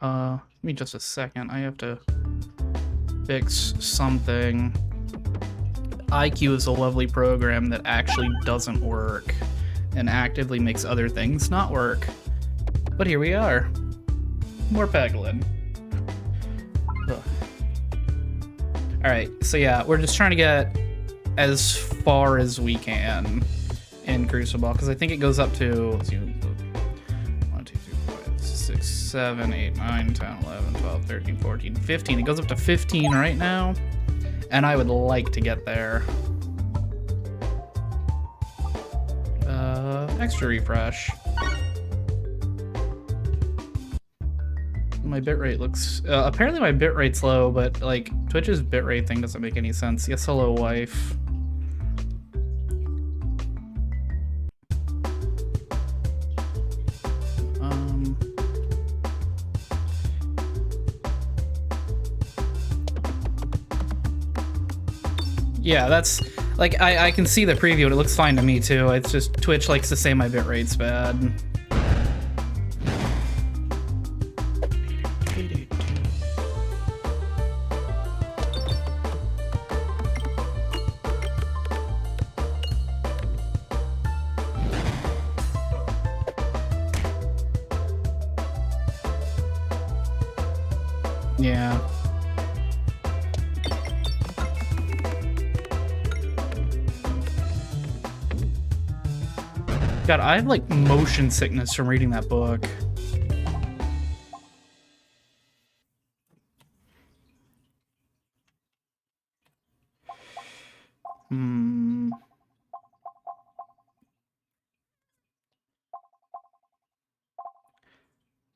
Give me just a second. I have to fix something. IQ is a lovely program that actually doesn't work and actively makes other things not work. But here we are. More Peglin. Alright, so yeah, we're just trying to get as far as we can in Crucible, because I think it goes up to, let's see, 1, 2, 3, 4, 5, 6, 7, 8, 9, 10, 11, 12, 13, 14, 15. It goes up to 15 right now, and I would like to get there. Extra refresh. My bitrate looks... apparently my bitrate's low, but, like, Twitch's bitrate thing doesn't make any sense. Yes, hello, wife. Yeah, that's... Like, I can see the preview, and it looks fine to me, too. It's just Twitch likes to say my bitrate's bad. Yeah. God, I have like motion sickness from reading that book. Let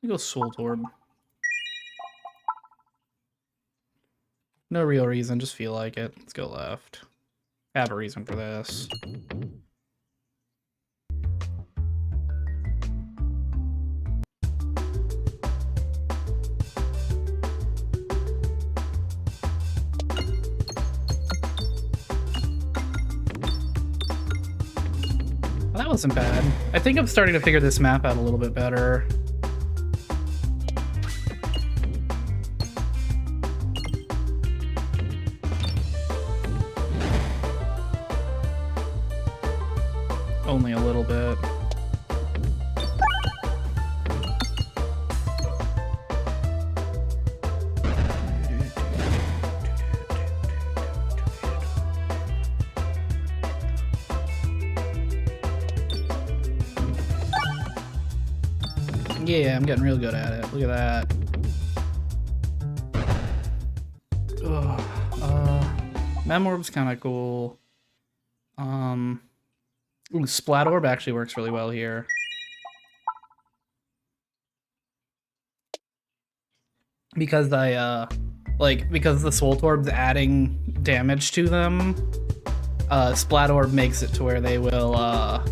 me go Soul Orb. No real reason, just feel like it. Let's go left. I have a reason for this. Well, that wasn't bad. I think I'm starting to figure this map out a little bit better. Only a little bit. Yeah, I'm getting real good at it. Look at that. Mem Orb's kind of cool. Ooh, Splat Orb actually works really well here. Because because the Soul Orb's adding damage to them, Splat Orb makes it to where they will,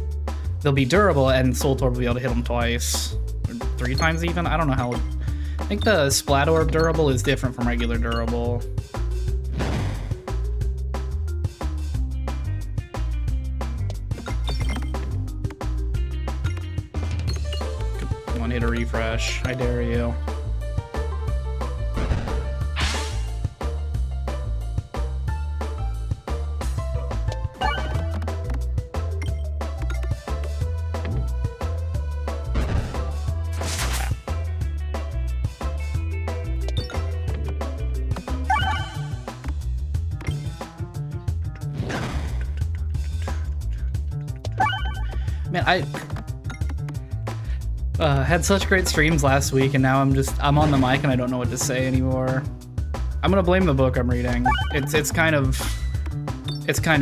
they'll be durable, and Soul Orb will be able to hit them twice. Or 3 times even? I don't know how... I think the Splat Orb durable is different from regular durable. Hit a refresh. I dare you. Man, had such great streams last week, and now I'm on the mic and I don't know what to say anymore. I'm gonna blame the book I'm reading. It's kind of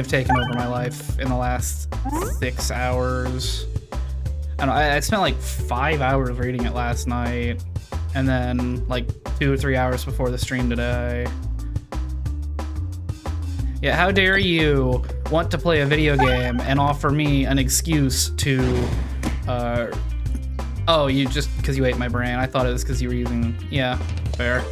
taken over my life in the last 6 hours. I don't know, I spent like 5 hours reading it last night, and then like 2 or 3 hours before the stream today. Yeah, how dare you want to play a video game and offer me an excuse to, oh, you just because you ate my brain. I thought it was because you were using... Yeah, fair.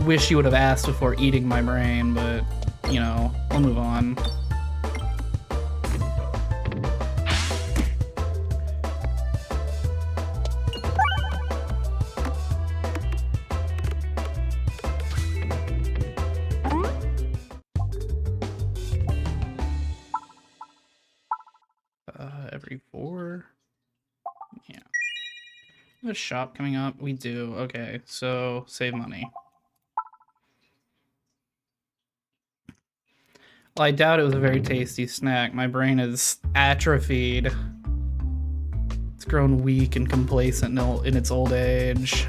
Wish you would have asked before eating my brain, but, you know, we'll move on. every 4. Yeah. We have a shop coming up. We do. Okay, so save money. Well, I doubt it was a very tasty snack. My brain is atrophied. It's grown weak and complacent in its old age.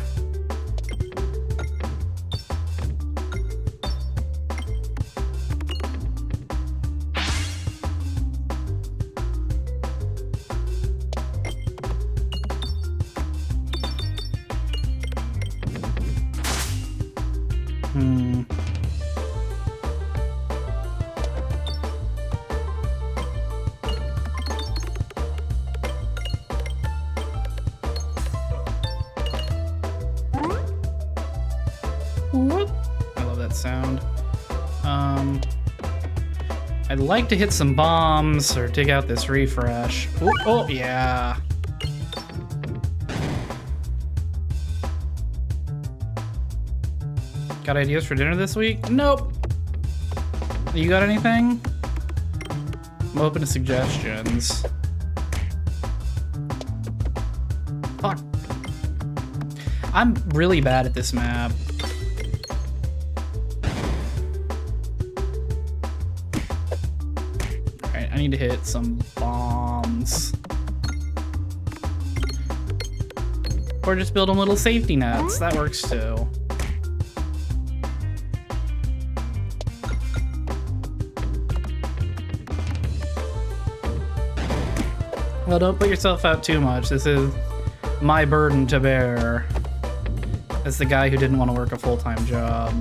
I love that sound. I'd like to hit some bombs or dig out this refresh. Ooh, oh, yeah. Got ideas for dinner this week? Nope. You got anything? I'm open to suggestions. Fuck. I'm really bad at this map. Alright, I need to hit some bombs. Or just build them little safety nets. That works too. Well, don't put yourself out too much. This is my burden to bear as the guy who didn't want to work a full-time job.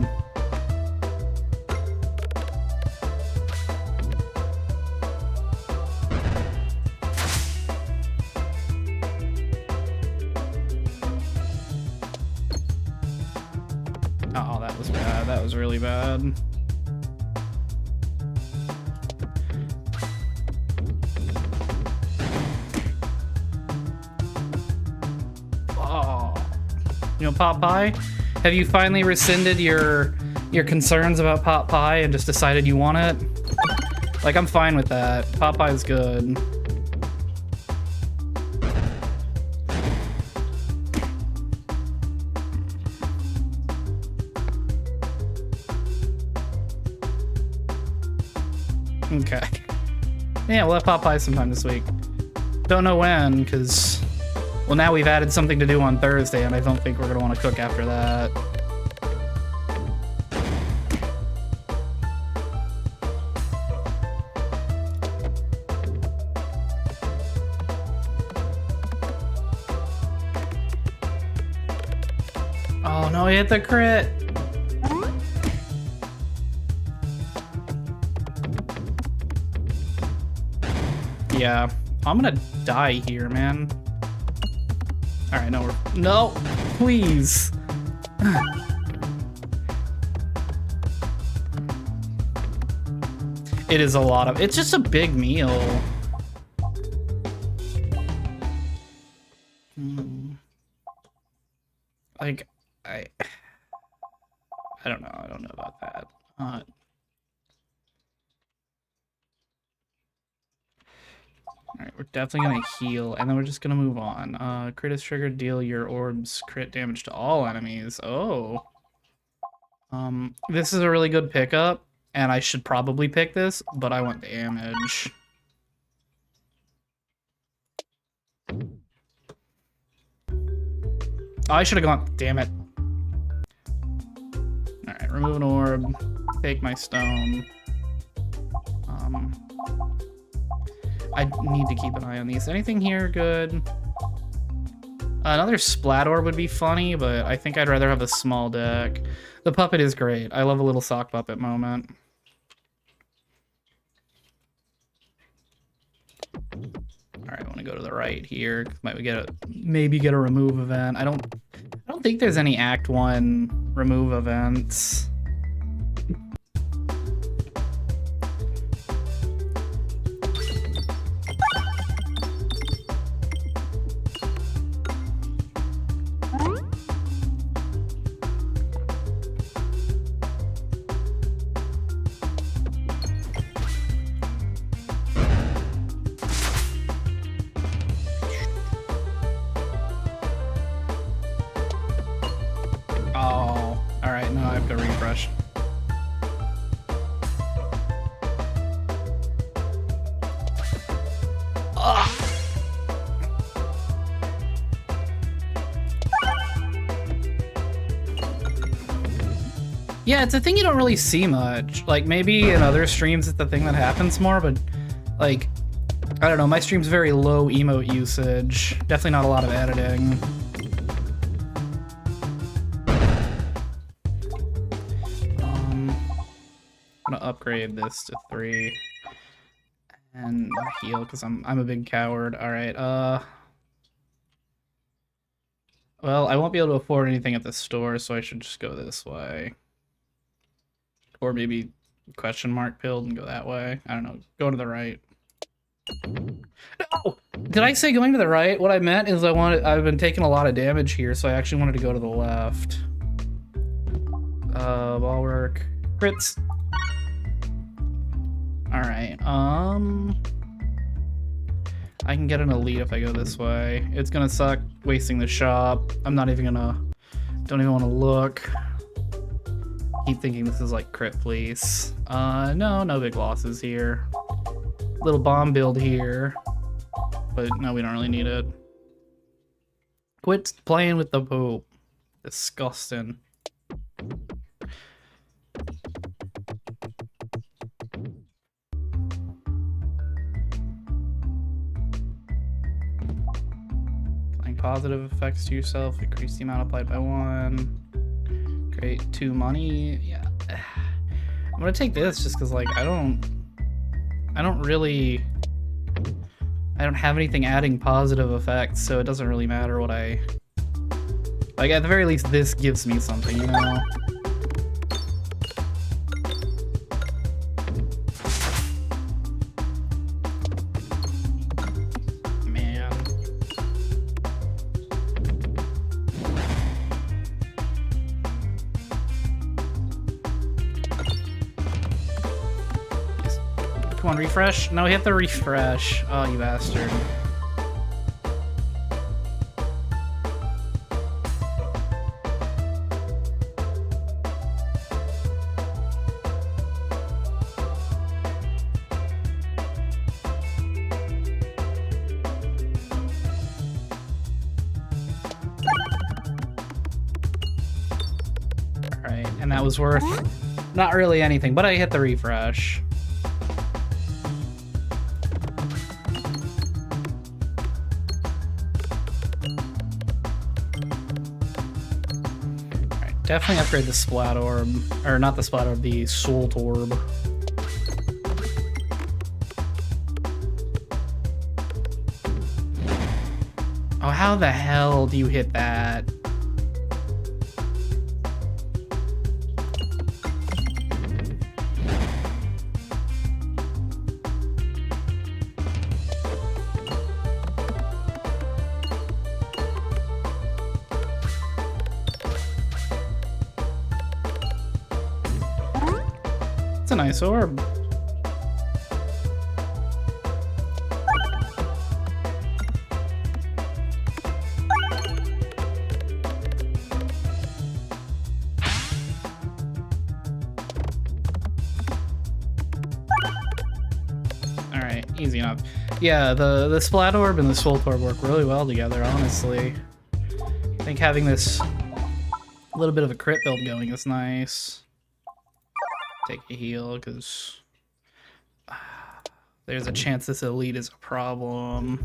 Oh, that was bad. That was really bad. You know, pot pie? Have you finally rescinded your concerns about pot pie and just decided you want it? Like, I'm fine with that. Pot pie is good. Okay. Yeah, we'll have pot pie sometime this week. Don't know when, because... well, now we've added something to do on Thursday, and I don't think we're going to want to cook after that. Oh, no, he hit the crit! Yeah, I'm gonna die here, man. Alright, no, no, please. It is a lot of, it's just a big meal. Like, I don't know. I don't know about that. Alright, we're definitely gonna heal, and then we're just gonna move on. Crit is triggered, deal your orbs crit damage to all enemies. Oh. This is a really good pickup, and I should probably pick this, but I want damage. Oh, I should have gone, damn it. Alright, remove an orb, take my stone. I need to keep an eye on these. Anything here good? Another splat orb would be funny, but I think I'd rather have a small deck. The puppet is great. I love a little sock puppet moment. Alright, I want to go to the right here. Maybe get a remove event. I don't think there's any Act 1 remove events. Yeah, it's a thing you don't really see much. Like, maybe in other streams it's the thing that happens more, but, like, I don't know, my stream's very low emote usage. Definitely not a lot of editing. I'm gonna upgrade this to 3. And heal, because I'm a big coward. Alright, well, I won't be able to afford anything at the store, so I should just go this way. Or maybe question mark build and go that way. I don't know. Go to the right. No! Did I say going to the right? What I meant is I've been taking a lot of damage here, so I actually wanted to go to the left. Ball work. Crits. Alright, I can get an elite if I go this way. It's gonna suck wasting the shop. I'm not even gonna... Don't even want to look. Keep thinking this is like crit fleece. No big losses here. Little bomb build here. But no, we don't really need it. Quit playing with the poop. Disgusting. Positive effects to yourself, increase the amount applied by 1. Create 2 money. Yeah, I'm gonna take this just because, like, I don't have anything adding positive effects, so it doesn't really matter what I like. At the very least, this gives me something, you know. Come on, refresh? No, hit the refresh. Oh, you bastard. Alright, and that was worth not really anything, but I hit the refresh. Definitely upgrade the Splat Orb. Or not the Splat Orb, the Salt Orb. Oh, how the hell do you hit that? It's a nice orb. Alright, easy enough. Yeah, the Splat Orb and the Salt Orb work really well together, honestly. I think having this little bit of a crit build going is nice. Take a heal, because there's a chance this elite is a problem.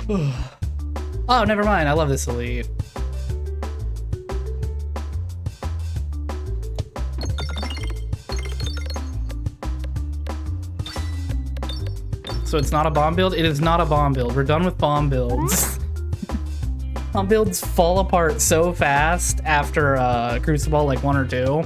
Oh, never mind. I love this elite. So it's not a bomb build? It is not a bomb build. We're done with bomb builds. Bomb builds fall apart so fast after Crucible, like 1 or 2.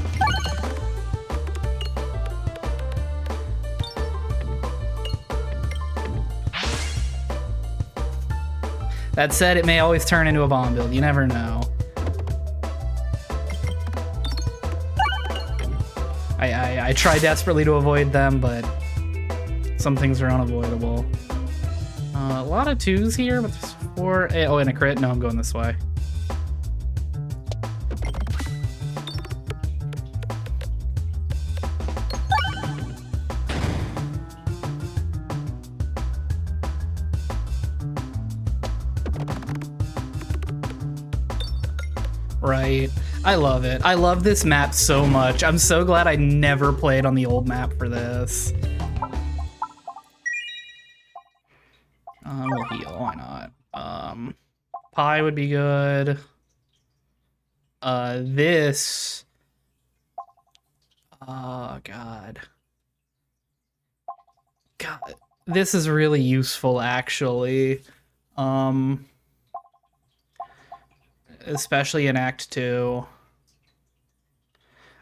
That said, it may always turn into a bomb build. You never know. I try desperately to avoid them, but some things are unavoidable. A lot of 2s here, but there's 4. Oh, and a crit? No, I'm going this way. Right. I love it. I love this map so much. I'm so glad I never played on the old map for this. We'll heal, why not? Pie would be good. This... Oh, God. God, this is really useful, actually. Especially in Act 2.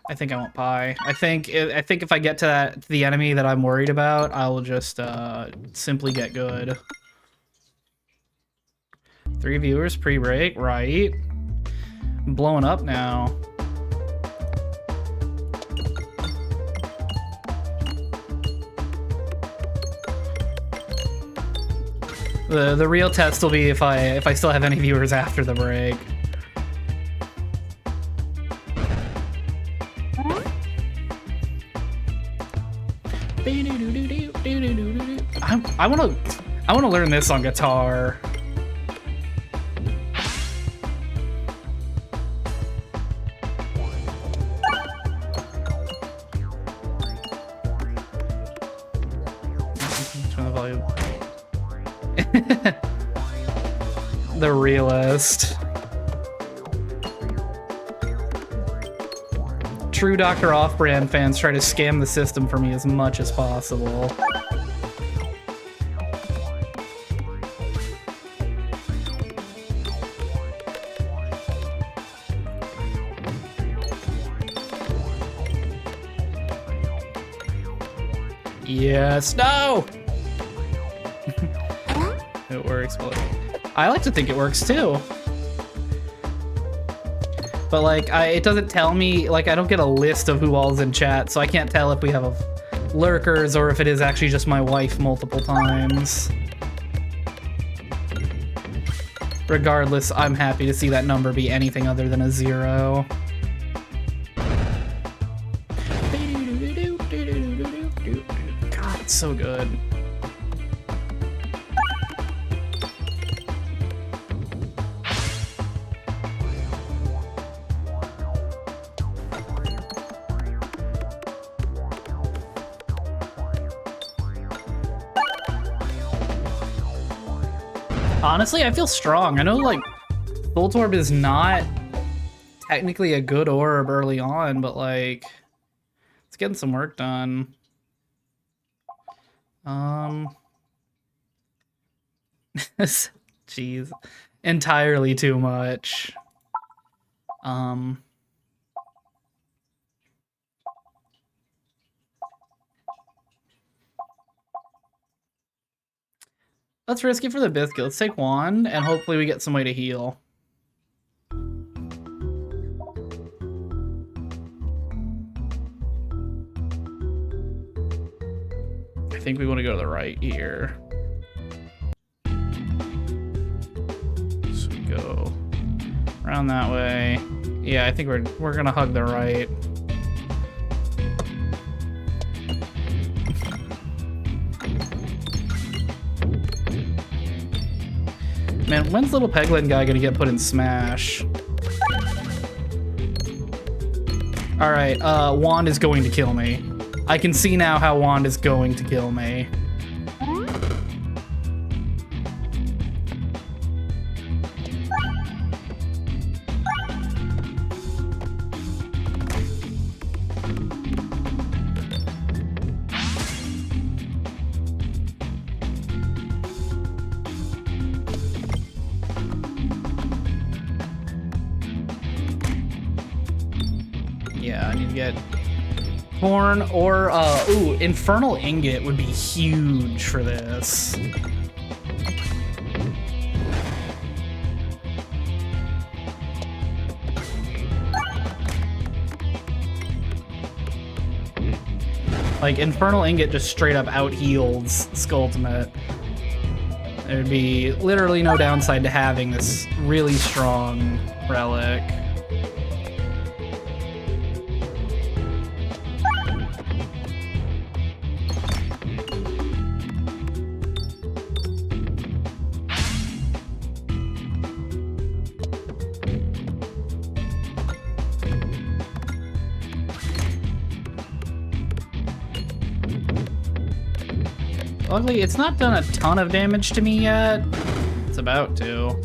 I think I want pie. I think if I get to the enemy that I'm worried about, I will just simply get good. 3 viewers pre-break, right? I'm blowing up now. The real test will be if I still have any viewers after the break. I wanna learn this on guitar. Turn the volume. The realist. True Dr. Offbrand fans try to scam the system for me as much as possible. Yes, no! It works, but I like to think it works too. But like, it doesn't tell me, like I don't get a list of who all's in chat, so I can't tell if we have lurkers or if it is actually just my wife multiple times. Regardless, I'm happy to see that number be anything other than a 0. God, it's so good. Honestly, I feel strong. I know, like, Volt Orb is not technically a good orb early on, but, like, it's getting some work done. Jeez. Entirely too much. Let's risk it for the biscuit. Let's take one, and hopefully we get some way to heal. I think we want to go to the right here. So we go around that way. Yeah, I think we're gonna hug the right. Man, when's little Peglin guy gonna get put in Smash? Alright, Wand is going to kill me. I can see now how Wand is going to kill me. Yeah, I need to get Horn or, ooh, Infernal Ingot would be huge for this. Like, Infernal Ingot just straight up out-heals Skulltimate. There'd be literally no downside to having this really strong relic. Luckily, it's not done a ton of damage to me yet. It's about to.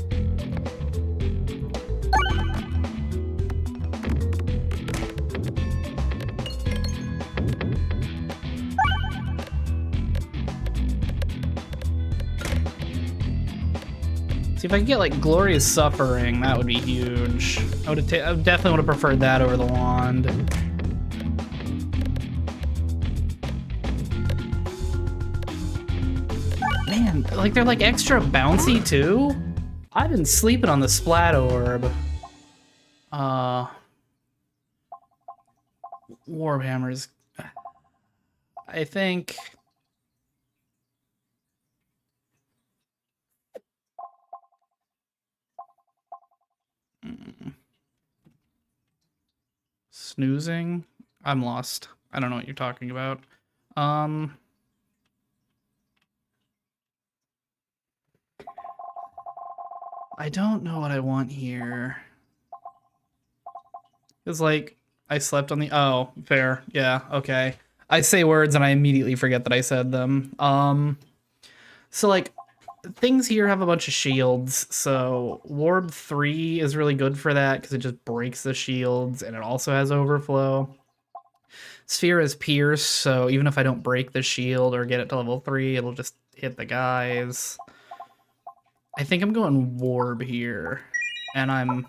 See if I could get like Glorious Suffering, that would be huge. I would definitely would have preferred that over the wand. Man, like they're like extra bouncy too. I've been sleeping on the Splat Orb. Warhammer's. I think. Snoozing? I'm lost. I don't know what you're talking about. I don't know what I want here. It's like, I slept on the... Oh, fair. Yeah, okay. I say words and I immediately forget that I said them. So, like, things here have a bunch of shields, so Warb 3 is really good for that because it just breaks the shields, and it also has overflow. Sphere is Pierce, so even if I don't break the shield or get it to level 3, it'll just hit the guys. I think I'm going Warb here, and I'm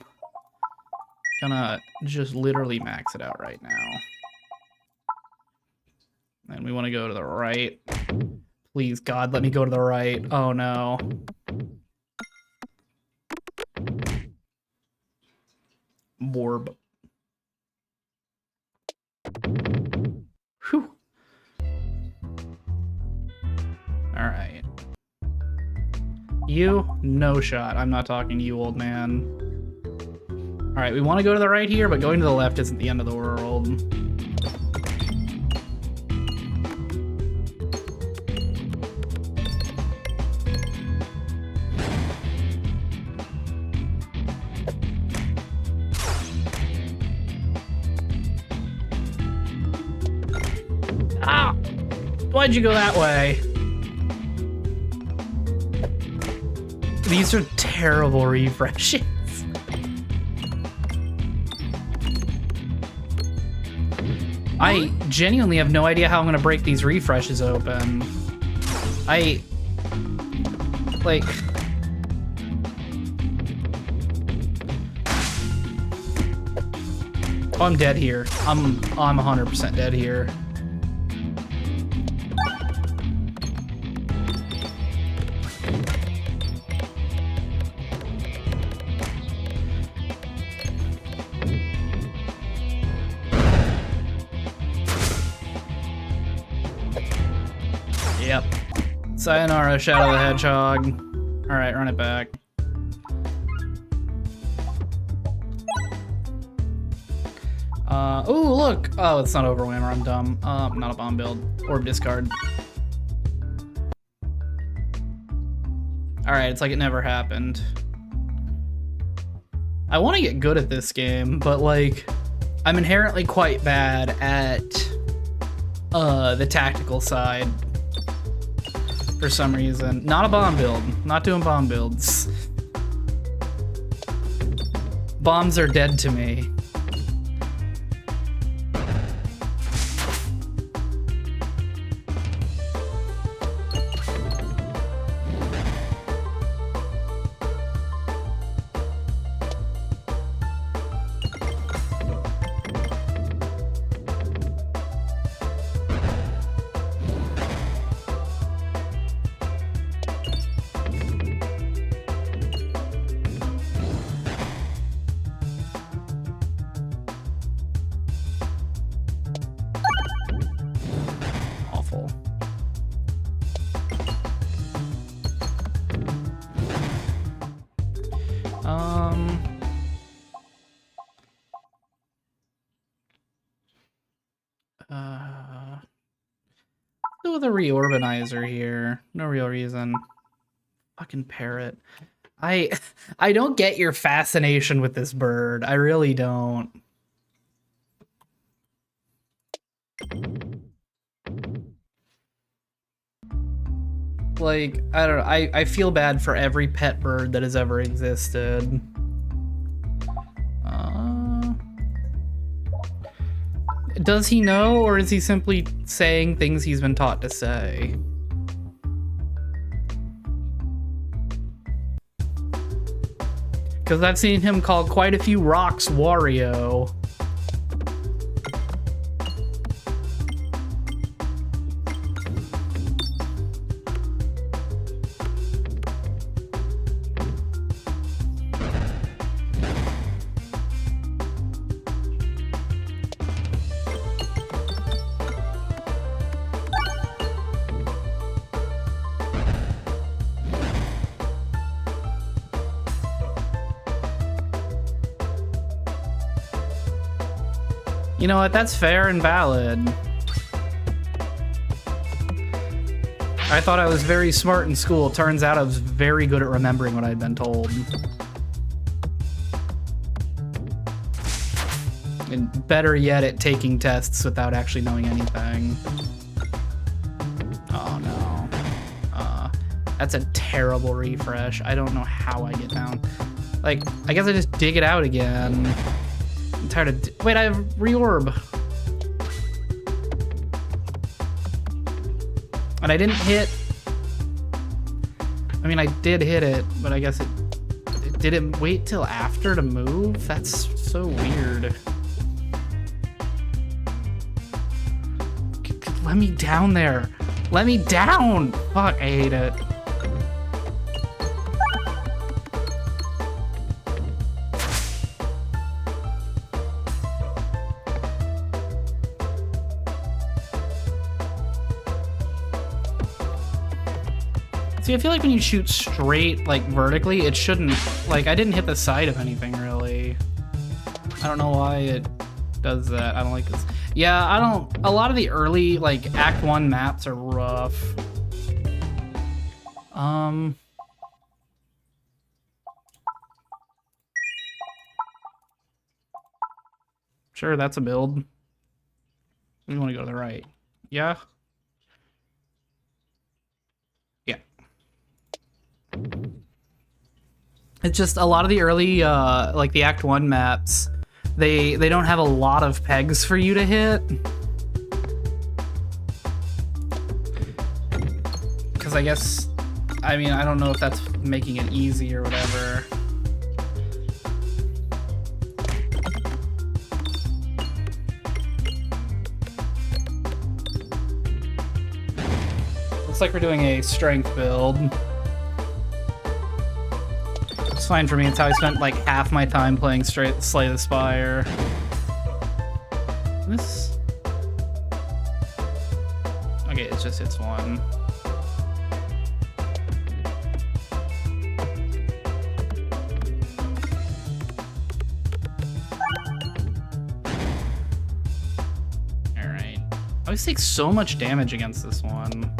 gonna just literally max it out right now. And we want to go to the right. Please, God, let me go to the right. Oh, no. Warb. Whew. Alright. You, no shot. I'm not talking to you, old man. Alright, we want to go to the right here, but going to the left isn't the end of the world. Ah! Why'd you go that way? These are terrible refreshes. I genuinely have no idea how I'm gonna break these refreshes open. Like... Oh, I'm dead here. I'm 100% dead here. Yep. Sayonara, Shadow the Hedgehog. Alright, run it back. Oh, look! Oh, it's not Overwhammer, I'm dumb. Not a bomb build. Orb discard. Alright, it's like it never happened. I want to get good at this game, but like, I'm inherently quite bad at the tactical side. For some reason. Not a bomb build. Not doing bomb builds. Bombs are dead to me. Go with a Reorbanizer here. No real reason. Fucking parrot. I don't get your fascination with this bird. I really don't. Like, I don't know, I feel bad for every pet bird that has ever existed. Does he know, or is he simply saying things he's been taught to say? Because I've seen him call quite a few rocks Wario. You know what? That's fair and valid. I thought I was very smart in school. Turns out I was very good at remembering what I'd been told. And better yet, at taking tests without actually knowing anything. Oh no. That's a terrible refresh. I don't know how I get down. Like, I guess I just dig it out again. I'm tired of... Wait, I have reorb. And I didn't hit... I mean, I did hit it, but I guess it didn't wait till after to move? That's so weird. Let me down there. Let me down! Fuck, I hate it. See, I feel like when you shoot straight, like, vertically, it shouldn't... Like, I didn't hit the side of anything, really. I don't know why it does that. I don't like this. Yeah, I don't... A lot of the early, like, Act 1 maps are rough. Sure, that's a build. We want to go to the right. Yeah? It's just a lot of the early, like the Act 1 maps, they don't have a lot of pegs for you to hit. Because I guess, I mean, I don't know if that's making it easy or whatever. Looks like we're doing a strength build. It's fine for me. It's how I spent like half my time playing straight Slay the Spire. This... Okay, it's just hits one. Alright. I always take so much damage against this one.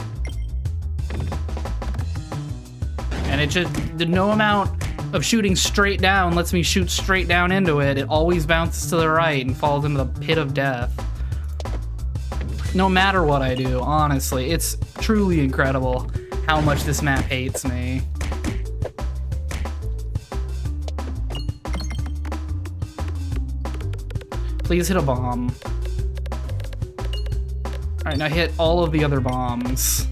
And it just... No amount of shooting straight down lets me shoot straight down into it. It always bounces to the right and falls into the pit of death. No matter what I do, honestly. It's truly incredible how much this map hates me. Please hit a bomb. Alright, now hit all of the other bombs.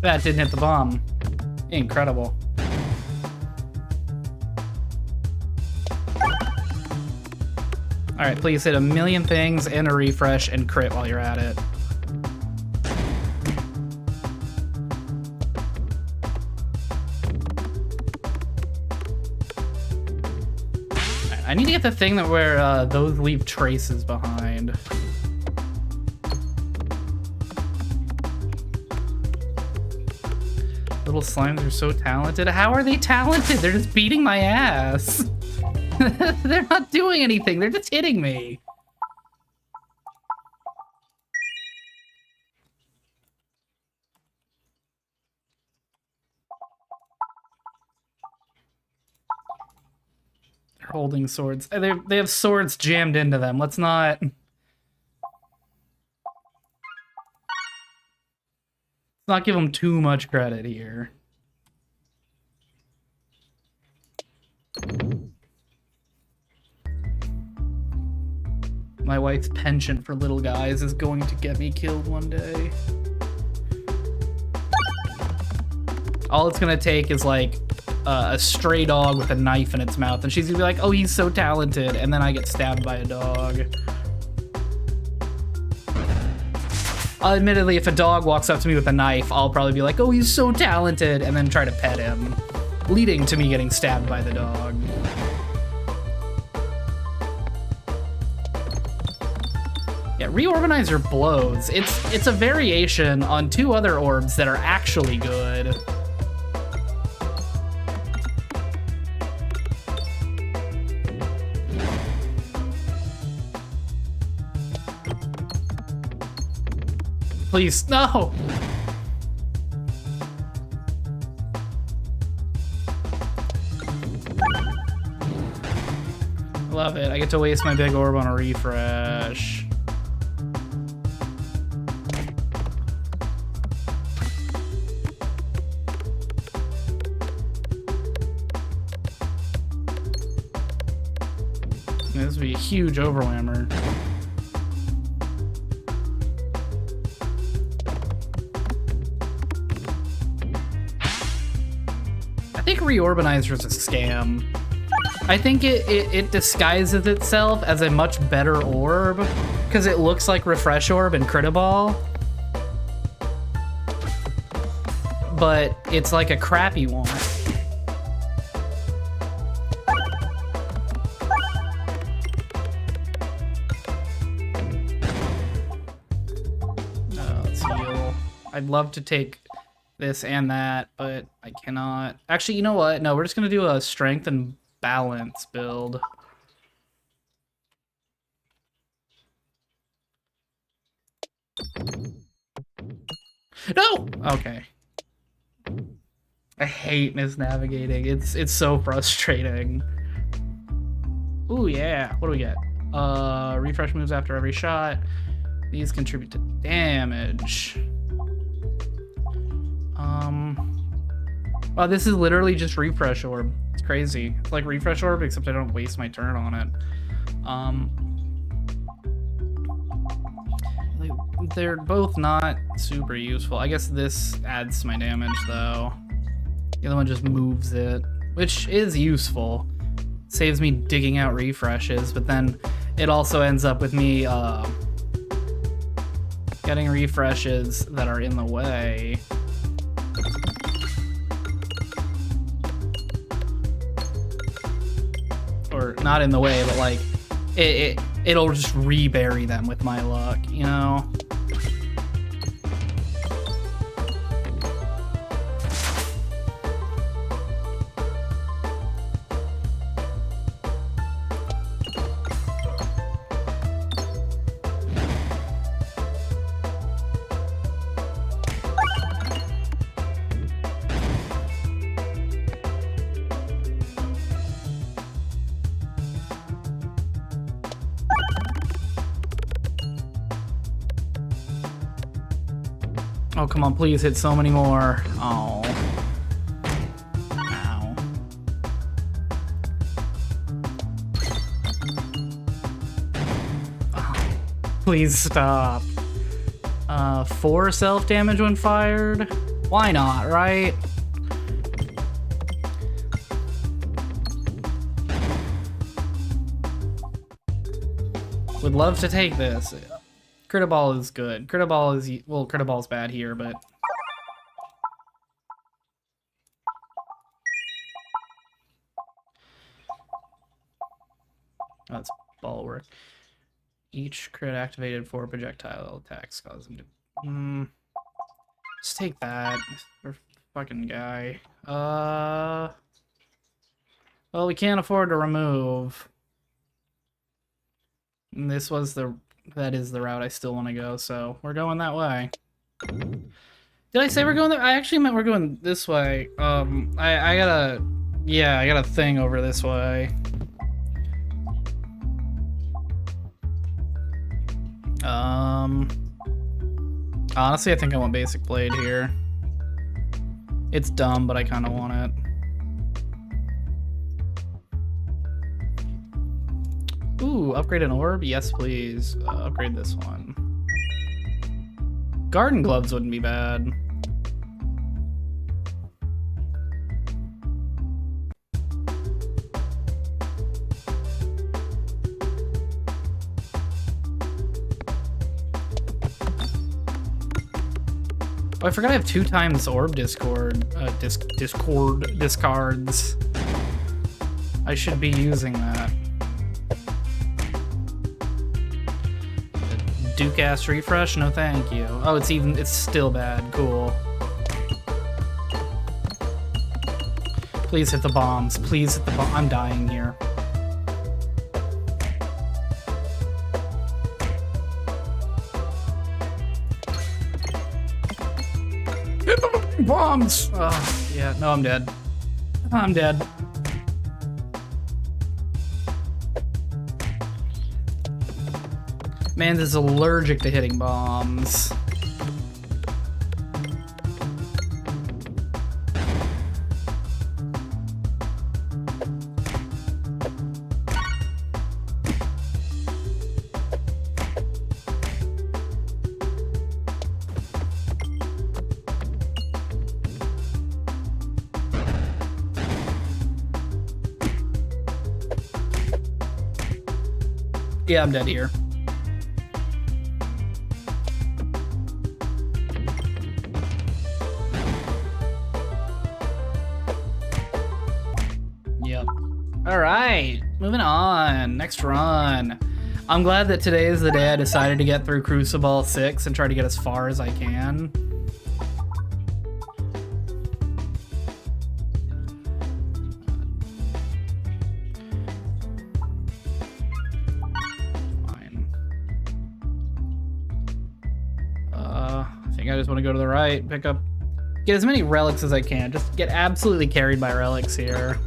That didn't hit the bomb. Incredible. Alright, please hit a million things and a refresh and crit while you're at it. I need to get the thing that where those leave traces behind. little slimes are so talented. How are they talented? They're just beating my ass. They're not doing anything. They're just hitting me. They're holding swords. They have swords jammed into them. Let's not give them too much credit here. My wife's penchant for little guys is going to get me killed one day. All it's gonna take is like a stray dog with a knife in its mouth, and she's gonna be like, oh, he's so talented, and then I get stabbed by a dog. Admittedly, if a dog walks up to me with a knife, I'll probably be like, oh, he's so talented, and then try to pet him, leading to me getting stabbed by the dog. Yeah, Reorganizer blows. It's a variation on two other orbs that are actually good. Please, no! Love it. I get to waste my big orb on a refresh. This would be a huge overwhammer. I think Reorganizer's a scam. I think it disguises itself as a much better orb because it looks like Refresh Orb and Cruciballing, but it's like a crappy one. Let's heal. I'd love to take this and that, but I cannot. Actually, you know what? No, we're just gonna do a strength and balance build. No! Okay. I hate misnavigating. It's so frustrating. Ooh, yeah. What do we get? Refresh moves after every shot. These contribute to damage. Wow, this is literally just Refresh Orb. It's crazy. It's like Refresh Orb, except I don't waste my turn on it. They're both not super useful. I guess this adds to my damage, though. The other one just moves it, which is useful. Saves me digging out refreshes, but then it also ends up with me getting refreshes that are in the way. Or not in the way, but like it'll just rebury them with my luck, you know? Oh, come on, please hit so many more. Oh. Ow. Oh, please stop. 4 self-damage when fired? Why not, right? Would love to take this. Cruciballing is good. Cruciballing is, well, Cruciballing bad here, but that's bulwark. Each crit activated 4 projectile attacks cause them to. Just take that. Fucking guy. Well, we can't afford to remove. And this was that is the route I still want to go, so we're going that way. Did I say we're going there? I actually meant we're going this way. I got a thing over this way. Honestly, I think I want basic blade here. It's dumb, but I kind of want it. Ooh, upgrade an orb? Yes, please. Upgrade this one. Garden gloves wouldn't be bad. Oh, I forgot I have 2 times orb discards. I should be using that. Duke-ass refresh? No thank you. Oh, it's still bad. Cool. Please hit the bombs. Please hit the bomb. I'm dying here. Hit the bombs! Oh, yeah. No, I'm dead. I'm dead. Man, this is allergic to hitting bombs. Yeah, I'm dead here. All right, moving on. Next run. I'm glad that today is the day I decided to get through Crucible 6 and try to get as far as I can. Fine. I think I just want to go to the right, pick up, get as many relics as I can. Just get absolutely carried by relics here.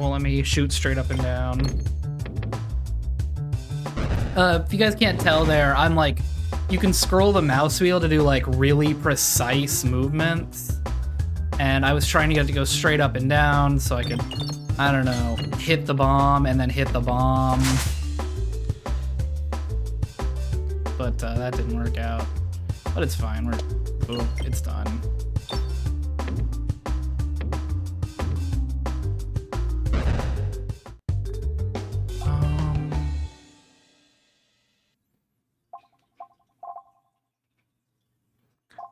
Let me shoot straight up and down. If you guys can't tell there, I'm like, you can scroll the mouse wheel to do like really precise movements. And I was trying to get it to go straight up and down so I could, I don't know, hit the bomb and then hit the bomb. But that didn't work out. But it's fine, boom, it's done.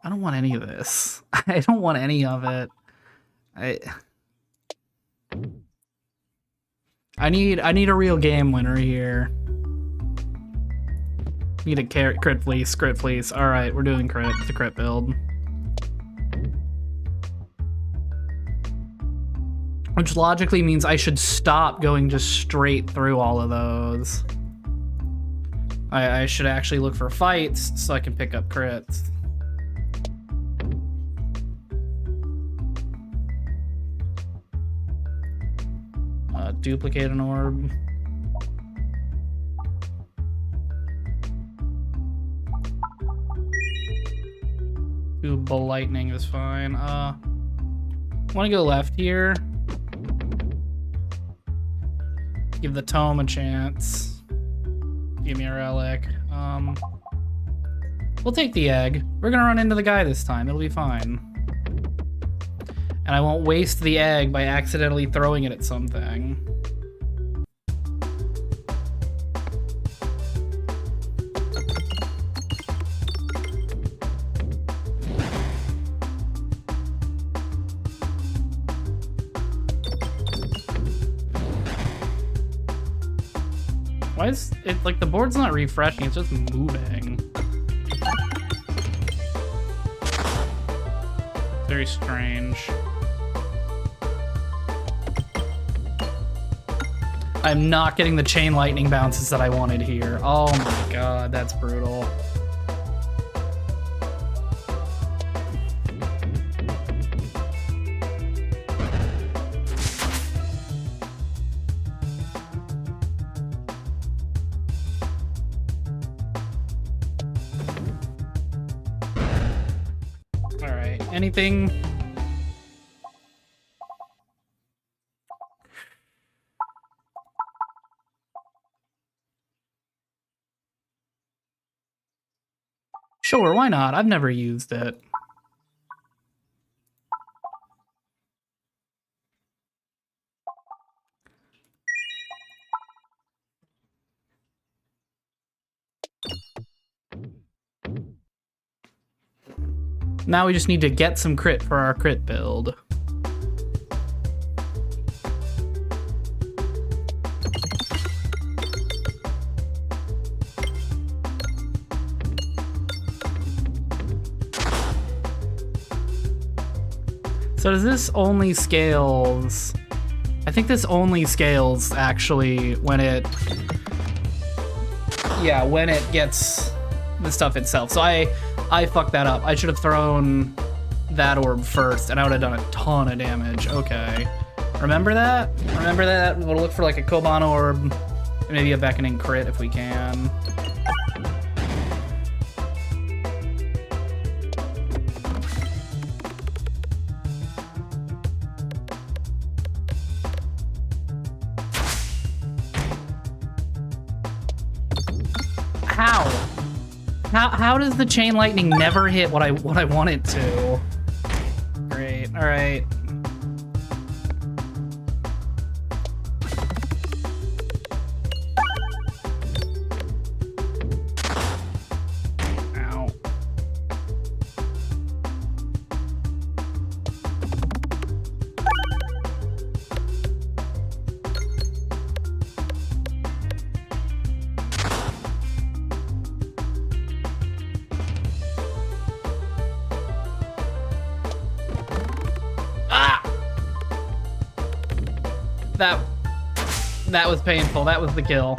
I don't want any of this. I don't want any of it. I need a real game winner here. Need a crit fleece. All right, we're doing crit. It's a crit build. Which logically means I should stop going just straight through all of those. I should actually look for fights so I can pick up crits. Duplicate an orb. Lightning is fine. Want to go left here? Give the tome a chance. Give me a relic. We'll take the egg. We're gonna run into the guy this time. It'll be fine. And I won't waste the egg by accidentally throwing it at something. Why is it like the board's not refreshing, it's just moving. Very strange. I'm not getting the chain lightning bounces that I wanted here. Oh my god, that's brutal. Anything? Sure, why not? I've never used it. Now we just need to get some crit for our crit build. So does this only scales? I think this only scales actually when it, yeah, when it gets the stuff itself. So I fucked that up. I should have thrown that orb first, and I would have done a ton of damage. Okay. Remember that? Remember that? We'll look for like a Koban orb, and maybe a beckoning crit if we can. How does the chain lightning never hit what I want it to? Great. All right. Ow. That was painful. That was the kill.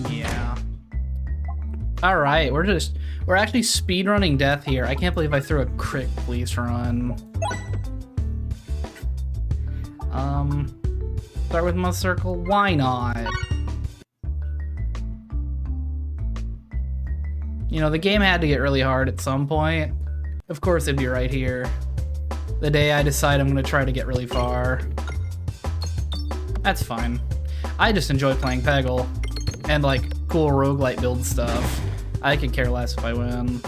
Yeah. All right, we're actually speedrunning death here. I can't believe I threw a crit police run. Start with my circle. Why not? You know, the game had to get really hard at some point. Of course it'd be right here. The day I decide I'm gonna try to get really far. That's fine. I just enjoy playing Peggle and like cool roguelite build stuff. I could care less if I win.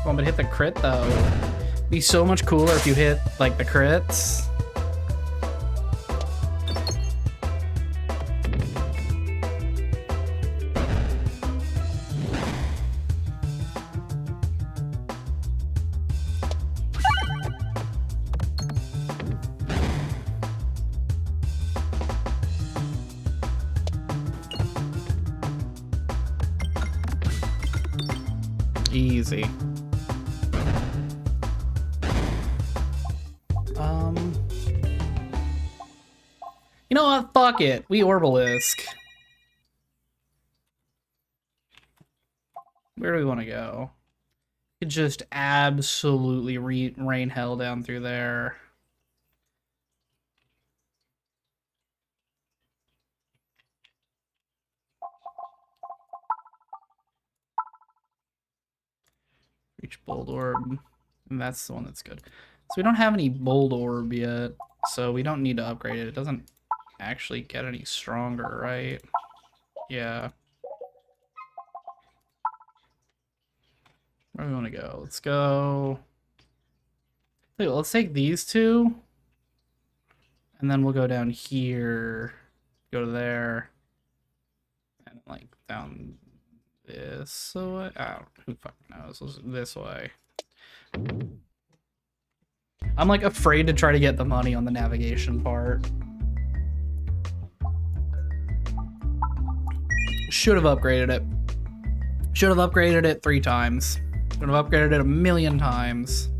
Come on, but hit the crit though. Be so much cooler if you hit like the crits. Easy. know what? Fuck it. We Orbalisk. Where do we want to go? Could just absolutely rain hell down through there. Reach Bold Orb. And that's the one that's good. So we don't have any Bold Orb yet, so we don't need to upgrade it. It doesn't actually get any stronger, right? Yeah. Where do we want to go? Let's go... Wait, let's take these two. And then we'll go down here. Go to there. And like down this way. Oh, who fucking knows? This way. I'm like afraid to try to get the money on the navigation part. Should have upgraded it. Should have upgraded it 3 times. Should have upgraded it 1,000,000 times.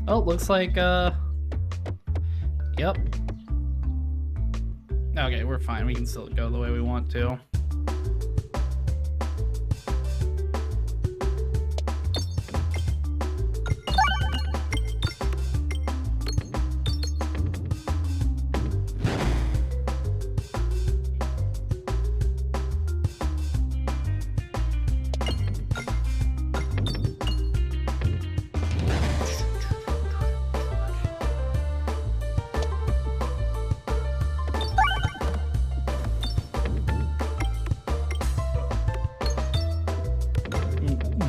Oh, looks like, yep. Okay, we're fine. We can still go the way we want to.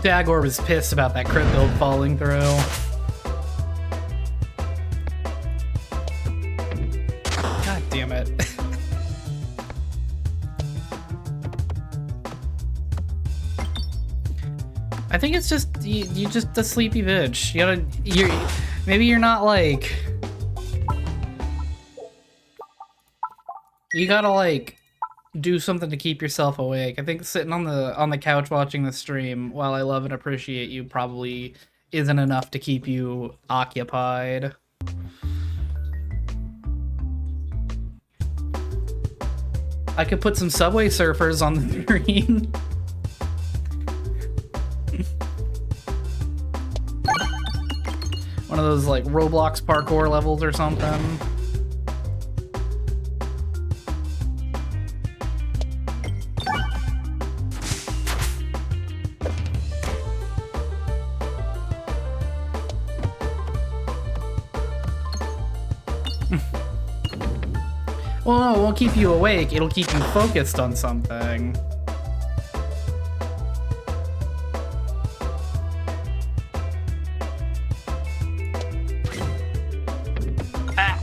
Dagor was pissed about that crit build falling through. God damn it. I think it's just you just a sleepy bitch. Maybe you're not like, you gotta like do something to keep yourself awake. I think sitting on the couch watching the stream, while I love and appreciate you, probably isn't enough to keep you occupied. I could put some Subway Surfers on the screen. One of those like Roblox parkour levels or something. Well, no, it won't keep you awake. It'll keep you focused on something. Ah.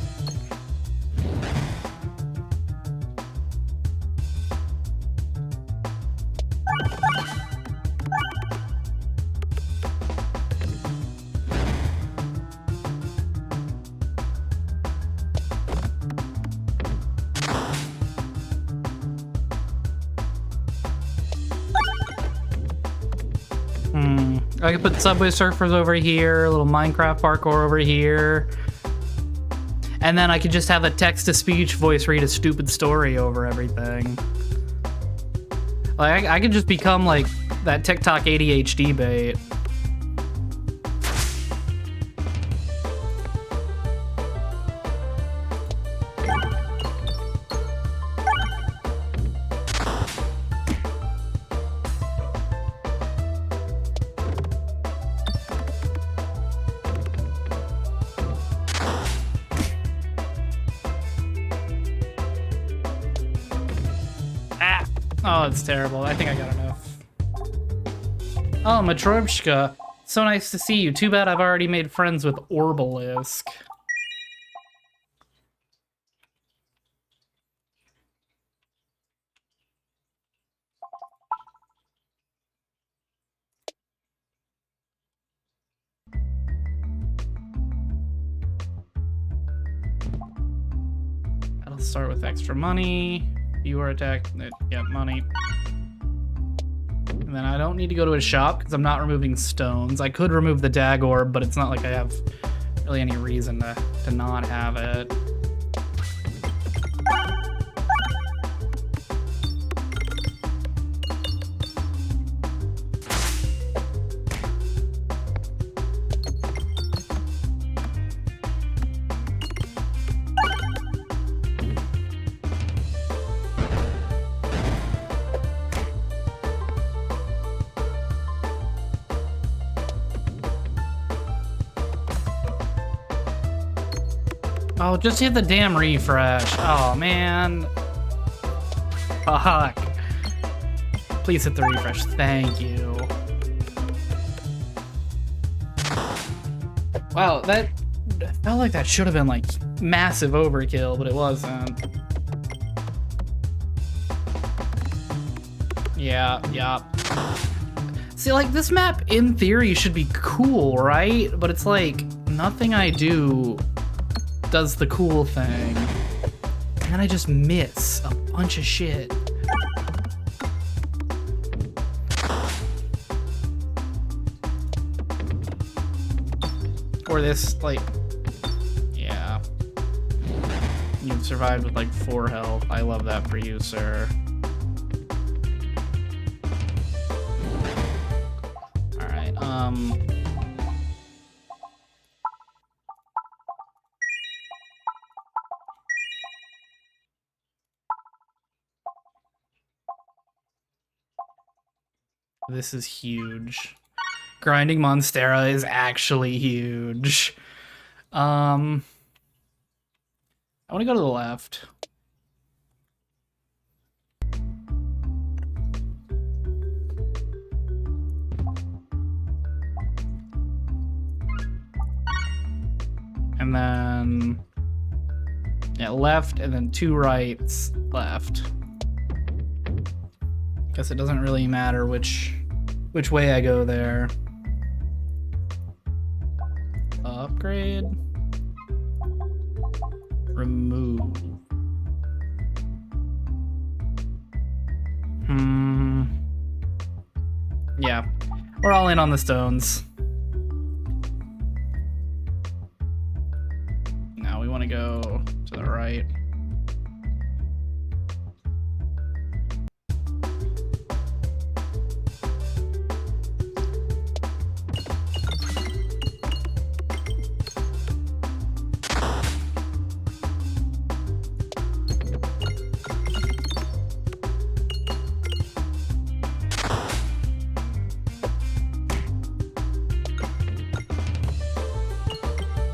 I could put Subway Surfers over here, a little Minecraft parkour over here. And then I could just have a text-to-speech voice read a stupid story over everything. Like, I could just become, like, that TikTok ADHD bait. Oh, it's terrible. I think I got enough. Oh, Matryoshka. So nice to see you. Too bad I've already made friends with Orbalisk. start with extra money. You are attacked. Yeah, money. And then I don't need to go to a shop because I'm not removing stones. I could remove the dag orb, but it's not like I have really any reason to not have it. Oh, just hit the damn refresh. Oh, man. Fuck. Please hit the refresh. Thank you. Wow, that felt like that should have been, like, massive overkill, but it wasn't. Yeah. See, like, this map, in theory, should be cool, right? But it's like, nothing I do does the cool thing. And then I just miss a bunch of shit. Or this, like, yeah. You've survived with like 4 health. I love that for you, sir. Alright, this is huge. Grinding Monstera is actually huge. I want to go to the left. And then, yeah, left, and then 2 rights, left. Guess it doesn't really matter which way I go there. Upgrade. Remove. Yeah, we're all in on the stones. Now we want to go to the right.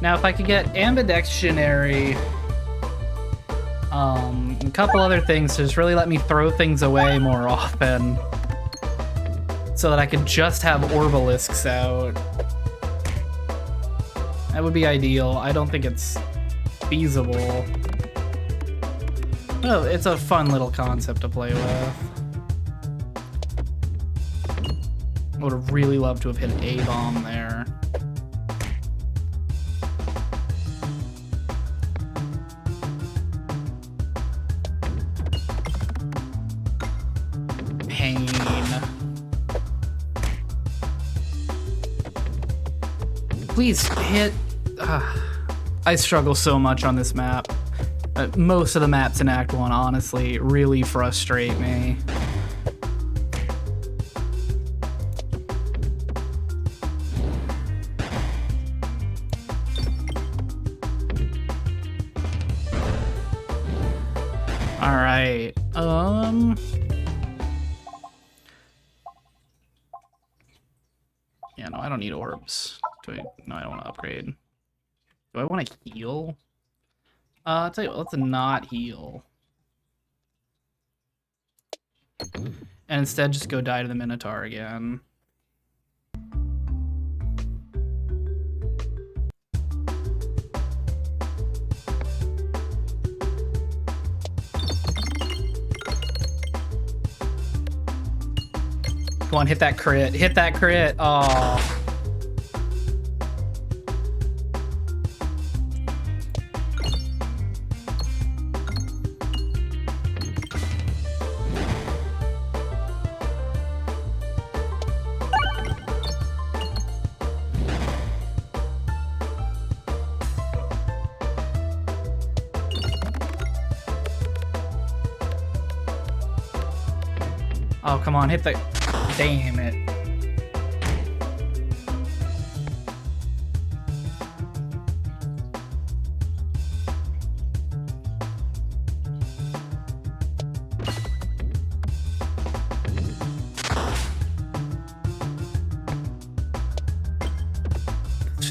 Now, if I could get ambidextrionary, a couple other things to just really let me throw things away more often, so that I could just have Orbalisks out. That would be ideal. I don't think it's feasible. Oh, it's a fun little concept to play with. I would have really loved to have hit an A-bomb there. Pain. Please hit. I struggle so much on this map. Most of the maps in Act 1, honestly, really frustrate me. All right. Yeah, no, I don't need orbs. No, I don't want to upgrade. Do I want to heal? I'll tell you what, let's not heal. And instead just go die to the Minotaur again. Come on, hit that crit. Hit that crit. Oh. Oh, come on, hit the... Damn it.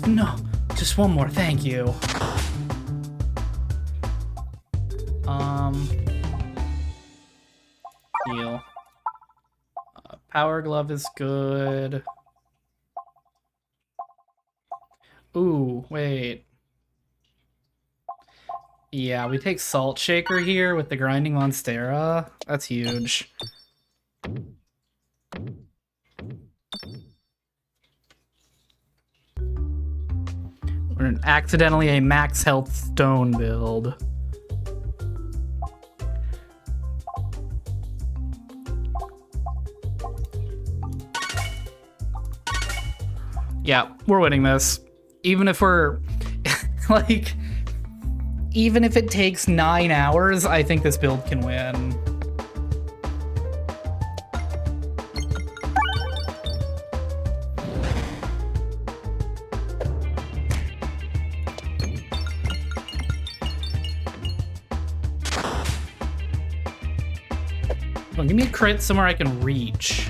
No, just one more, thank you. Heal. Power glove is good. Ooh, wait. Yeah, we take Salt Shaker here with the Grinding Monstera. That's huge. We're accidentally a max health stone build. Yeah, we're winning this. Even if we're, like, even if it takes 9 hours, I think this build can win. Well, give me a crit somewhere I can reach.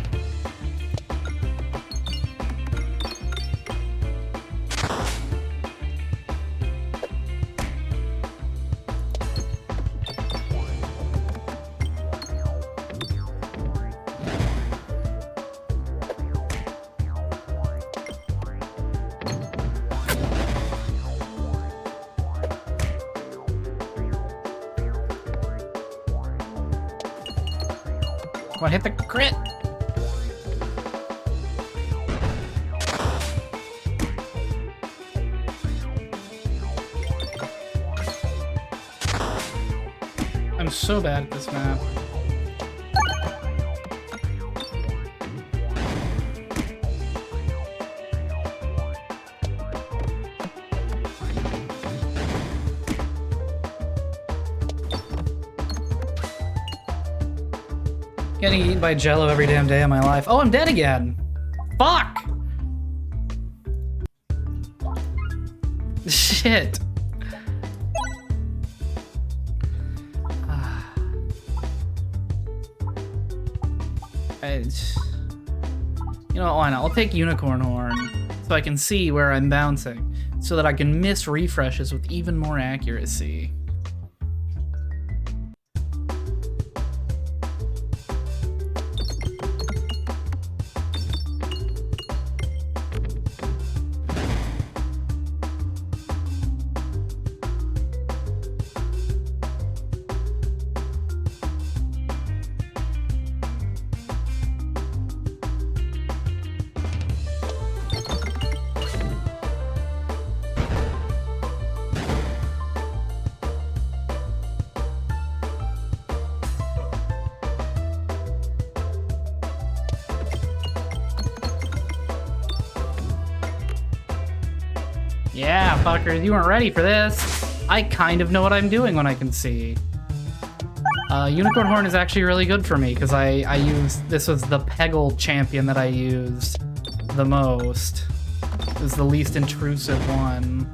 Come on, hit the crit! I'm so bad at this map. Getting eaten by Jello every damn day of my life. Oh, I'm dead again! Fuck! Shit. You know what, why not? I'll take Unicorn Horn so I can see where I'm bouncing, so that I can miss refreshes with even more accuracy. Yeah, fuckers, you weren't ready for this. I kind of know what I'm doing when I can see. Unicorn Horn is actually really good for me because I used, this was the Peggle champion that I used the most. It was the least intrusive one.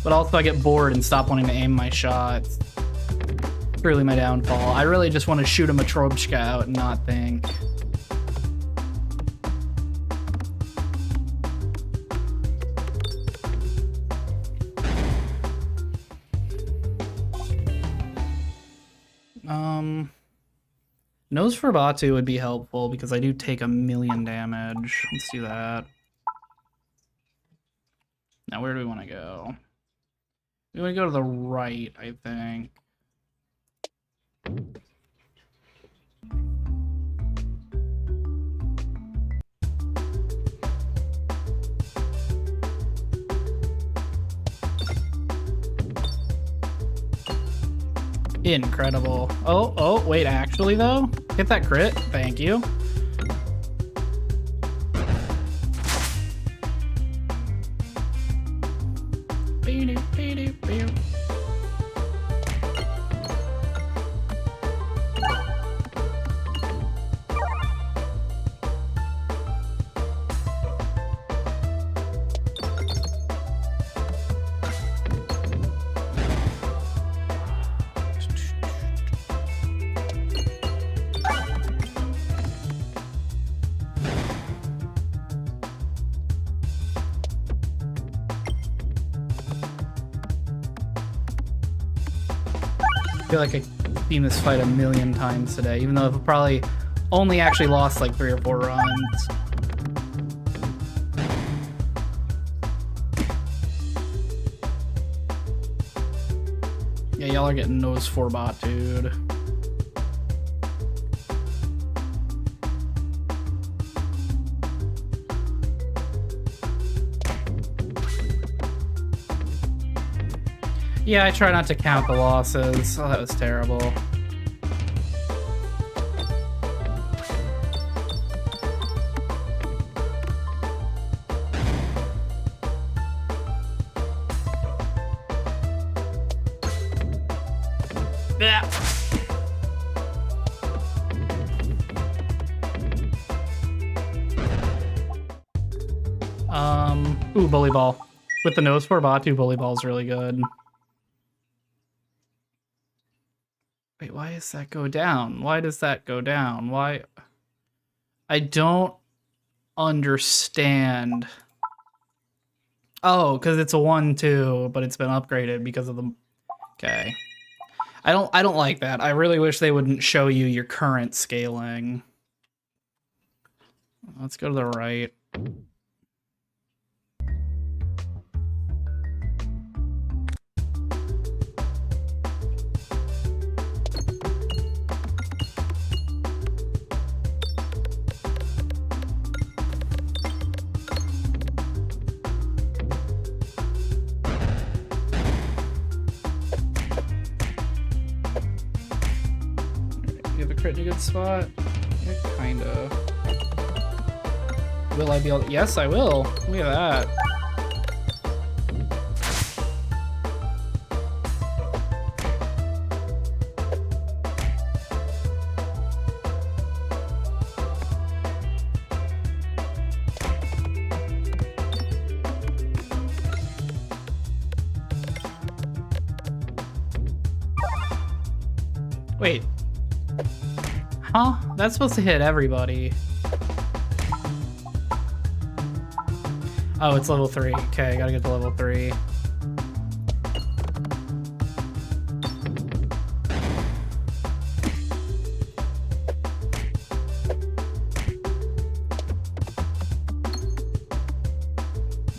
But also I get bored and stop wanting to aim my shots. Really my downfall. I really just want to shoot a Matryoshka out and not think. Nosferatu would be helpful because I do take 1,000,000 damage. Let's do that. Now where do we want to go? We want to go to the right, I think. Incredible. Oh, wait, actually though? Hit that crit, thank you. feel like I've seen this fight a million times today, even though I've probably only actually lost like 3 or 4 runs. Yeah, y'all are getting nose for bot, dude. Yeah, I try not to count the losses. Oh, that was terrible. Ooh, bully ball. With the nose for Batu, bully ball is really good. Wait, why does that go down? Why does that go down? Why? I don't understand. Oh, because it's a 1-2, but it's been upgraded because of the... Okay. I don't like that. I really wish they wouldn't show you your current scaling. Let's go to the right. Crit in a good spot? Yeah, kinda. Will I be able to? Yes, I will. Look at that. Wait. Huh? That's supposed to hit everybody. Oh, it's level 3. Okay, gotta get to level 3.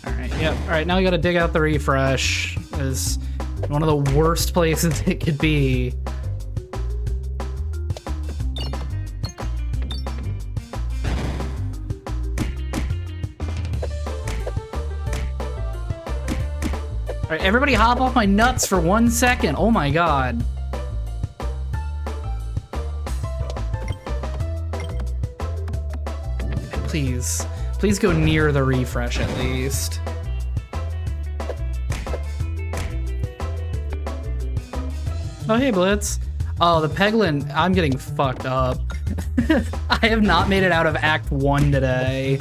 Alright, yep. Alright, now we gotta dig out the refresh. Is one of the worst places it could be. Alright, everybody hop off my nuts for 1 second. Oh my god. Please. Please go near the refresh at least. Oh, hey, Blitz. Oh, the Peglin. I'm getting fucked up. I have not made it out of Act 1 today.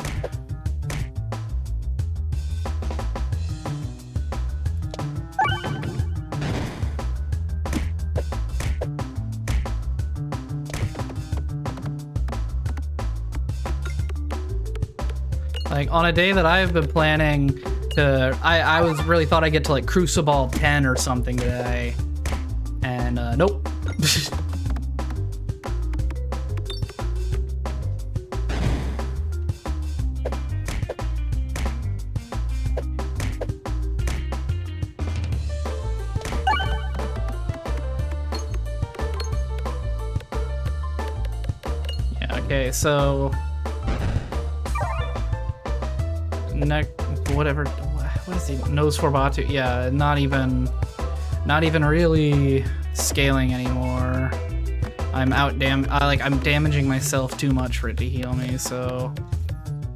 Like, on a day that I've been planning to... I was really thought I'd get to, like, Crucible 10 or something today. And, nope. Yeah, okay, so... whatever, what is he? Nose for Batu? Yeah, not even really scaling anymore. I'm damaging myself too much for it to heal me, so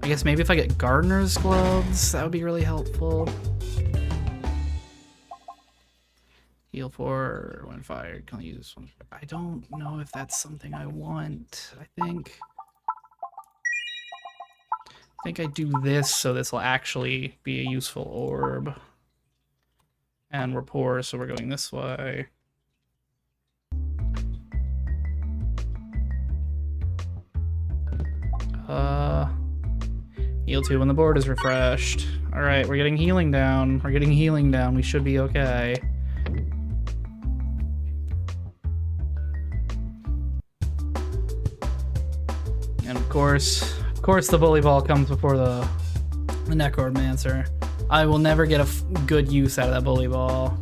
I guess maybe if I get Gardener's Gloves, that would be really helpful. Heal 4 when fired, can I use this one? I don't know if that's something I want. I think I do this so this will actually be a useful orb. And we're poor, so we're going this way. Heal 2 when the board is refreshed. Alright, we're getting healing down. We're getting healing down. We should be okay. And of course the bully ball comes before the necromancer. I will never get a good use out of that bully ball.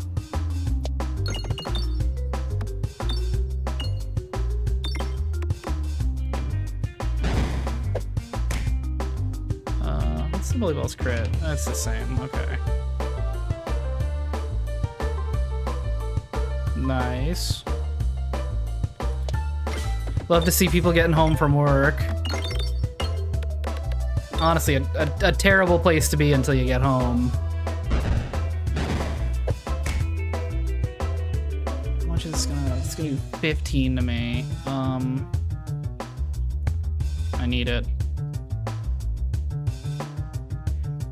What's the bully ball's crit? That's the same, okay. Nice. Love to see people getting home from work. Honestly, a terrible place to be until you get home. How much is this gonna? It's gonna do 15 to me. I need it.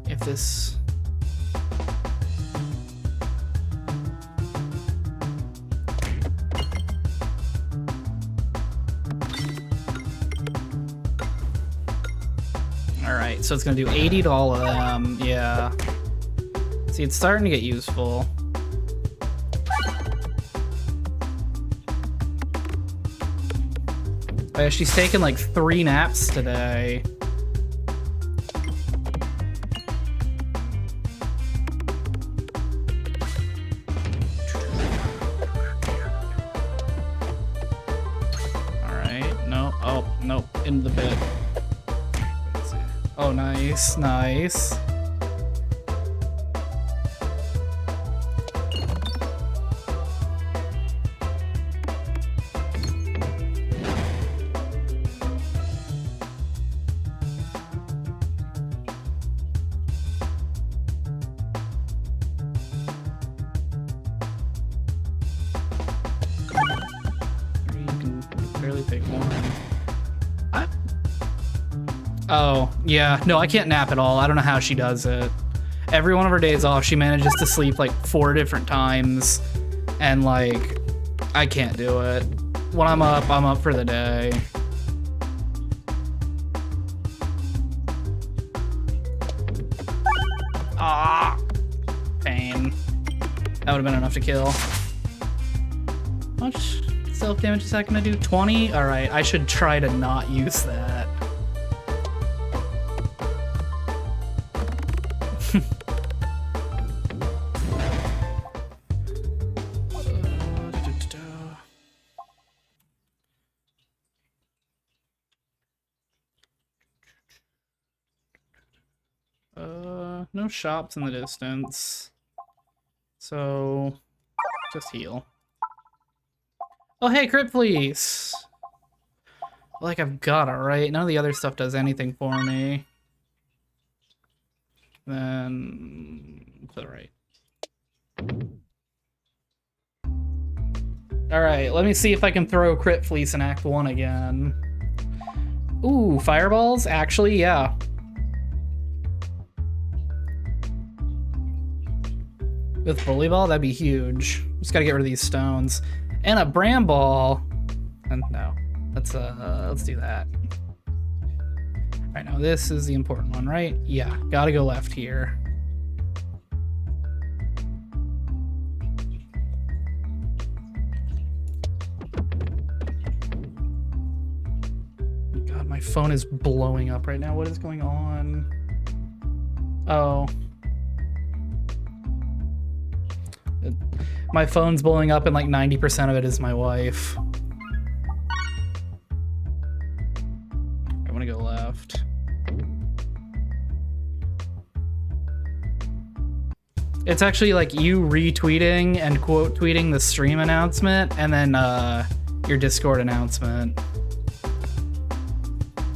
If this. Alright, so it's gonna do 80 to all of them, yeah. See, it's starting to get useful. Oh, yeah, she's taken like 3 naps today. Alright, no, oh, nope, into the bit. Oh, nice, nice. You can barely take one. Oh, yeah. No, I can't nap at all. I don't know how she does it. Every one of her days off, she manages to sleep like 4 different times. And like, I can't do it. When I'm up for the day. Ah, pain. That would have been enough to kill. How much self-damage is that gonna do? 20? All right, I should try to not use that. No shops in the distance. So, just heal. Oh, hey, Crit Fleece! Like, I've got it, right? None of the other stuff does anything for me. Then, to the right. Alright, let me see if I can throw Crit Fleece in Act 1 again. Ooh, fireballs? Actually, yeah. With Bully Ball, that'd be huge. Just gotta get rid of these stones. And a Bramble. And no, let's do that. All right, now this is the important one, right? Yeah, gotta go left here. God, my phone is blowing up right now. What is going on? Oh. My phone's blowing up and like 90% of it is my wife. I'm gonna go left. It's actually like you retweeting and quote tweeting the stream announcement and then your Discord announcement.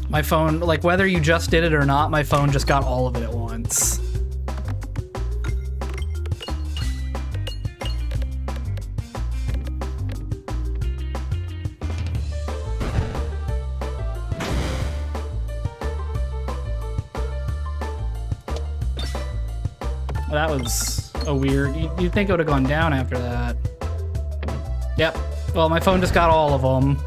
My phone, like whether you just did it or not, my phone just got all of it at once. That was a weird... You'd think it would have gone down after that. Yep. Well, my phone just got all of them.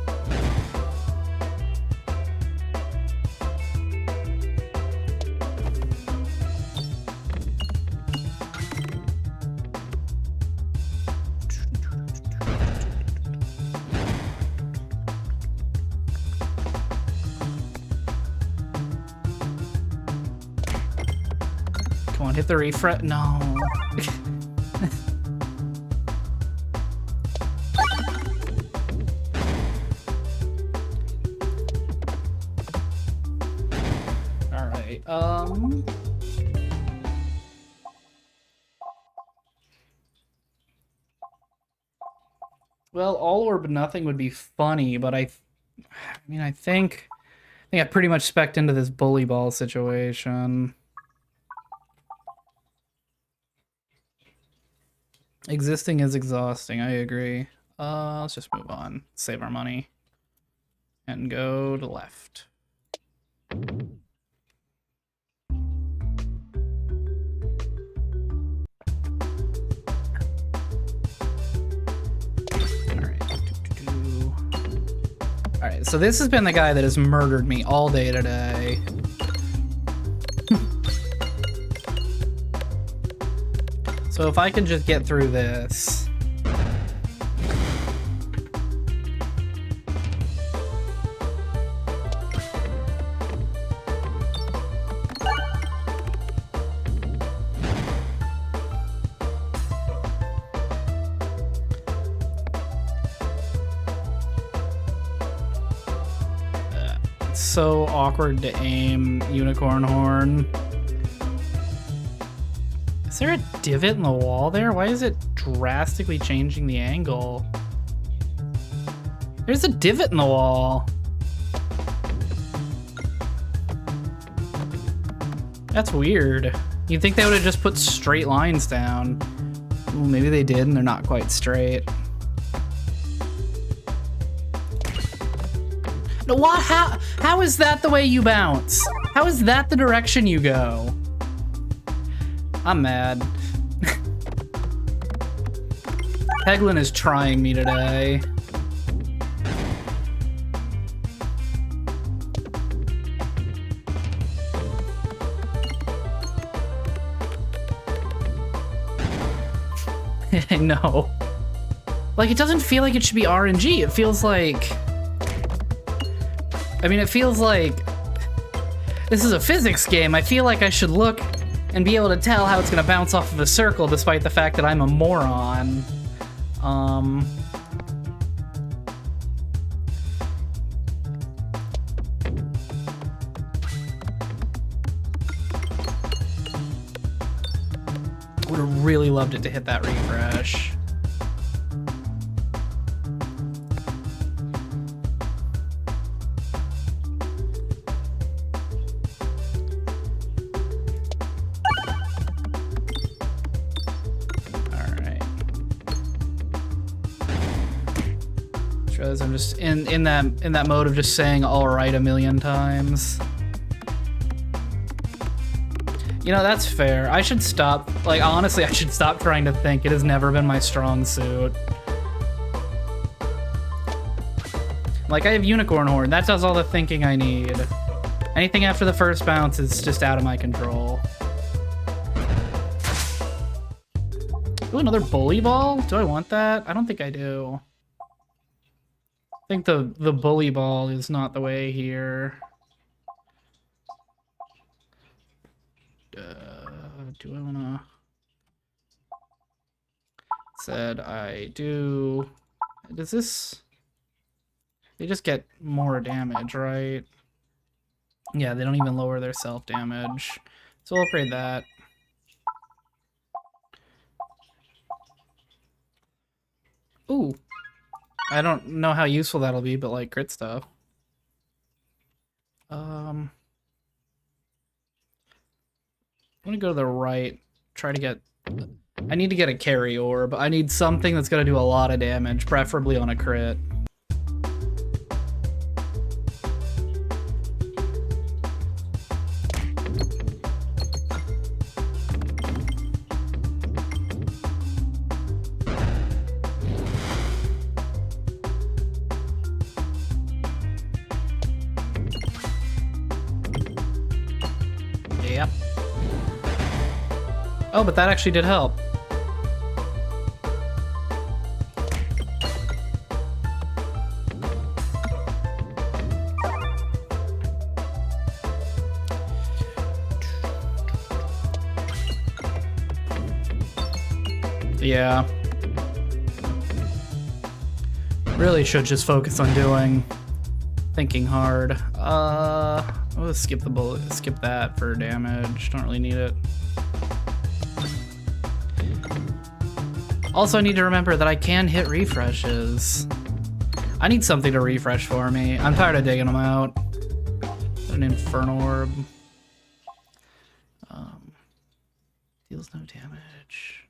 Come on, hit the refresh. No. All right. Well, all or nothing would be funny, but I mean, I think I pretty much spec'd into this bully ball situation. Existing is exhausting, I agree. Let's just move on. Save our money. And go to left. Alright, so this has been the guy that has murdered me all day today. So if I can just get through this. So awkward to aim unicorn horn. Is there a divot in the wall there? Why is it drastically changing the angle? There's a divot in the wall. That's weird. You'd think they would have just put straight lines down. Ooh, maybe they did and they're not quite straight. What? How is that the way you bounce? How is that the direction you go? I'm mad. Peglin is trying me today. I know. Like, it doesn't feel like it should be RNG. It feels like... I mean, it feels like this is a physics game. I feel like I should look and be able to tell how it's gonna bounce off of a circle despite the fact that I'm a moron. Would have really loved it to hit that refresh. I'm just in that mode of just saying all right a million times. You know, that's fair. I should stop, like, honestly, I should stop trying to think. It has never been my strong suit. Like, I have unicorn horn. That does all the thinking I need. Anything after the first bounce is just out of my control. Ooh, another bully ball? Do I want that? I don't think I do. I think the bully ball is not the way here. Do I wanna... Said I do... Does this... They just get more damage, right? Yeah, they don't even lower their self-damage. So we'll upgrade that. Ooh. I don't know how useful that'll be, but like crit stuff. I'm gonna go to the right, try to get... I need to get a carry orb. I need something that's gonna do a lot of damage, preferably on a crit. Yep. Oh, but that actually did help. Yeah. Really should just focus on thinking hard. I'll skip the bullet, skip that for damage. Don't really need it. Also, I need to remember that I can hit refreshes. I need something to refresh for me. I'm tired of digging them out. An Infernal Orb. Deals no damage.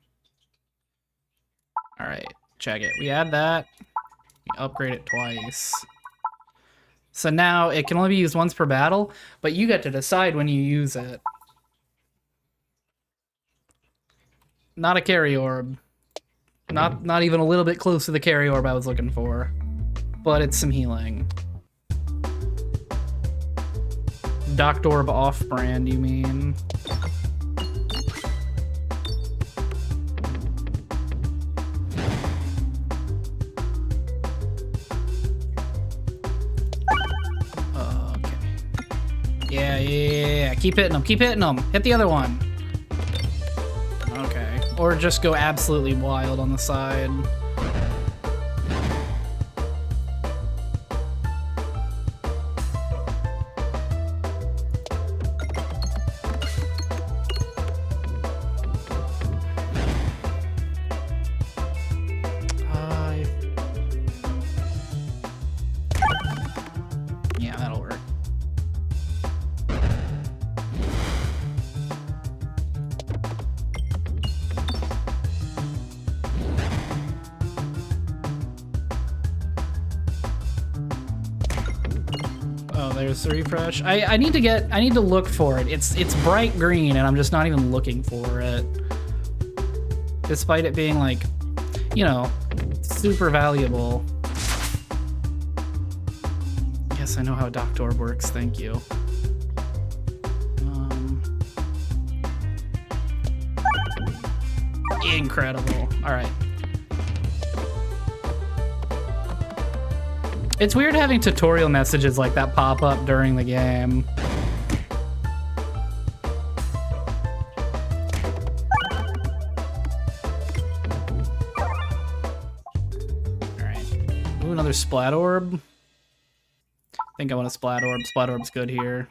Alright, check it. We add that. We upgrade it twice. So now it can only be used once per battle, but you get to decide when you use it. Not a carry orb. Not even a little bit close to the carry orb I was looking for. But it's some healing. Doctor Orb Offbrand, you mean? Okay. Yeah. Keep hitting them. Keep hitting them. Hit the other one. Okay. Or just go absolutely wild on the side. Yeah, that'll work. Oh, there's the refresh. I need to look for it. It's bright green and I'm just not even looking for it. Despite it being like, you know, super valuable. Yes, I know how Doctor Orb works, thank you. Incredible. Alright. It's weird having tutorial messages like that pop up during the game. Alright. Ooh, another Splat Orb. I think I want a Splat Orb. Splat Orb's good here.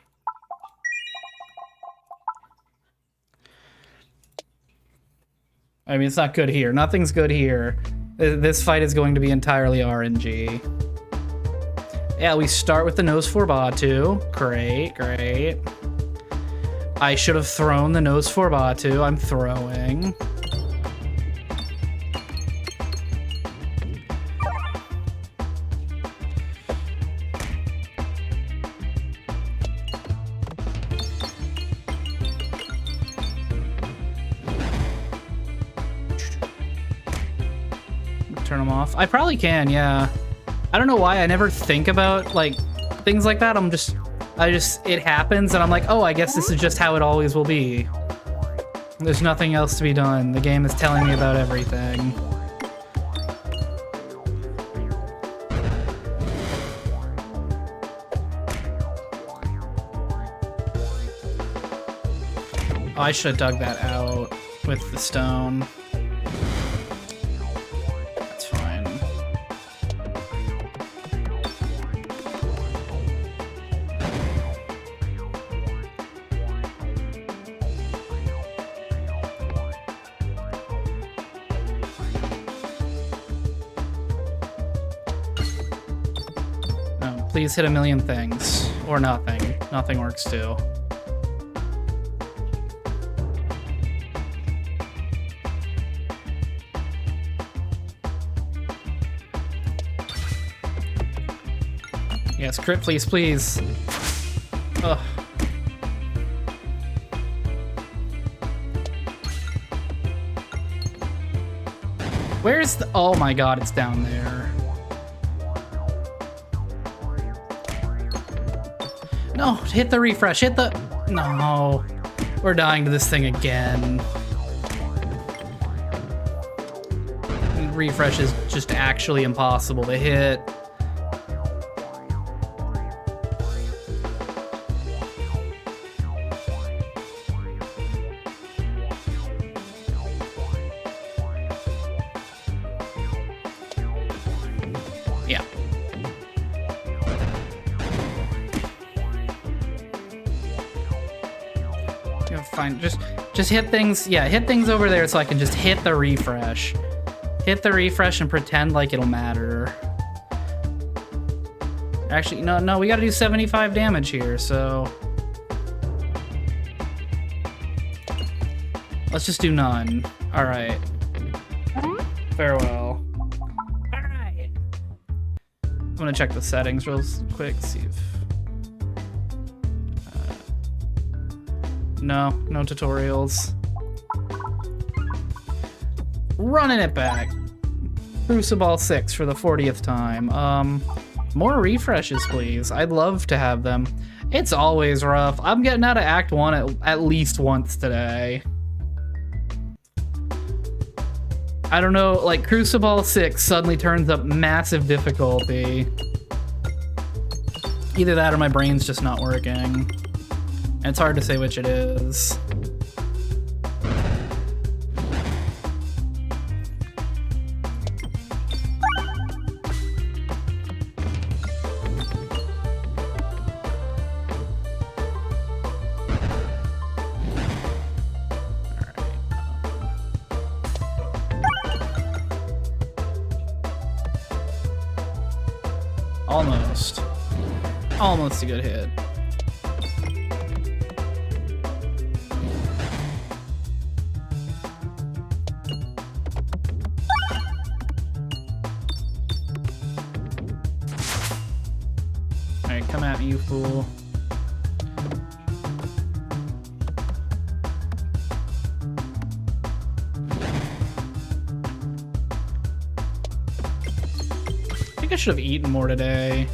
I mean, it's not good here. Nothing's good here. This fight is going to be entirely RNG. Yeah, we start with the Nose for Batu. Great. I should have thrown the Nose for Batu. I'm throwing. Turn them off. I probably can, yeah. I don't know why I never think about like things like that. It happens and I'm like, oh, I guess this is just how it always will be. There's nothing else to be done. The game is telling me about everything. Oh, I should have dug that out with the stone. Please hit a million things. Or nothing. Nothing works too. Yes, crit, please. Ugh. Where's the... Oh my god, it's down there. No, hit the refresh, hit the... No. We're dying to this thing again. Refresh is just actually impossible to hit. fine. Just hit things. Yeah, hit things over there so I can just hit the refresh. Hit the refresh and pretend like it'll matter. Actually, no, we gotta do 75 damage here, so... Let's just do none. Alright. Farewell. Alright. I'm gonna check the settings real quick, see if... No tutorials. Running it back. Crucible 6 for the 40th time. More refreshes, please. I'd love to have them. It's always rough. I'm getting out of Act 1 at least once today. I don't know, like, Crucible 6 suddenly turns up massive difficulty. Either that or my brain's just not working. And it's hard to say which it is. Almost a good hit. Alright, come at me, you fool. I think I should have eaten more today.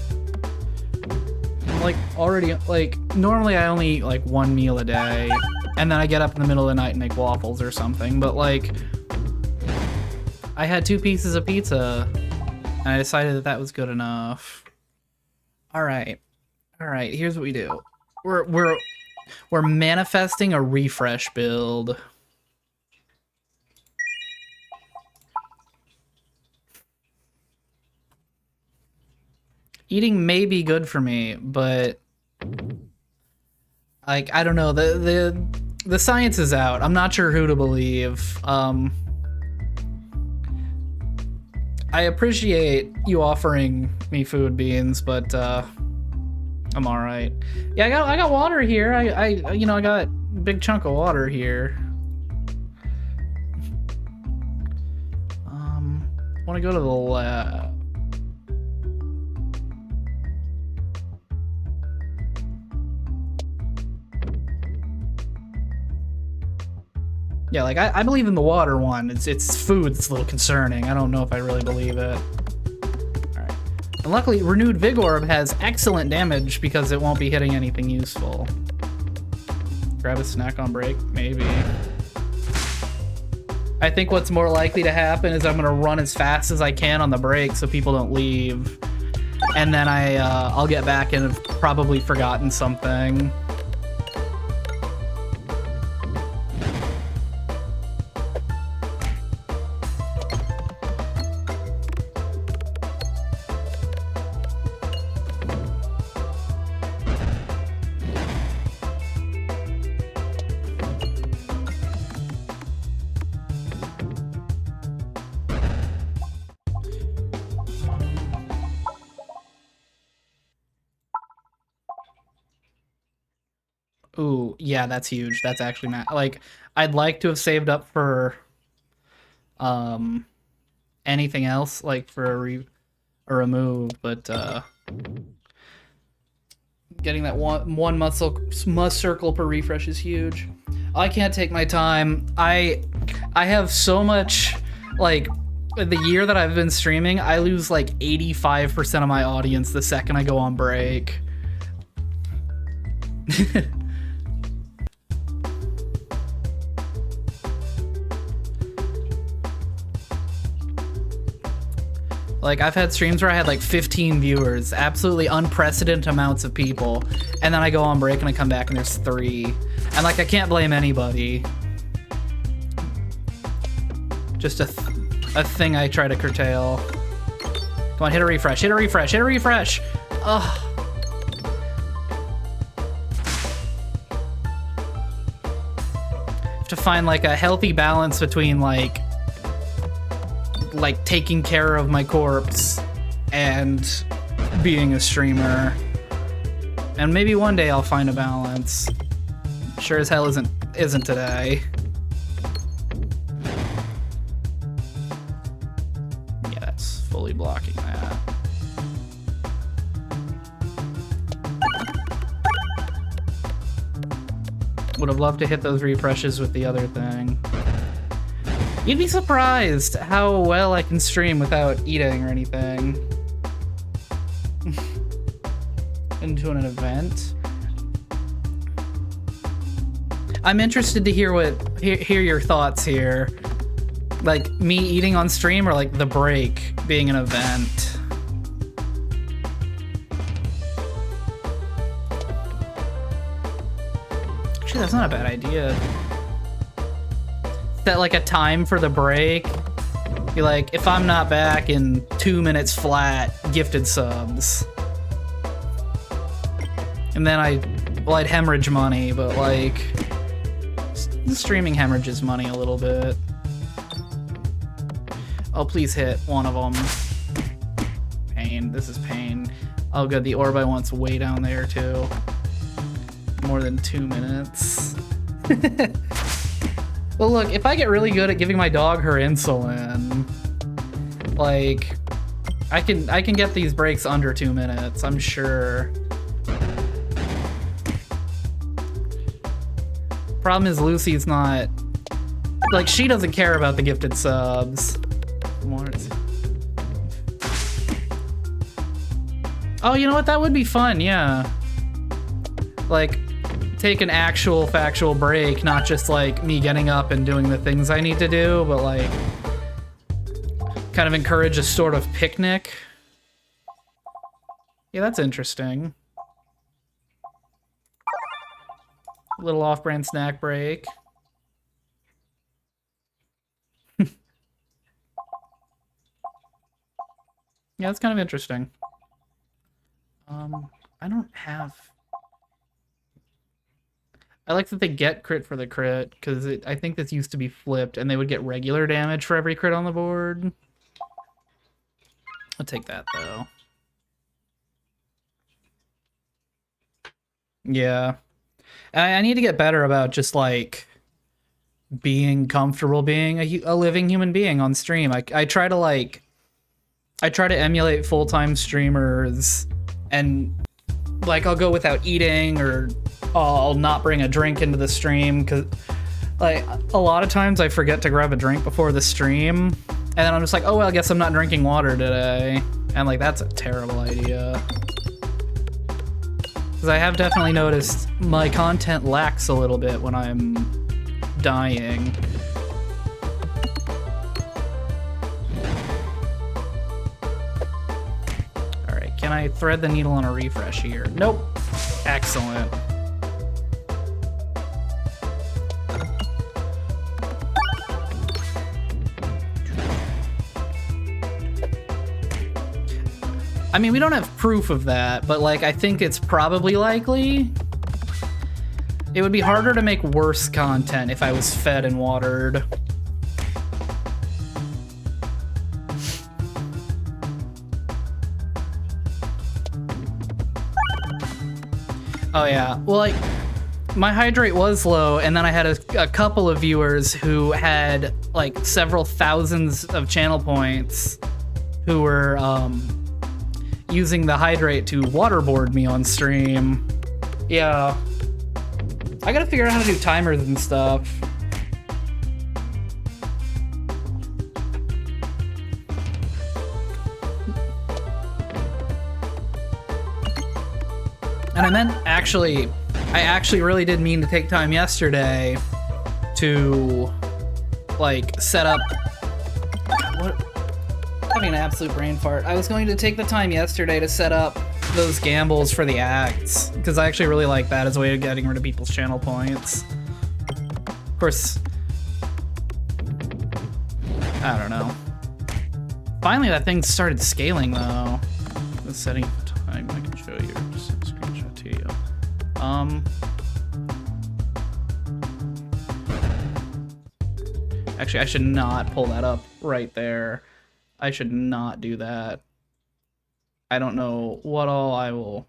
Like, already, like, normally I only eat, like, one meal a day, and then I get up in the middle of the night and make waffles or something, but, like, I had 2 pieces of pizza, and I decided that that was good enough. Alright, here's what we do. We're manifesting a refresh build. Eating may be good for me, but like, I don't know, the science is out. I'm not sure who to believe. I appreciate you offering me food, Beans, but I'm all right. Yeah, I got water here. I got a big chunk of water here. Want to go to the lab. Yeah, like, I believe in the water one. It's food that's a little concerning. I don't know if I really believe it. Alright. And luckily, Renewed Vigorb has excellent damage because it won't be hitting anything useful. Grab a snack on break? Maybe. I think what's more likely to happen is I'm gonna run as fast as I can on the break so people don't leave. And then I'll get back and have probably forgotten something. Ooh, yeah, that's huge. That's actually like, I'd like to have saved up for anything else, like for a remove, but getting that one must circle per refresh is huge. I can't take my time. I have so much, like, the year that I've been streaming, I lose like 85% of my audience the second I go on break. Like, I've had streams where I had like 15 viewers, absolutely unprecedented amounts of people, and then I go on break and I come back and there's 3. And like, I can't blame anybody. Just a thing I try to curtail. Come on, hit a refresh, hit a refresh, hit a refresh! Ugh. to find like a healthy balance between like taking care of my corpse and being a streamer. And maybe one day I'll find a balance. Sure as hell isn't today. Yeah, that's fully blocking that. Would have loved to hit those refreshes with the other thing. You'd be surprised how well I can stream without eating or anything. Into an event. I'm interested to hear your thoughts here. Like me eating on stream or like the break being an event. Actually, that's not a bad idea. Set like a time for the break. Be like, if I'm not back in 2 minutes flat, gifted subs. And then I'd hemorrhage money, but like, the streaming hemorrhages money a little bit. Oh, please hit one of them. Pain, this is pain. Oh good, the orb I want's way down there too. More than 2 minutes. Well look, if I get really good at giving my dog her insulin, like, I can get these breaks under 2 minutes, I'm sure. Problem is Lucy's not, like, she doesn't care about the gifted subs. Oh, you know what? That would be fun, yeah. Like, take an actual factual break, not just like me getting up and doing the things I need to do, but like kind of encourage a sort of picnic. Yeah, that's interesting. Little off-brand snack break. Yeah, that's kind of interesting. I don't have... I like that they get crit for the crit, because I think this used to be flipped, and they would get regular damage for every crit on the board. I'll take that, though. Yeah. I need to get better about just, like, being comfortable being a living human being on stream. I try to, like... I try to emulate full-time streamers, and, like, I'll go without eating, or I'll not bring a drink into the stream, because, like, a lot of times I forget to grab a drink before the stream, and then I'm just like, oh, well, I guess I'm not drinking water today. And, like, that's a terrible idea. Because I have definitely noticed my content lacks a little bit when I'm dying. Alright, can I thread the needle on a refresh here? Nope. Excellent. I mean, we don't have proof of that, but, like, I think it's probably likely. It would be harder to make worse content if I was fed and watered. Oh, yeah. Well, like, my hydrate was low, and then I had a couple of viewers who had, like, several thousands of channel points who were, using the hydrate to waterboard me on stream. Yeah. I gotta figure out how to do timers and stuff. And I actually really did mean to take time yesterday to, like, set up... What? Having an absolute brain fart. I was going to take the time yesterday to set up those gambles for the acts, because I actually really like that as a way of getting rid of people's channel points. Of course, I don't know. Finally, that thing started scaling, though. The setting of time, I can show you. Just send a screenshot to you. Actually, I should not pull that up right there. I should not do that. I don't know what all I will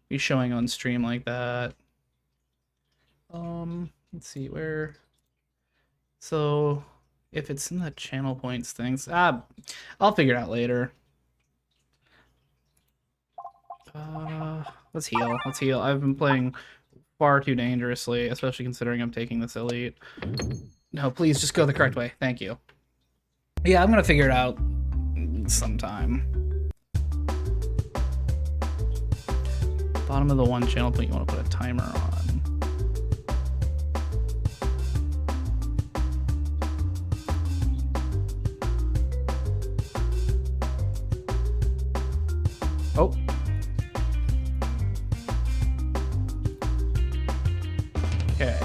be showing on stream like that. Let's see where. So if it's in the channel points things, I'll figure it out later. Let's heal. Let's heal. I've been playing far too dangerously, especially considering I'm taking this elite. No, please just go the correct way. Thank you. Yeah, I'm gonna figure it out sometime. Bottom of the one channel point, you want to put a timer on. Oh. Okay.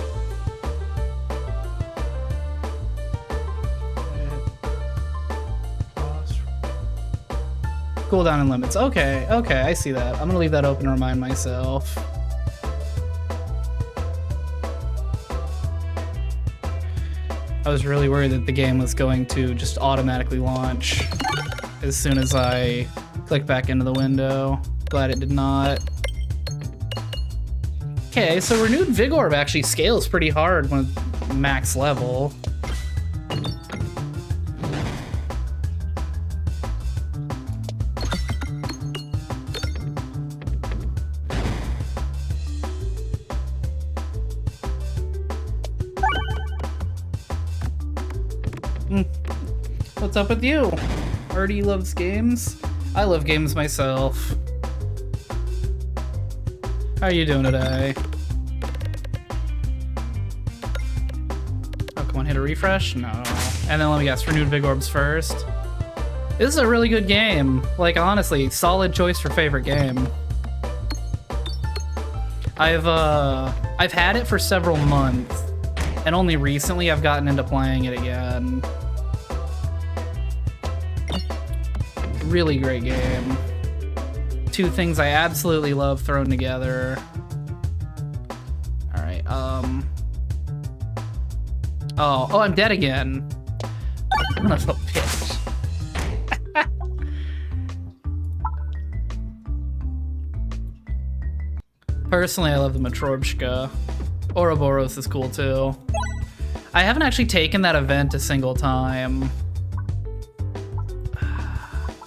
Cooldown and limits. Okay, okay, I see that. I'm gonna leave that open to remind myself. I was really worried that the game was going to just automatically launch as soon as I click back into the window. Glad it did not. Okay, so Renewed Vigorb actually scales pretty hard when max level. What's up with you? Artie loves games. I love games myself. How are you doing today? Oh, come on, hit a refresh? No. And then let me guess, Renewed Vigorbs first. This is a really good game. Like, honestly, solid choice for favorite game. I've had it for several months, and only recently I've gotten into playing it again. Really great game. Two things I absolutely love thrown together. All right. Oh, I'm dead again. Son of a bitch. Personally, I love the Matryoshka. Ouroboros is cool too. I haven't actually taken that event a single time.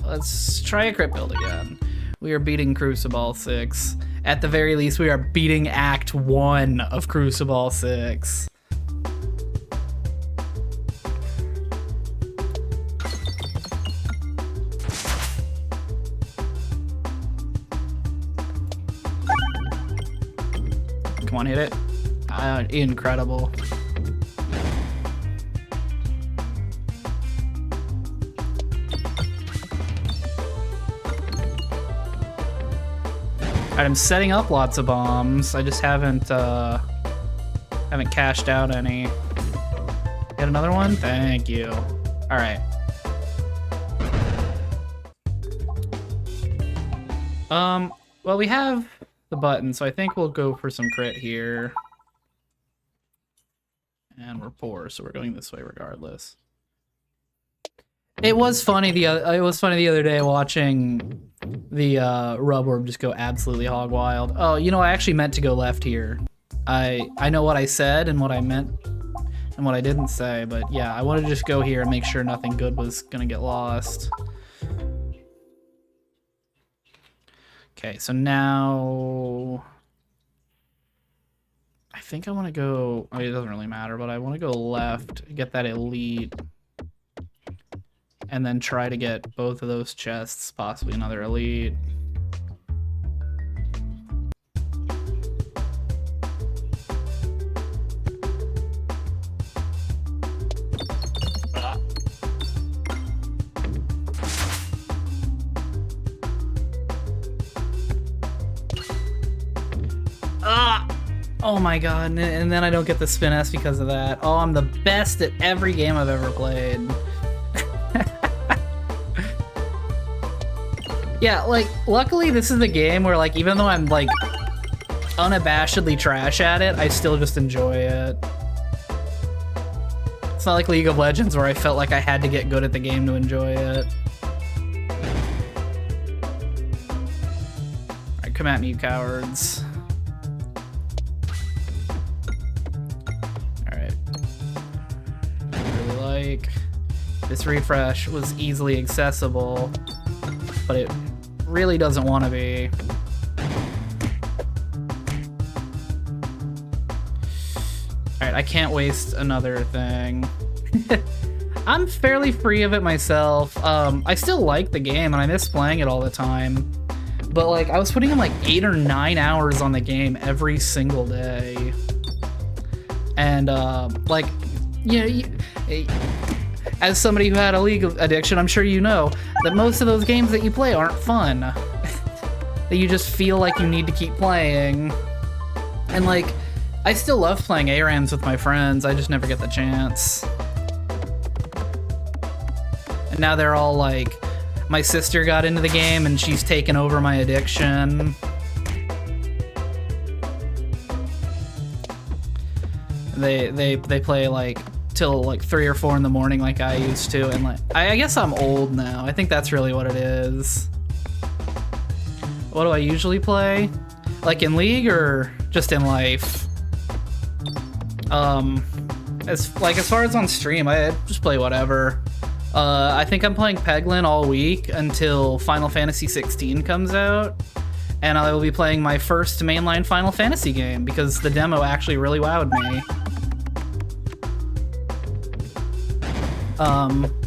Let's try a crit build again. We are beating Crucible 6. At the very least, we are beating Act 1 of Crucible 6. Come on, hit it. Incredible. I'm setting up lots of bombs. I just haven't cashed out any. Get another one? Thank you. All right. Well, we have the button, so I think we'll go for some crit here. And we're poor, so we're going this way regardless. It was funny the other day watching the Rub Orb just go absolutely hog wild. Oh, you know, I actually meant to go left here. I know what I said and what I meant and what I didn't say, but yeah, I wanted to just go here and make sure nothing good was gonna get lost. Okay, so now I think I want to go. I mean, it doesn't really matter, but I want to go left, get that elite. And then try to get both of those chests, possibly another elite. Oh my god, and then I don't get the spin S because of that. Oh, I'm the best at every game I've ever played. Yeah, like, luckily this is the game where, like, even though I'm, like, unabashedly trash at it, I still just enjoy it. It's not like League of Legends where I felt like I had to get good at the game to enjoy it. Alright, come at me, you cowards. Alright. Really like... This refresh was easily accessible, but it really doesn't want to be. Alright, I can't waste another thing. I'm fairly free of it myself. I still like the game and I miss playing it all the time. But like, I was putting in like 8 or 9 hours on the game every single day. And like, you know, as somebody who had a League addiction, I'm sure you know that most of those games that you play aren't fun. That you just feel like you need to keep playing. And like, I still love playing ARAMs with my friends, I just never get the chance. And now they're all like, my sister got into the game and she's taken over my addiction. They play like till like 3 or 4 in the morning like I used to, and like I guess I'm old now. I think that's really what it is. What do I usually play? Like in League or just in life? As far as on stream, I just play whatever. I think I'm playing Peglin all week until Final Fantasy 16 comes out, and I will be playing my first mainline Final Fantasy game because the demo actually really wowed me.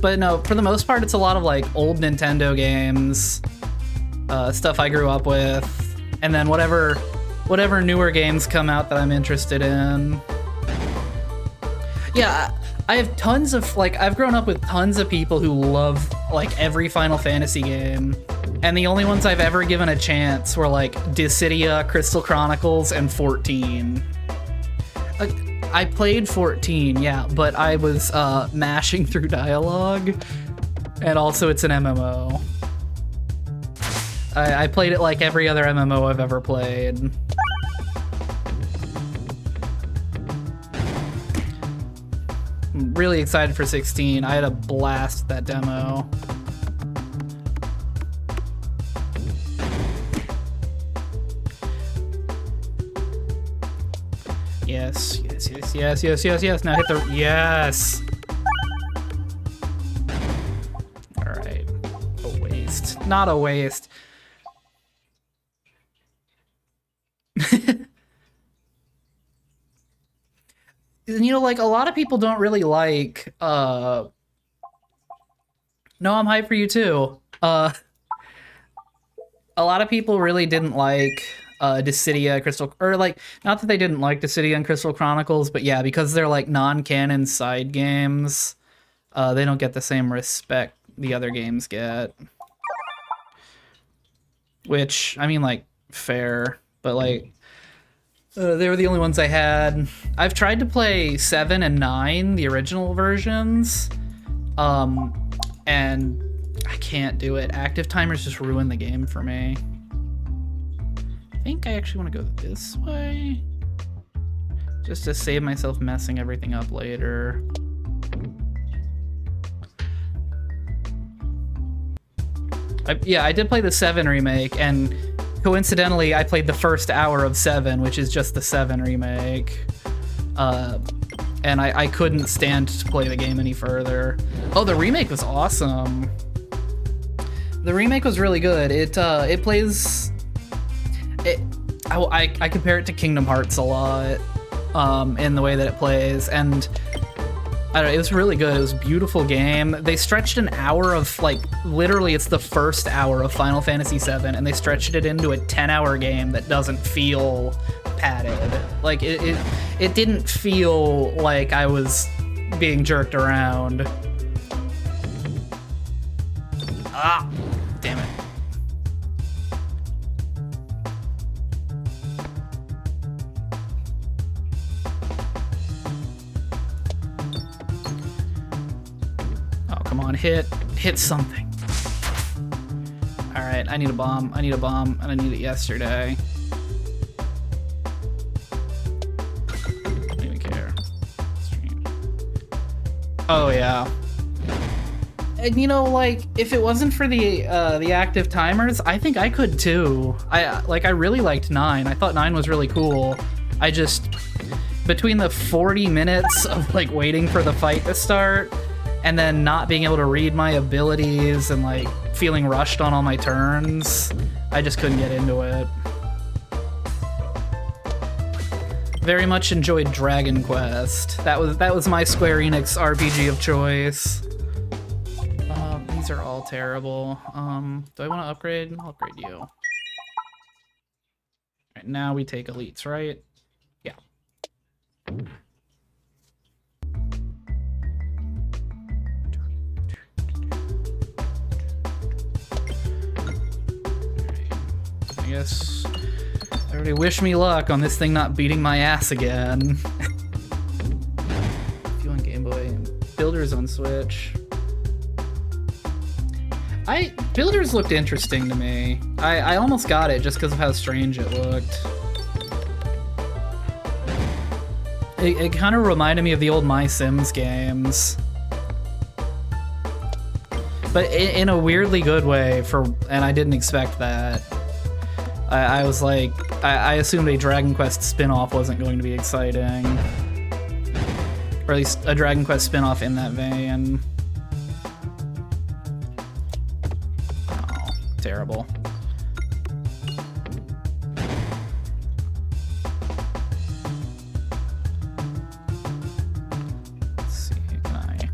But no, for the most part, it's a lot of like old Nintendo games, stuff I grew up with, and then whatever newer games come out that I'm interested in. Yeah, I have tons of, like, I've grown up with tons of people who love like every Final Fantasy game, and the only ones I've ever given a chance were like Dissidia, Crystal Chronicles, and 14. I played 14, yeah, but I was mashing through dialogue, and also it's an MMO. I played it like every other MMO I've ever played. I'm really excited for 16. I had a blast with that demo. Yes, yes, yes, yes, yes, yes, yes. Now hit the, yes. All right, a waste, not a waste. You know, like a lot of people don't really like, no, I'm hyped for you too. A lot of people really didn't like Dissidia, Crystal, or like, not that they didn't like Dissidia and Crystal Chronicles, but yeah, because they're like non-canon side games, they don't get the same respect the other games get. Which, I mean, like, fair, but like, they were the only ones I had. I've tried to play 7 and 9, the original versions, and I can't do it. Active timers just ruin the game for me. I think I actually want to go this way, just to save myself messing everything up later. Yeah, I did play the 7 remake, and coincidentally, I played the first hour of 7, which is just the 7 remake. And I couldn't stand to play the game any further. Oh, the remake was awesome. The remake was really good. It plays... I compare it to Kingdom Hearts a lot, in the way that it plays, and I don't know, it was really good. It was a beautiful game. They stretched an hour of, like, literally it's the first hour of Final Fantasy VII, and they stretched it into a 10-hour game that doesn't feel padded. Like, it didn't feel like I was being jerked around. Ah, damn it. Come on, hit something. All right, I need a bomb, and I need it yesterday. I don't even care. Oh yeah. And you know, like, if it wasn't for the active timers, I think I could too. I really liked 9. I thought 9 was really cool. I just, between the 40 minutes of like waiting for the fight to start and then not being able to read my abilities and like feeling rushed on all my turns, I just couldn't get into it. Very much enjoyed Dragon Quest. That was my Square Enix RPG of choice. These are all terrible. Do I want to upgrade? I'll upgrade you. All right, now we take elites, right? Yeah. I guess everybody wish me luck on this thing not beating my ass again. Feeling Game Boy. Builders on Switch. Builders looked interesting to me. I almost got it just because of how strange it looked. It kind of reminded me of the old My Sims games. But in a weirdly good way, and I didn't expect that. I was like, I assumed a Dragon Quest spin-off wasn't going to be exciting. Or at least a Dragon Quest spin-off in that vein. Terrible. Let's see, can I?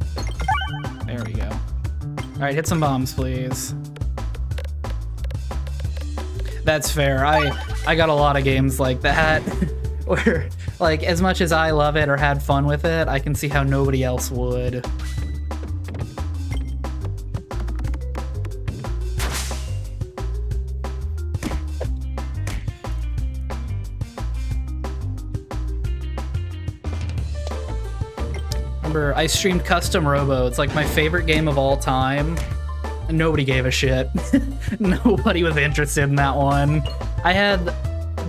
There we go. All right, hit some bombs, please. That's fair. I got a lot of games like that where, like, as much as I love it or had fun with it, I can see how nobody else would. I streamed Custom Robo. It's like my favorite game of all time. Nobody gave a shit. Nobody was interested in that one. I had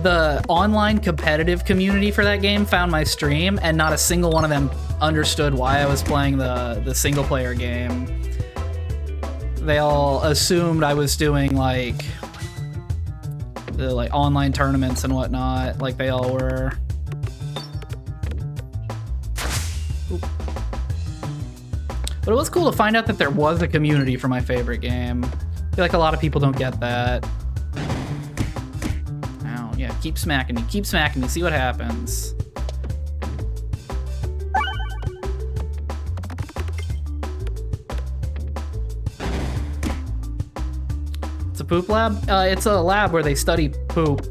the online competitive community for that game found my stream, and not a single one of them understood why I was playing the single player game. They all assumed I was doing like the online tournaments and whatnot, like they all were. But it was cool to find out that there was a community for my favorite game. I feel like a lot of people don't get that. Ow, yeah, keep smacking me, see what happens. It's a poop lab? It's a lab where they study poop.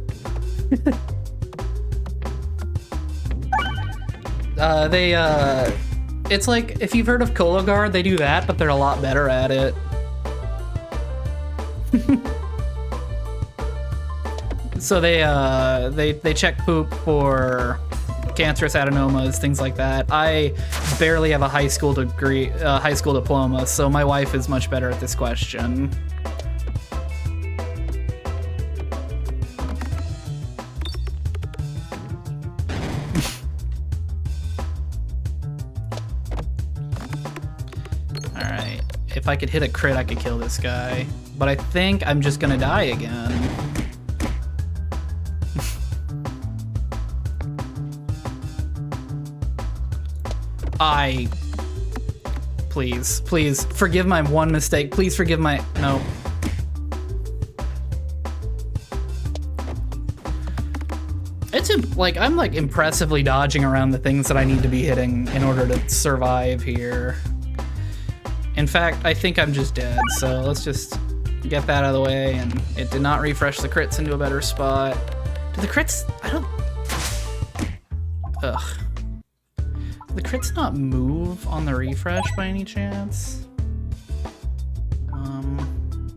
It's like, if you've heard of Cologuard, they do that, but they're a lot better at it. So they check poop for cancerous adenomas, things like that. I barely have a high school degree, high school diploma, so my wife is much better at this question. If I could hit a crit, I could kill this guy. But I think I'm just gonna die again. Please, forgive my one mistake. Please forgive my, no. It's like, I'm like impressively dodging around the things that I need to be hitting in order to survive here. In fact, I think I'm just dead, so let's just get that out of the way, and it did not refresh the crits into a better spot. Do the crits, I don't, ugh. Do the crits not move on the refresh by any chance?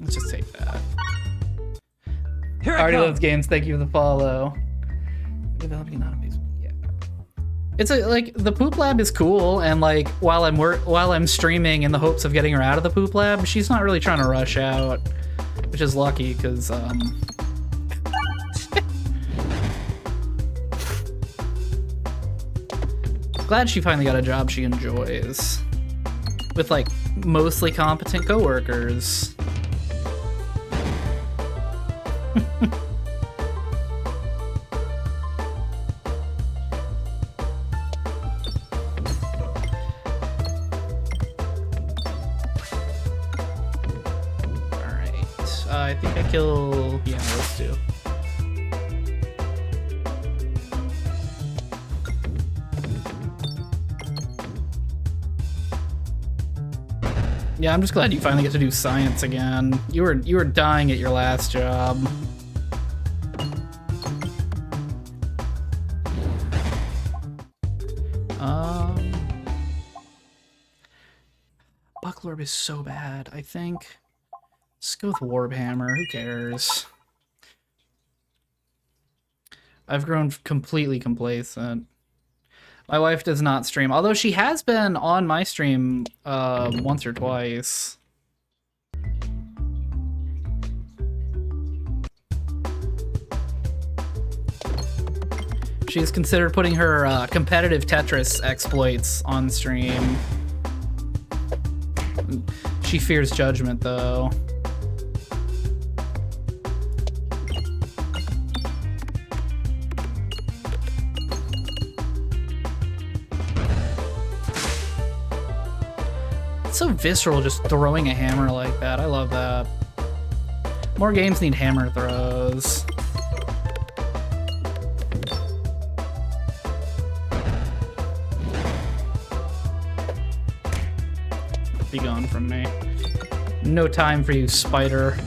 Let's just take that. Here Already loves games, thank you for the follow. Developing not a base. It's like the poop lab is cool, and like while I'm streaming in the hopes of getting her out of the poop lab, she's not really trying to rush out, which is lucky because glad she finally got a job she enjoys. with like mostly competent coworkers. I think I kill, yeah, those two. Yeah, I'm just glad you finally get to do science again. You were dying at your last job. Bucklorb is so bad, I think. Let's go with Warbhammer, who cares? I've grown completely complacent. My wife does not stream, although she has been on my stream once or twice. She's considered putting her competitive Tetris exploits on stream. She fears judgment, though. It's so visceral just throwing a hammer like that. I love that. More games need hammer throws. Be gone from me. No time for you, spider.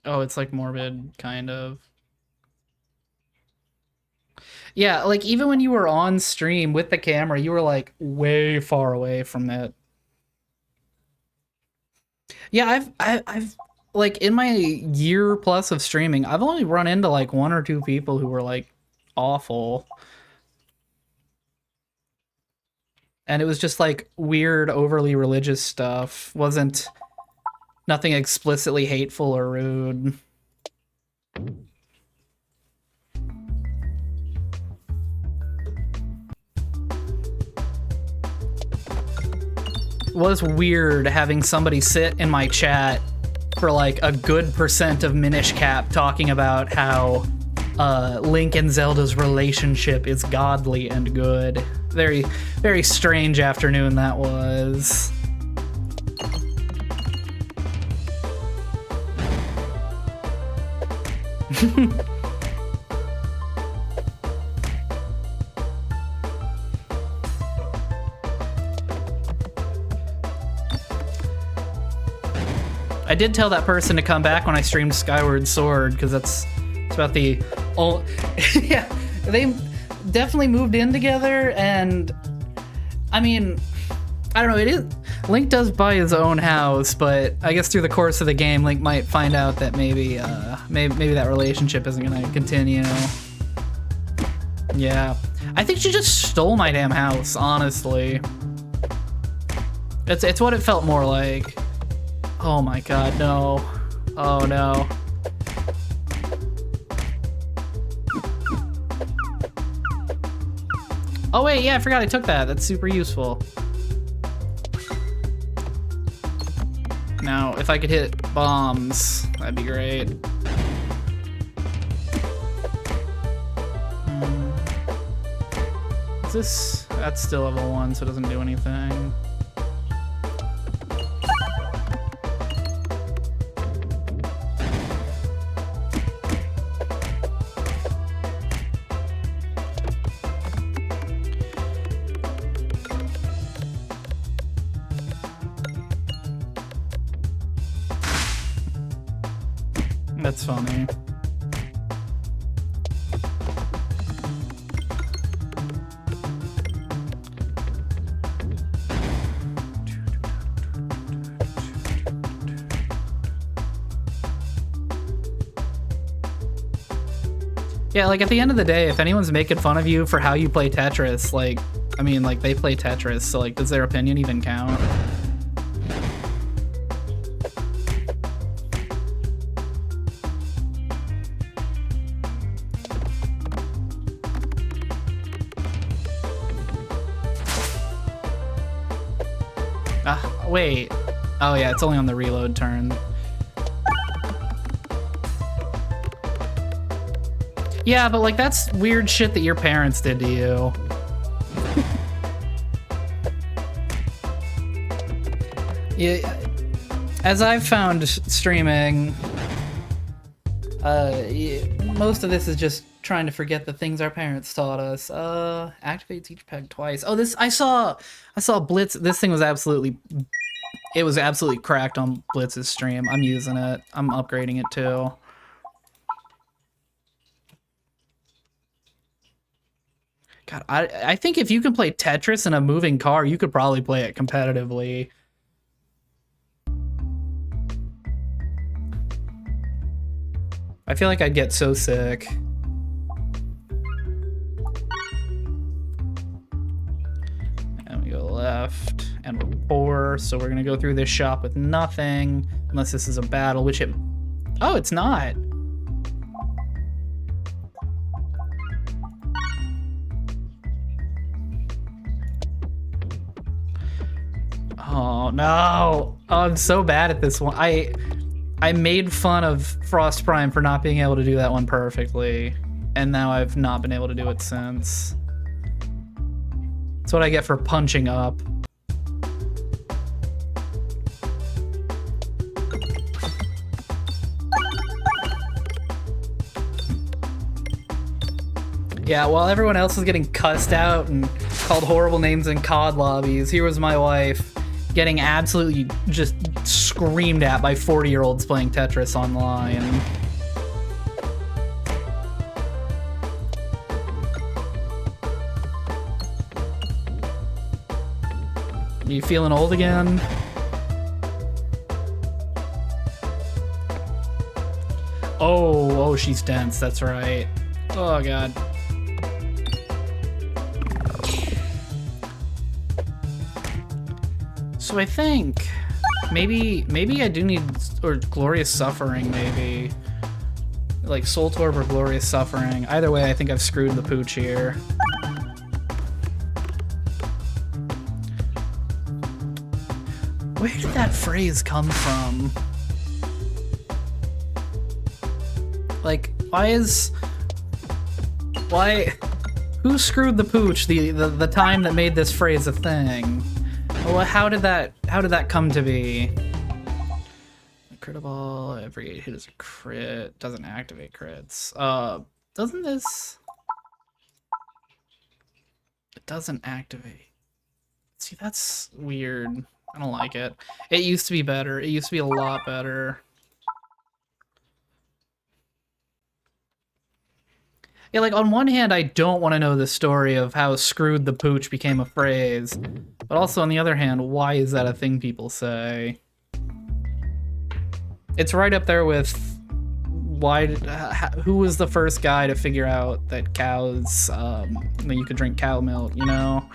Oh, it's like morbid, kind of. Yeah, like even when you were on stream with the camera, you were like way far away from it. Yeah, I've like in my year plus of streaming, I've only run into like 1 or 2 people who were like awful. And it was just like weird, overly religious stuff. Wasn't nothing explicitly hateful or rude. It was weird having somebody sit in my chat for like a good % of Minish Cap talking about how Link and Zelda's relationship is godly and good. Very, very strange afternoon that was. I did tell that person to come back when I streamed Skyward Sword, because it's about the old... Yeah, they definitely moved in together, and I mean, I don't know, it is... Link does buy his own house, but I guess through the course of the game, Link might find out that maybe that relationship isn't gonna continue. Yeah. I think she just stole my damn house, honestly. It's what it felt more like. Oh my god, no. Oh no. Oh wait, yeah, I forgot I took that. That's super useful. Now, if I could hit bombs, that'd be great. Is this... That's still level 1, so it doesn't do anything. That's funny. Yeah, like at the end of the day, if anyone's making fun of you for how you play Tetris, like, I mean, like they play Tetris, so like, does their opinion even count? Wait. Oh yeah, it's only on the reload turn. Yeah, but like that's weird shit that your parents did to you. Yeah, as I've found streaming, most of this is just trying to forget the things our parents taught us. Activates each peg twice. Oh, this I saw Blitz. This thing was absolutely cracked on Blitz's stream. I'm using it. I'm upgrading it too. God, I think if you can play Tetris in a moving car, you could probably play it competitively. I feel like I'd get so sick. And we go left, and we're poor, so we're gonna go through this shop with nothing, unless this is a battle, which it... Oh, it's not! Oh, no! Oh, I'm so bad at this one. I made fun of Frost Prime for not being able to do that one perfectly, and now I've not been able to do it since. That's what I get for punching up. Yeah, while everyone else was getting cussed out and called horrible names in COD lobbies, here was my wife getting absolutely just screamed at by 40-year-olds playing Tetris online. You feeling old again? Oh, she's dense, that's right. Oh, God. So I think maybe I do need, or Glorious Suffering maybe. Like Soul Torb or Glorious Suffering. Either way, I think I've screwed the pooch here. Where did that phrase come from? Like, who screwed the pooch the time that made this phrase a thing? Well, how did that come to be? Crit ball, every 8 hit is a crit, doesn't activate crits. Doesn't this? It doesn't activate. See, that's weird. I don't like it. It used to be better. It used to be a lot better. Yeah, like on one hand, I don't want to know the story of how screwed the pooch became a phrase, but also on the other hand, why is that a thing people say? It's right up there with who was the first guy to figure out that cows, that you could drink cow milk, you know?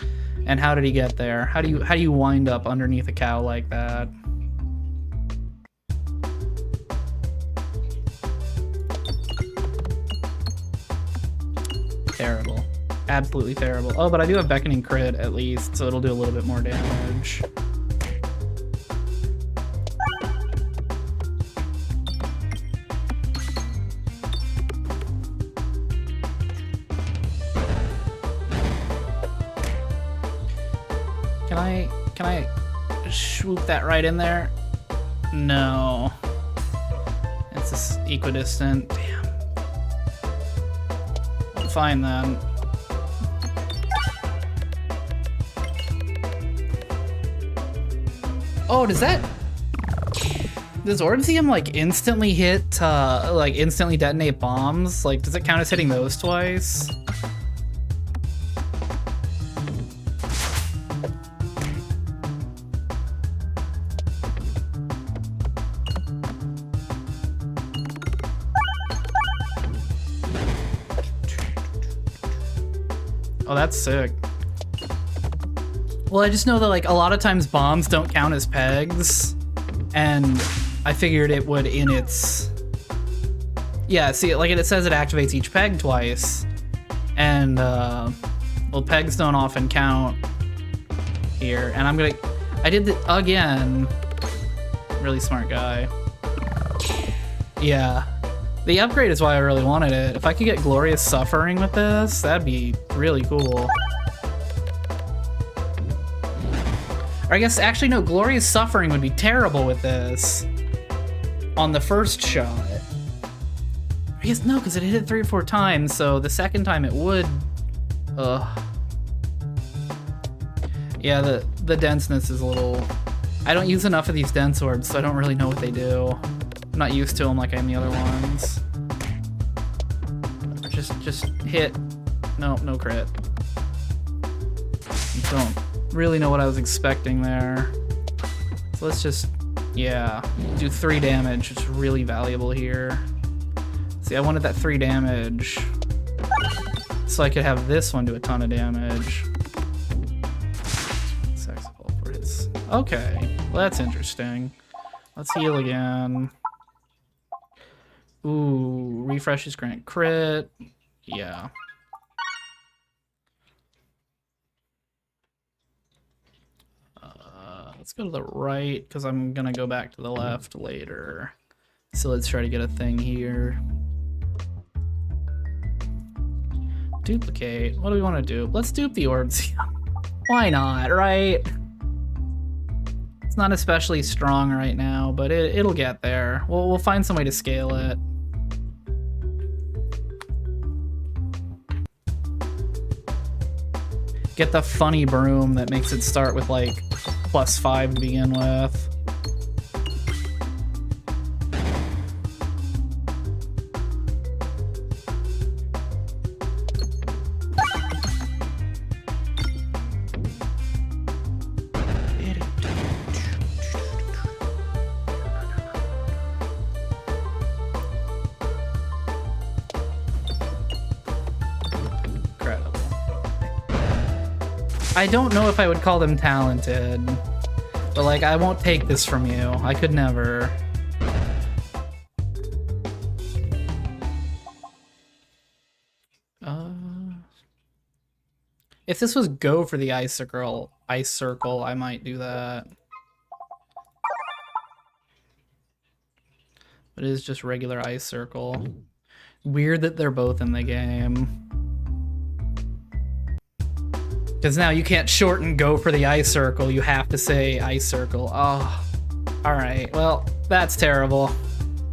And how did he get there? How do you wind up underneath a cow like that? Terrible. Absolutely terrible. Oh, but I do have Beckoning Crit at least, so it'll do a little bit more damage. Can I swoop that right in there? No. It's just equidistant. Damn. Fine then. Oh, does Orbseum like instantly hit, like instantly detonate bombs? Like, does it count as hitting those twice? Oh, that's sick. Well, I just know that like a lot of times bombs don't count as pegs, and I figured it would in its... Yeah, see, like it says it activates each peg twice, and well, pegs don't often count here, and I'm I did it again. Really smart guy. Yeah. The upgrade is why I really wanted it. If I could get Glorious Suffering with this, that'd be really cool. Or I guess, actually, no, Glorious Suffering would be terrible with this on the first shot. I guess, no, because it hit it 3 or 4 times, so the second time it would... Ugh. Yeah, the denseness is a little... I don't use enough of these dense orbs, so I don't really know what they do. I'm not used to them like I am the other ones. Just hit. No, no crit. Don't really know what I was expecting there. So let's just, yeah, do 3 damage. It's really valuable here. See, I wanted that 3 damage so I could have this one do a ton of damage. Okay, well, that's interesting. Let's heal again. Ooh, refreshes grant crit. Yeah. Let's go to the right, because I'm gonna go back to the left later. So let's try to get a thing here. Duplicate. What do we want to do? Let's dupe the orbs. Why not, right? It's not especially strong right now, but it'll get there. We'll find some way to scale it. Get the funny broom that makes it start with like +5 to begin with. I don't know if I would call them talented, but like, I won't take this from you. I could never. If this was go for the ice circle, I might do that. But it is just regular ice circle. Weird that they're both in the game. Because now you can't shorten go for the ice circle, you have to say ice circle. Oh, alright, well, that's terrible.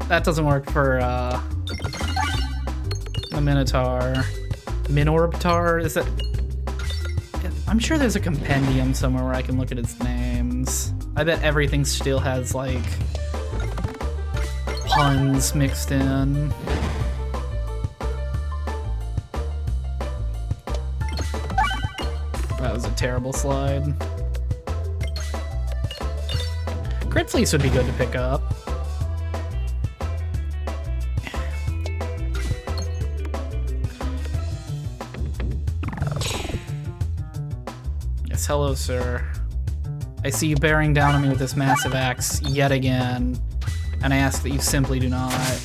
That doesn't work for the Minotaur. Minorbtar? Is it? I'm sure there's a compendium somewhere where I can look at its names. I bet everything still has, like, puns mixed in. That was a terrible slide. Crit Fleece would be good to pick up. Yes, hello, sir. I see you bearing down on me with this massive axe yet again, and I ask that you simply do not.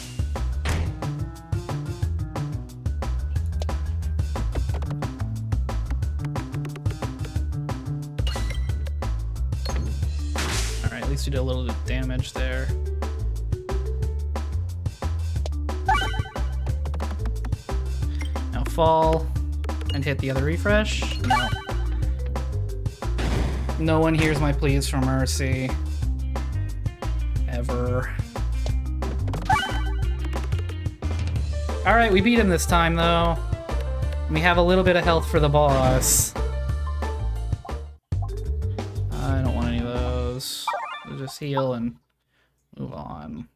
You did a little bit of damage there. Now fall and hit the other refresh. No. No one hears my pleas for mercy. Ever. Alright, we beat him this time though. We have a little bit of health for the boss. I don't want any of those. Just heal and move on.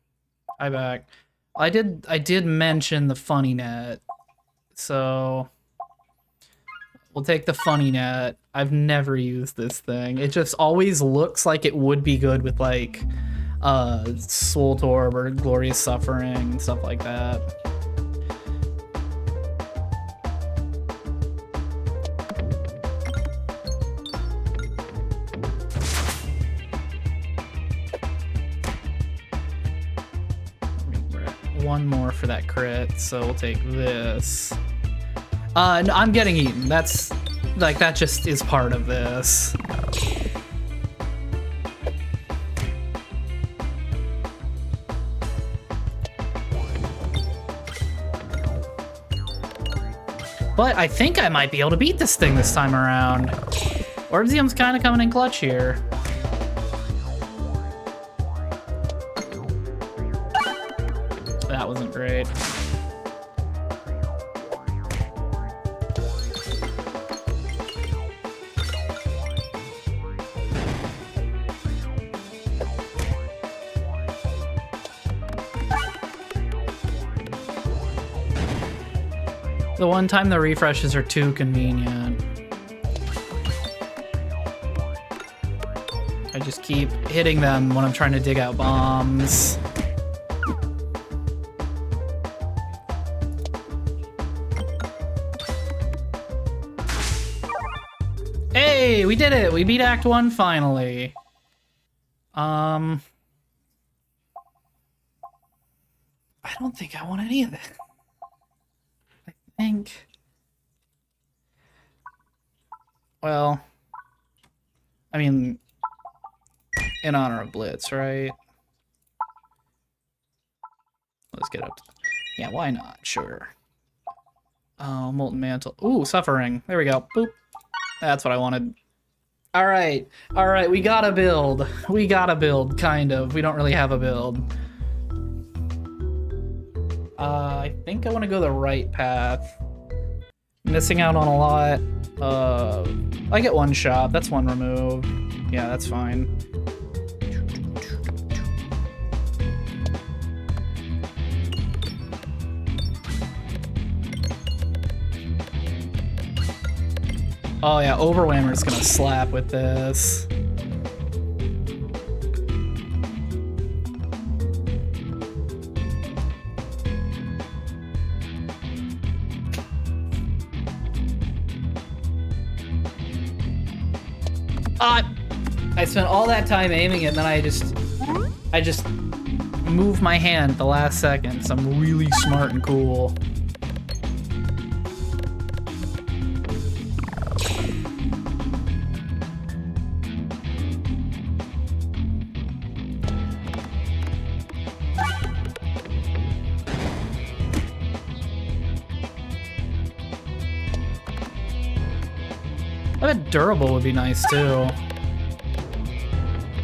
Hi back. I did mention the funny net, so we'll take the funny net. I've never used this thing. It just always looks like it would be good with like Soul Torb or Glorious Suffering and stuff like that. One more for that crit, so we'll take this. No, I'm getting eaten. That's like, that just is part of this. But I think I might be able to beat this thing this time around. Orbsium's kind of coming in clutch here. That wasn't great. The one time the refreshes are too convenient. I just keep hitting them when I'm trying to dig out bombs. Hey, we did it! We beat Act 1 finally. I don't think I want any of it. Think. Well, I mean, in honor of Blitz, right? Let's get up. Yeah, why not? Sure. Oh, Molten Mantle. Ooh, Suffering. There we go. Boop. That's what I wanted. All right. All right, we gotta build. We gotta build, kind of. We don't really have a build. I think I want to go the right path. Missing out on a lot. I get one shot. That's one remove. Yeah, that's fine. Oh yeah, Overwhammer's gonna slap with this. I spent all that time aiming it, and then I just moved my hand at the last second, so I'm really smart and cool. I bet Durable would be nice too.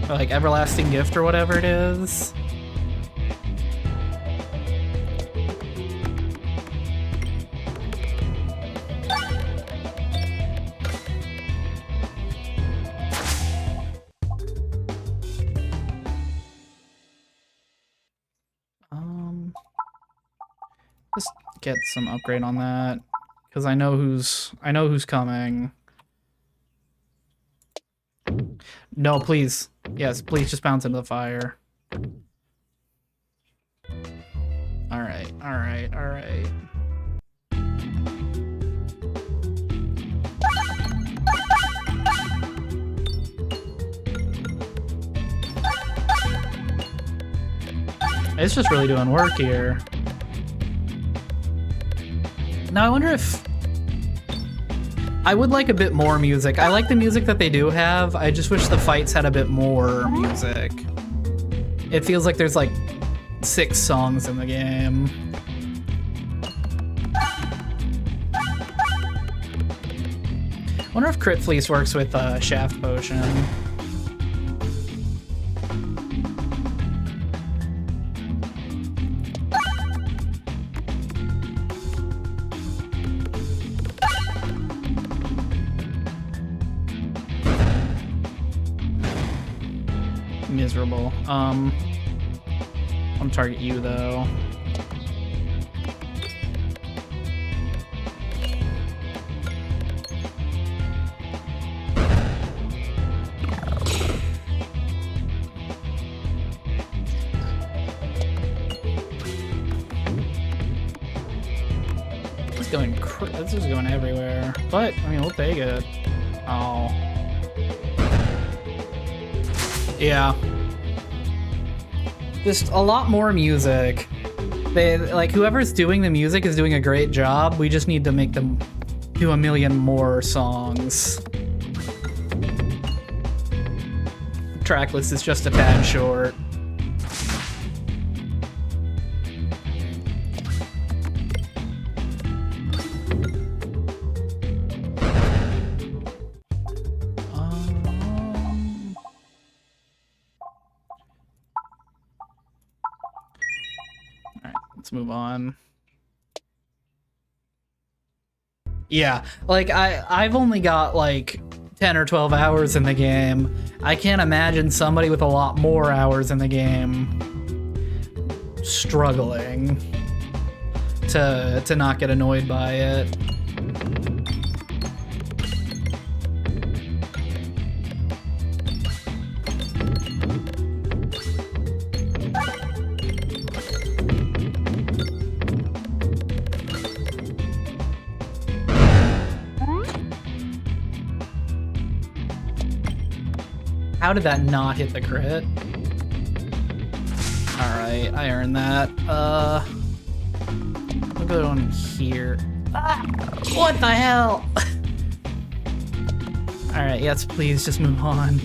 Or like Everlasting Gift or whatever it is. Just get some upgrade on that, because I know who's coming. No, please. Yes, please just bounce into the fire. Alright, alright, alright. It's just really doing work here. Now I wonder if... I would like a bit more music. I like the music that they do have. I just wish the fights had a bit more music. It feels like there's like 6 songs in the game. Wonder if Crit Fleece works with Shaft Potion. Miserable. I'm gonna target you though. This is going everywhere, but I mean, we'll take it. Oh. Yeah. Just a lot more music. They, like, whoever's doing the music is doing a great job. We just need to make them do a million more songs. Track list is just a tad short. Let's move on. Yeah, like I've only got like 10 or 12 hours in the game. I can't imagine somebody with a lot more hours in the game struggling to not get annoyed by it. How did that not hit the crit? Alright, I earned that. I'll go on here. Ah, what the hell? Alright, yes, please just move on.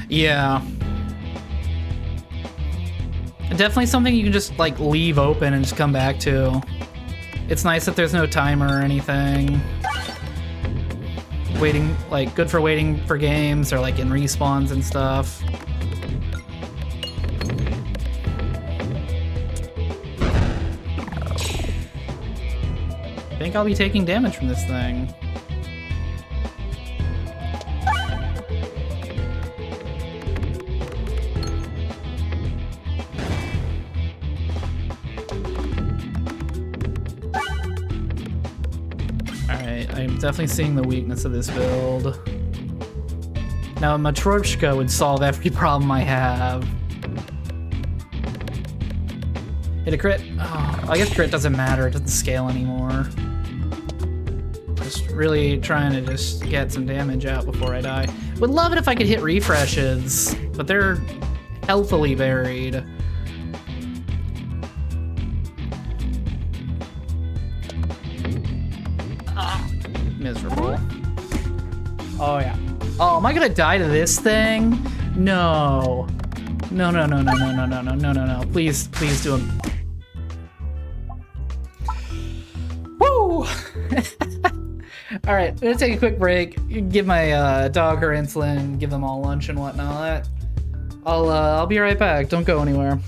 Yeah. Definitely something you can just like leave open and just come back to. It's nice that there's no timer or anything. Waiting, like, good for waiting for games or like in respawns and stuff. I think I'll be taking damage from this thing. I'm definitely seeing the weakness of this build. Now, a Matryoshka would solve every problem I have. Hit a crit? Oh, I guess crit doesn't matter. It doesn't scale anymore. Just really trying to just get some damage out before I die. Would love it if I could hit refreshes, but they're healthily buried. Miserable. Oh yeah. Oh, am I gonna die to this thing? No. No, no, no, no, no, no, no, no, no, no, no. Please, please do them. Woo! All right, I'm gonna take a quick break. Give my dog her insulin, give them all lunch and whatnot. I'll be right back. Don't go anywhere.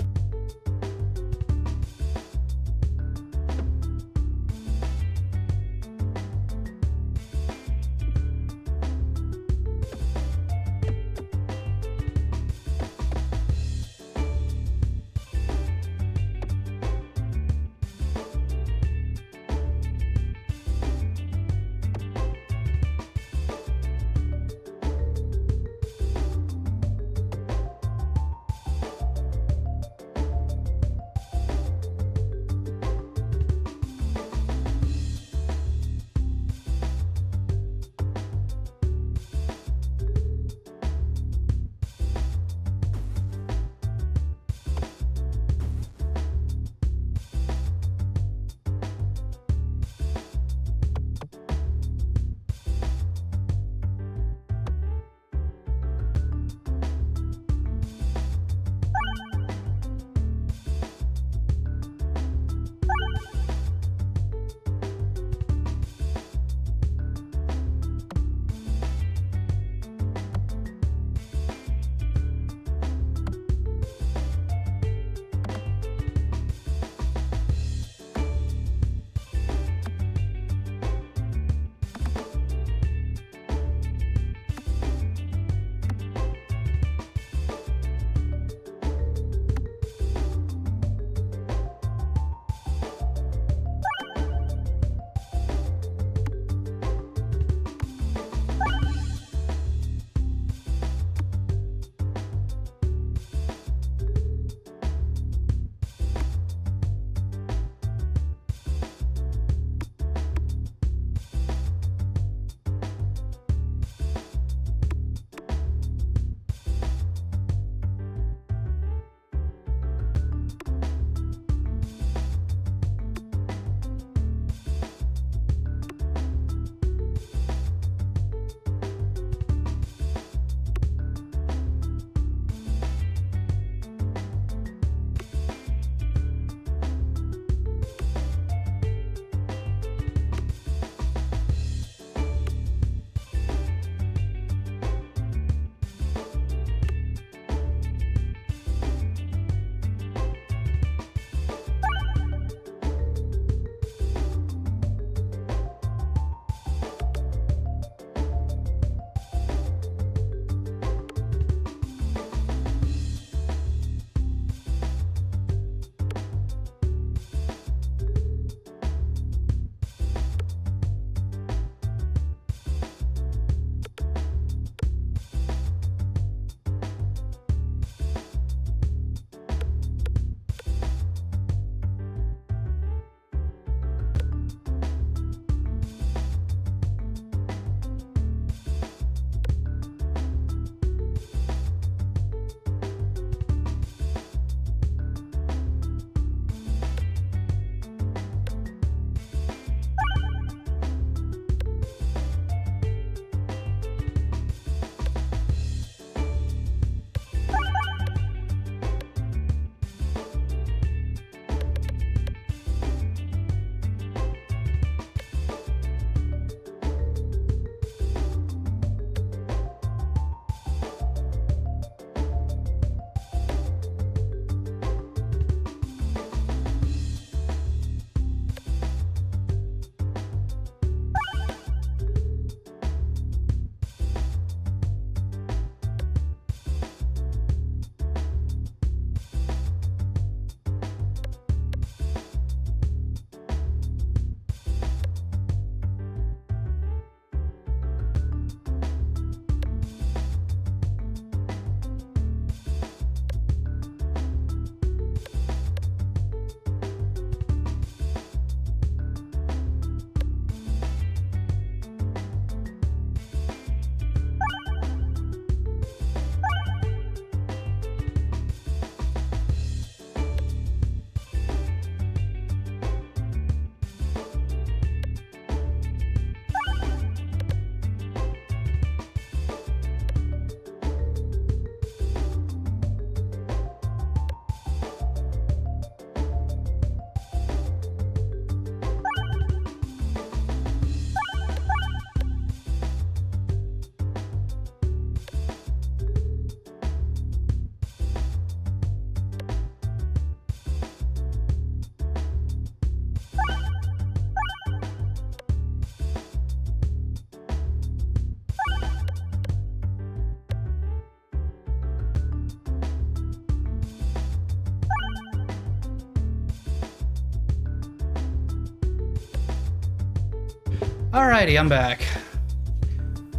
Alrighty, I'm back.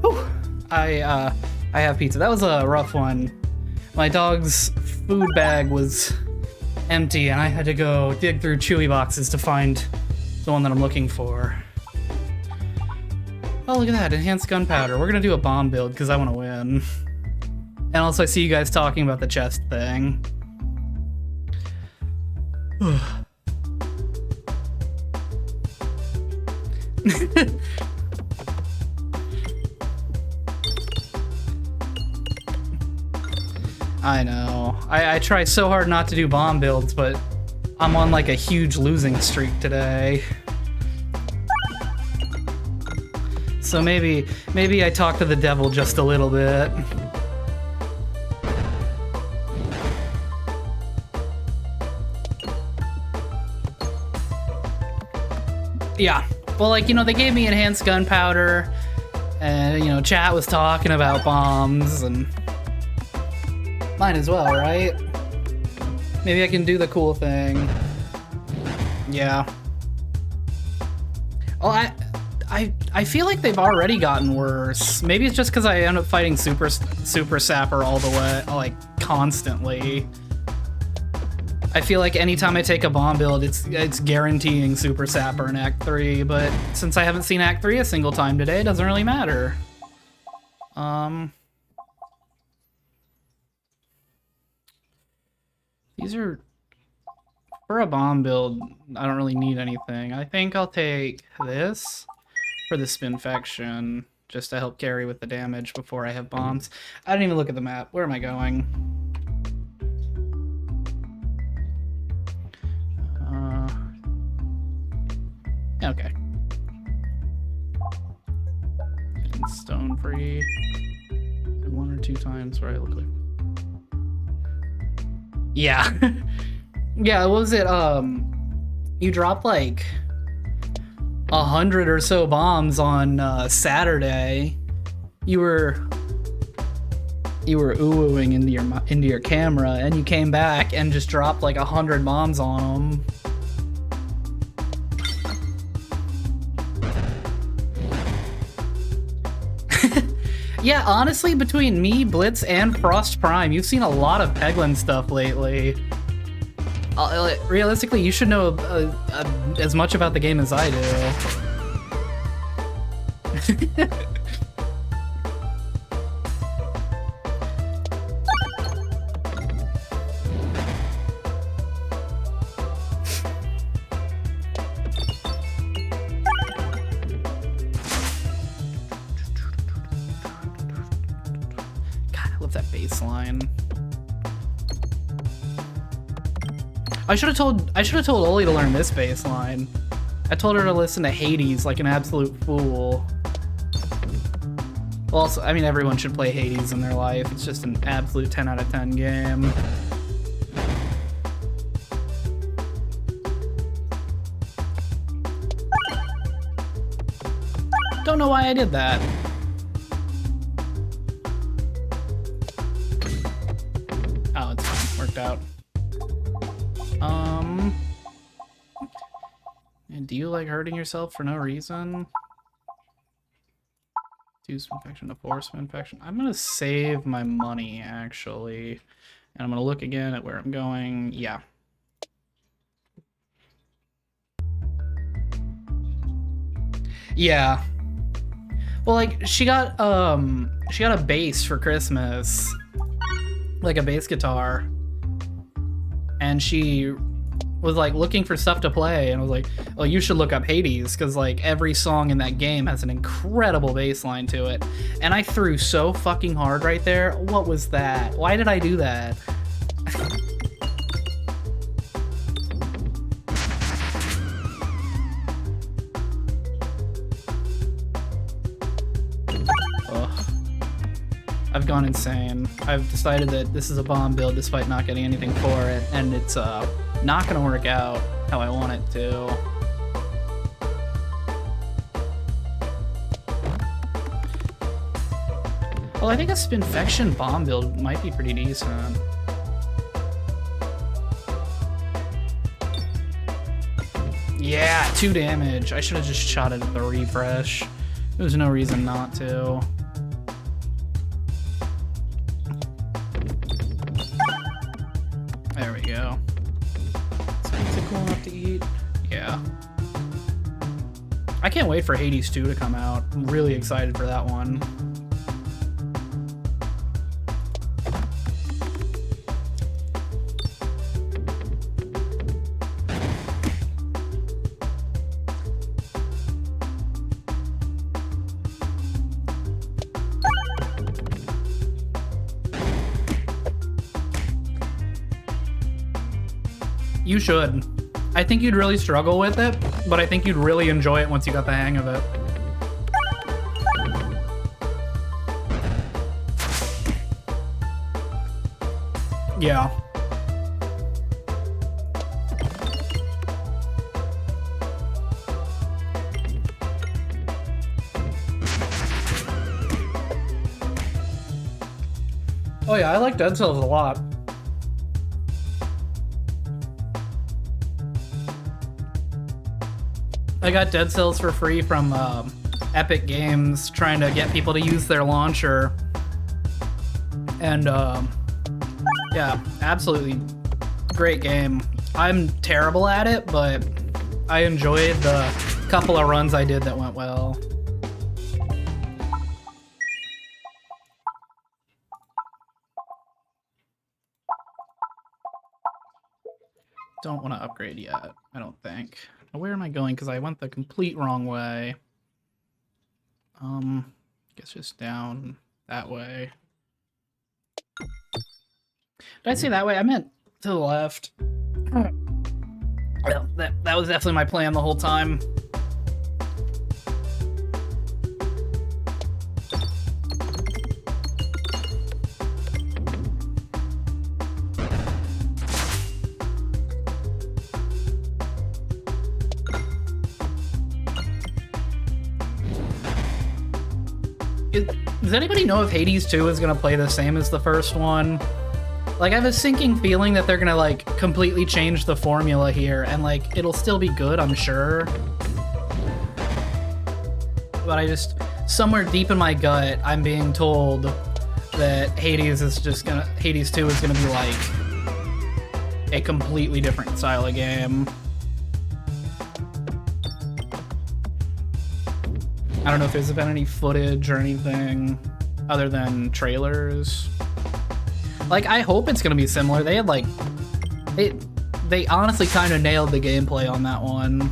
Whew. I have pizza. That was a rough one. My dog's food bag was empty, and I had to go dig through Chewy boxes to find the one that I'm looking for. Oh, look at that, enhanced gunpowder. We're gonna do a bomb build because I want to win. And also, I see you guys talking about the chest thing. I know. I try so hard not to do bomb builds, but I'm on like a huge losing streak today. So maybe I talk to the devil just a little bit. Yeah. Well, like, you know, they gave me enhanced gunpowder, and, you know, chat was talking about bombs, and might as well, right? Maybe I can do the cool thing. Yeah. Well, I feel like they've already gotten worse. Maybe it's just because I end up fighting Super Sapper all the way, like, constantly. I feel like anytime I take a bomb build, it's guaranteeing Super Sapper in Act 3, but since I haven't seen Act 3 a single time today, it doesn't really matter. These are... For a bomb build, I don't really need anything. I think I'll take this for the Spinfection, just to help carry with the damage before I have bombs. I didn't even look at the map. Where am I going? Okay. And stone free. And 1 or 2 times where I look like... Yeah. Yeah, what was it? You dropped like 100 or so bombs on Saturday. You were ooh-ooing into your camera, and you came back and just dropped like 100 bombs on them. Yeah, honestly, between me, Blitz, and Frost Prime, you've seen a lot of Peglin stuff lately. Realistically, you should know as much about the game as I do. That baseline. I should have told Oli to learn this baseline. I told her to listen to Hades like an absolute fool. Well, also, I mean, everyone should play Hades in their life. It's just an absolute 10 out of 10 game. Don't know why I did that. Oh, it's fine. Worked out. And do you like hurting yourself for no reason? 2 Spinfection to 4 Spinfection. I'm gonna save my money, actually. And I'm gonna look again at where I'm going. Yeah. Yeah. Well, like, she got a bass for Christmas. Like a bass guitar. And she was like looking for stuff to play, and I was like, oh, you should look up Hades, because like every song in that game has an incredible bass line to it. And I threw so fucking hard right there. What was that? Why did I do that? I've gone insane. I've decided that this is a bomb build despite not getting anything for it, and it's not gonna work out how I want it to. Well, I think a Spinfection bomb build might be pretty decent. Yeah, 2 damage. I should have just shot it at the refresh. There's no reason not to. There we go. Is pizza cool enough to eat? Yeah. I can't wait for Hades 2 to come out. I'm really excited for that one. You should. I think you'd really struggle with it, but I think you'd really enjoy it once you got the hang of it. Yeah. Oh yeah, I like Dead Cells a lot. I got Dead Cells for free from Epic Games, trying to get people to use their launcher. And yeah, absolutely great game. I'm terrible at it, but I enjoyed the couple of runs I did that went well. Don't want to upgrade yet, I don't think. Where am I going? Because I went the complete wrong way. Guess just down that way. Did I say that way? I meant to the left. Well, that was definitely my plan the whole time. Does anybody know if Hades 2 is gonna play the same as the first one? Like, I have a sinking feeling that they're gonna, like, completely change the formula here, and, like, it'll still be good, I'm sure. But I just, somewhere deep in my gut, I'm being told that Hades 2 is gonna be, like, a completely different style of game. I don't know if there's been any footage or anything other than trailers. Like, I hope it's gonna be similar. They had, like, they honestly kind of nailed the gameplay on that one.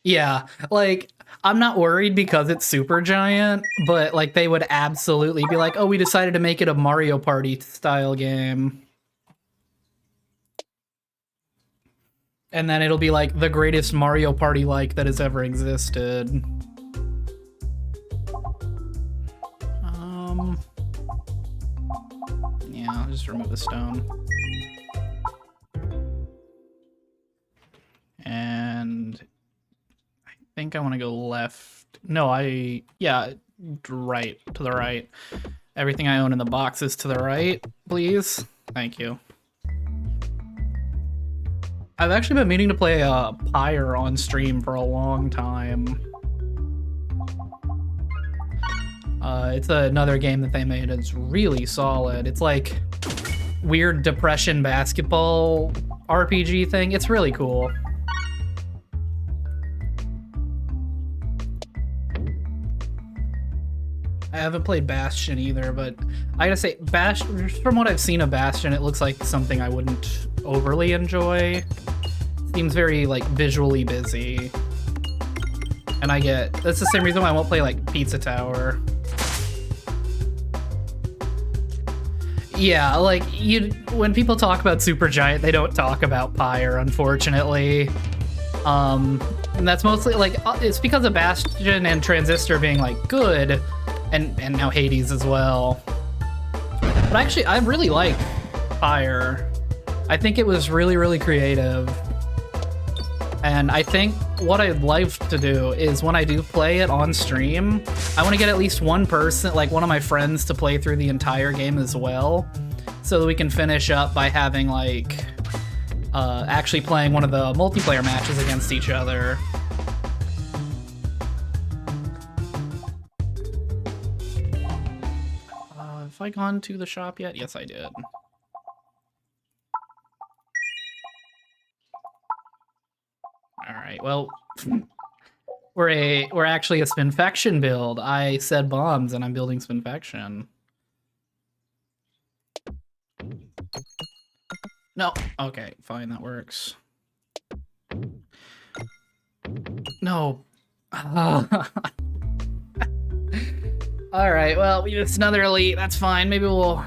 Yeah, like, I'm not worried because it's Supergiant, but, like, they would absolutely be like, oh, we decided to make it a Mario Party style game. And then it'll be, like, the greatest Mario Party-like that has ever existed. Yeah, I'll just remove the stone. And I think I want to go left. No, yeah, right, to the right. Everything I own in the box is to the right, please. Thank you. I've actually been meaning to play Pyre on stream for a long time. It's another game that they made. It's really solid. It's like weird depression basketball RPG thing. It's really cool. I haven't played Bastion either, but I gotta say, Bastion, from what I've seen of Bastion, it looks like something I wouldn't overly enjoy. Seems very, like, visually busy. And that's the same reason why I won't play, like, Pizza Tower. Yeah, like, when people talk about Supergiant, they don't talk about Pyre, unfortunately. And that's mostly, like, it's because of Bastion and Transistor being, like, good, and now Hades as well. But actually, I really like Pyre. I think it was really, really creative. And I think what I'd like to do is when I do play it on stream, I want to get at least one person, like one of my friends, to play through the entire game as well, so that we can finish up by having like actually playing one of the multiplayer matches against each other. Have I gone to the shop yet? Yes, I did. All right, well, we're actually a Spinfection build. I said bombs, and I'm building Spinfection. No, okay, fine, that works. No. All right, well, it's another elite. That's fine. Maybe we'll.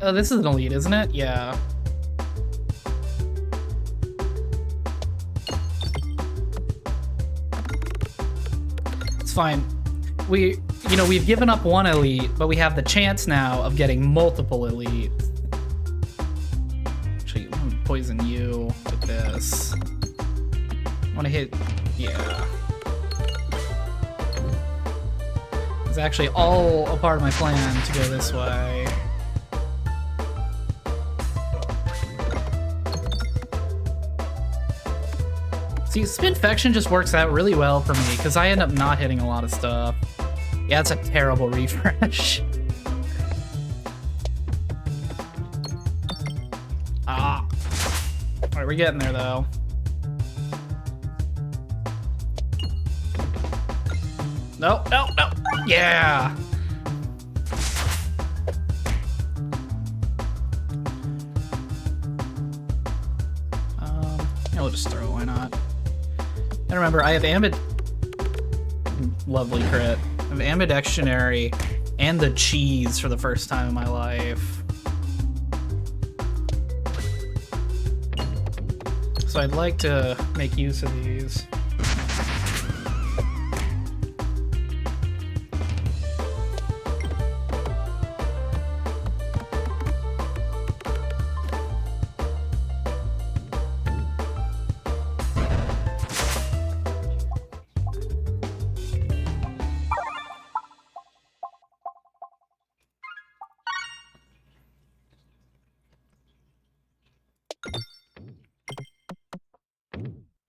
Oh, this is an elite, isn't it? Yeah. Fine. We've given up one elite, but we have the chance now of getting multiple elites. Actually, I'm gonna poison you with this. I want to hit, yeah. It's actually all a part of my plan to go this way. See, Spinfection just works out really well for me, because I end up not hitting a lot of stuff. Yeah, it's a terrible refresh. Ah. Alright, we're getting there, though. No, no, no. Yeah! Yeah, we'll just throw it, why not? And remember, I have lovely crit. I have ambidextrary and the cheese for the first time in my life. So I'd like to make use of these.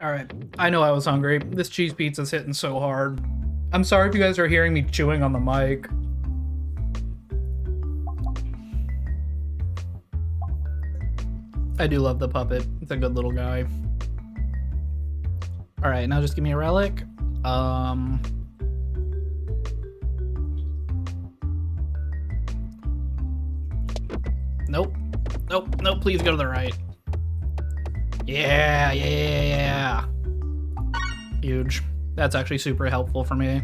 Alright, I know I was hungry. This cheese pizza's hitting so hard. I'm sorry if you guys are hearing me chewing on the mic. I do love the puppet. It's a good little guy. Alright, now just give me a relic. Nope. Nope, nope, please go to the right. Yeah, yeah. Huge. That's actually super helpful for me,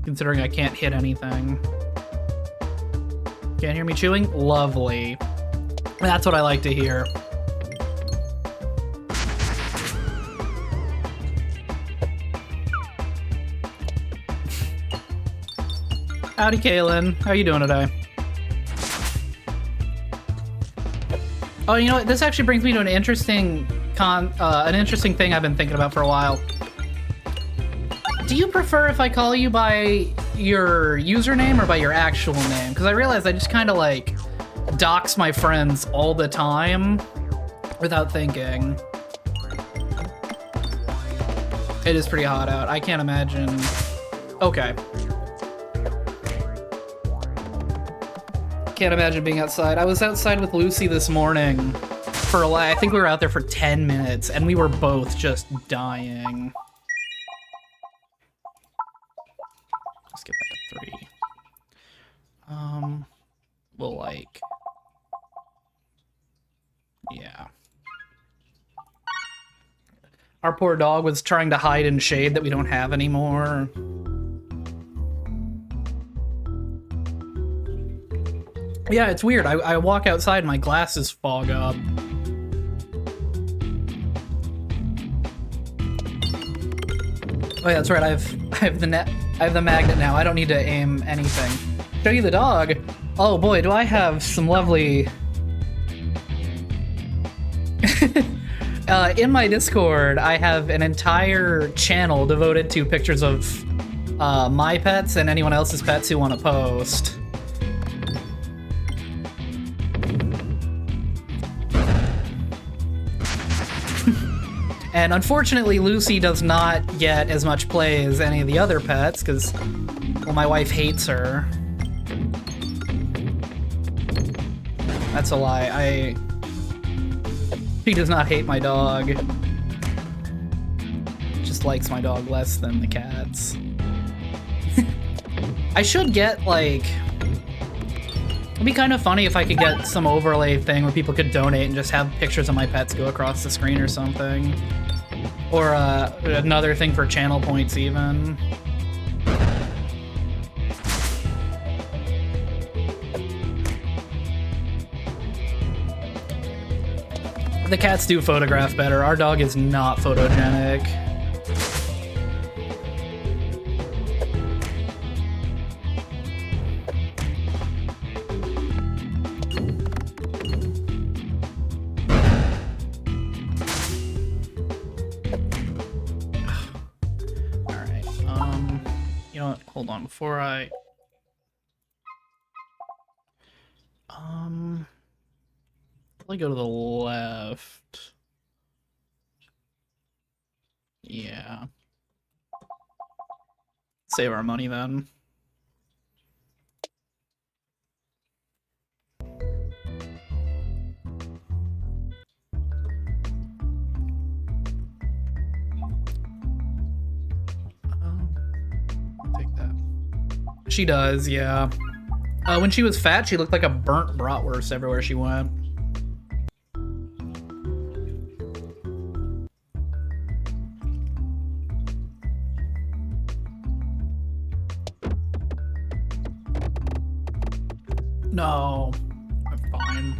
considering I can't hit anything. Can't hear me chewing? Lovely. That's what I like to hear. Howdy, Kaylin. How you doing today? Oh, you know what? This actually brings me to an interesting thing I've been thinking about for a while. Do you prefer if I call you by your username or by your actual name? Because I realize I just kind of like dox my friends all the time without thinking. It is pretty hot out. I can't imagine. Okay. Can't imagine being outside. I was outside with Lucy this morning for a while. I think we were out there for 10 minutes and we were both just dying. Let's get that to 3. We'll like, yeah. Our poor dog was trying to hide in shade that we don't have anymore. Yeah, it's weird. I walk outside and my glasses fog up. Oh yeah, that's right. I have the magnet now. I don't need to aim anything. Show you the dog. Oh boy, do I have some lovely In my Discord, I have an entire channel devoted to pictures of my pets and anyone else's pets who want to post. And unfortunately, Lucy does not get as much play as any of the other pets, because, well, my wife hates her. That's a lie. She does not hate my dog. Just likes my dog less than the cats. I should get, like... It'd be kind of funny if I could get some overlay thing where people could donate and just have pictures of my pets go across the screen or something. Or another thing for channel points, even. The cats do photograph better. Our dog is not photogenic. Hold on, before I... Probably go to the left. Yeah. Save our money then. She does, yeah. When she was fat, she looked like a burnt bratwurst everywhere she went. No, I'm fine.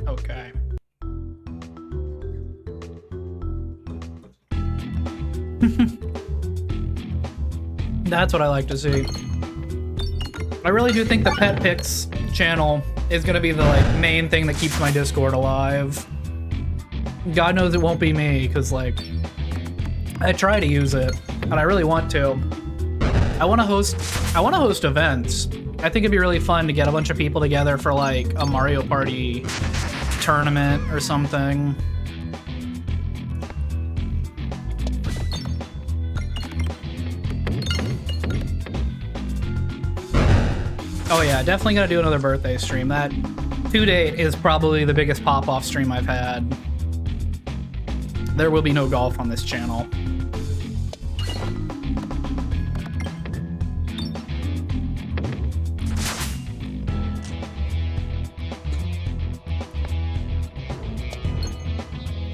Okay. That's what I like to see. I really do think the Pet Pics channel is gonna be the main thing that keeps my Discord alive. God knows it won't be me, because I try to use it, and I really want to. I want to host events. I think it'd be really fun to get a bunch of people together for a Mario Party tournament or something. Oh yeah, definitely gonna do another birthday stream. That to date is probably the biggest pop-off stream I've had. There will be no golf on this channel.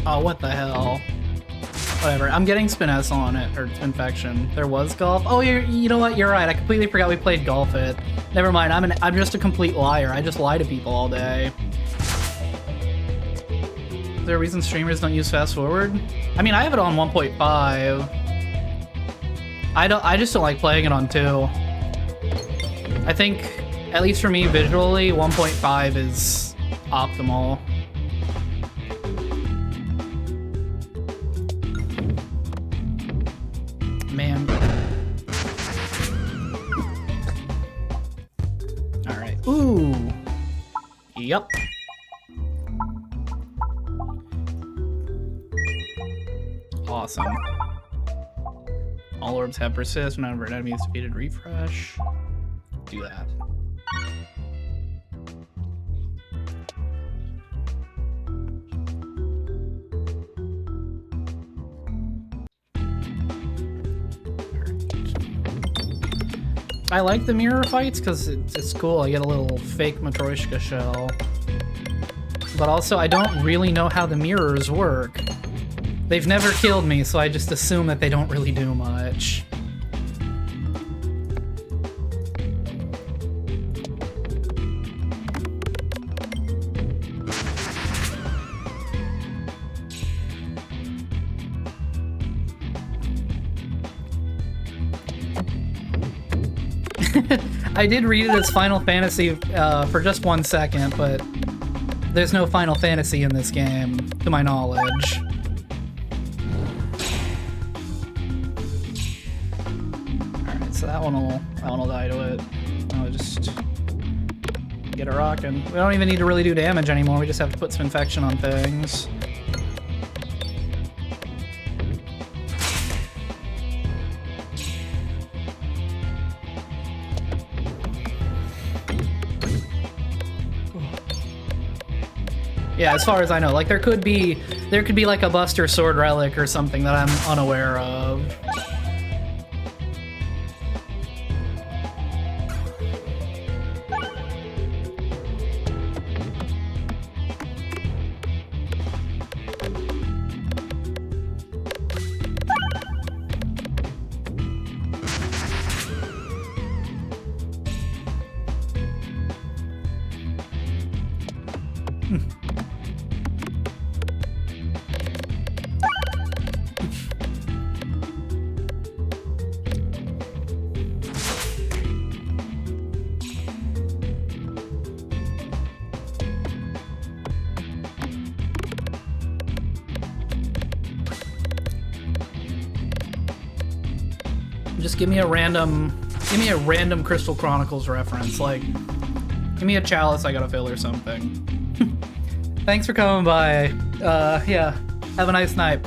Oh, what the hell? Whatever. I'm getting Spinessa on it, or Infection. There was golf. Oh, you know what? You're right. I completely forgot we played golf it. Never mind. I'm just a complete liar. I just lie to people all day. Is there a reason streamers don't use fast forward? I mean, I have it on 1.5. I just don't like playing it on 2. I think, at least for me visually, 1.5 is optimal. Man. Alright. Ooh. Yup. Awesome. All orbs have persist whenever an enemy is defeated. Refresh. Do that. I like the mirror fights because it's cool. I get a little fake Matryoshka shell. But also, I don't really know how the mirrors work. They've never killed me, so I just assume that they don't really do much. I did read it as Final Fantasy for just 1 second, but there's no Final Fantasy in this game, to my knowledge. Alright, so that one will die to it. I'll just get it rocking. We don't even need to really do damage anymore, we just have to put some infection on things. Yeah, as far as I know, like there could be like a Buster Sword relic or something that I'm unaware of. Just give me a random Crystal Chronicles reference, like give me a chalice I gotta fill or something. Thanks for coming by. Yeah, have a nice night.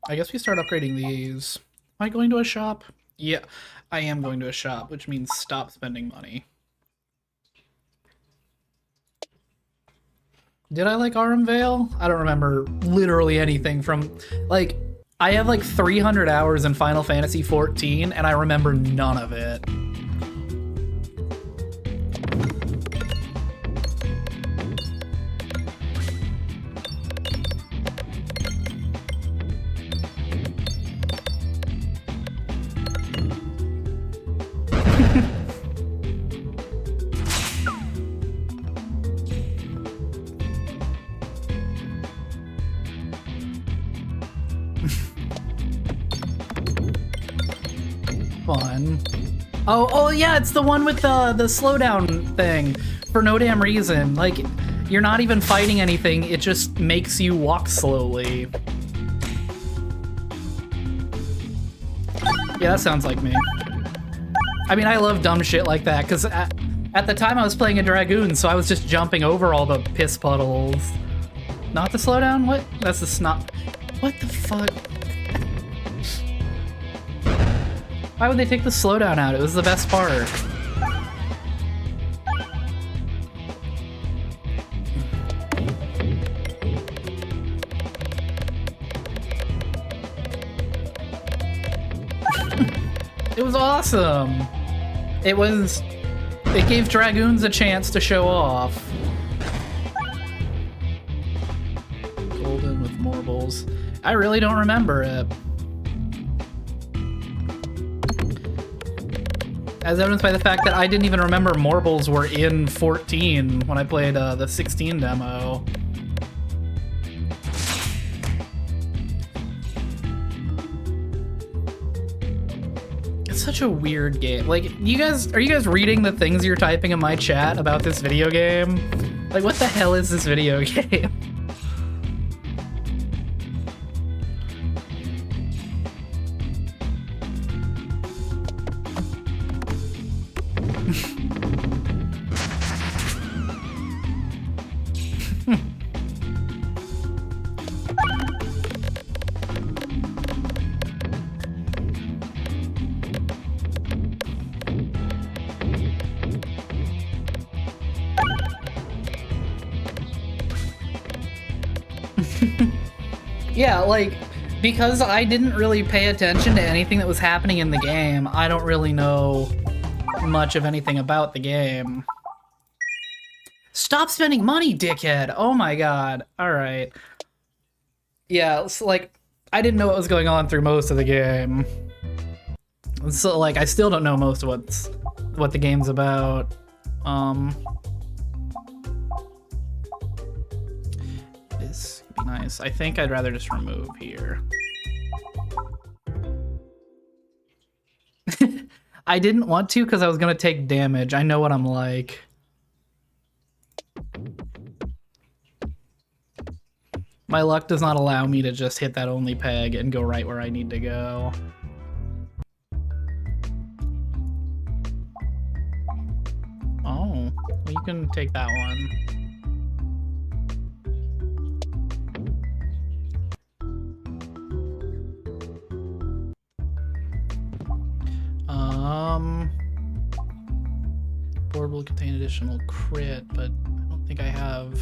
I guess we start upgrading these. Am I going to a shop? Yeah, I am going to a shop, which means stop spending money. Did I like Aurum Vale? I don't remember literally anything from, like, I have like 300 hours in Final Fantasy XIV, and I remember none of it. Fun. Oh yeah, it's the one with the slowdown thing for no damn reason. Like, you're not even fighting anything, it just makes you walk slowly. Yeah, that sounds like me. I mean, I love dumb shit like that, because at the time I was playing a Dragoon, so I was just jumping over all the piss puddles. Not the slowdown? What? That's the snot. What the fuck? Why would they take the slowdown out? It was the best part. It was awesome. It gave Dragoons a chance to show off. Golden with marbles. I really don't remember it. As evidenced by the fact that I didn't even remember Morbles were in 14 when I played the 16 demo. It's such a weird game. Like, are you guys reading the things you're typing in my chat about this video game? Like, what the hell is this video game? Yeah, like, because I didn't really pay attention to anything that was happening in the game, I don't really know much of anything about the game. Stop spending money, dickhead! Oh my god. Alright. Yeah, so, like, I didn't know what was going on through most of the game. So, like, I still don't know most of what the game's about. This would be nice. I think I'd rather just remove here. I didn't want to because I was gonna take damage. I know what I'm like. My luck does not allow me to just hit that only peg and go right where I need to go. Oh, well, you can take that one. Board will contain additional crit, but I don't think I have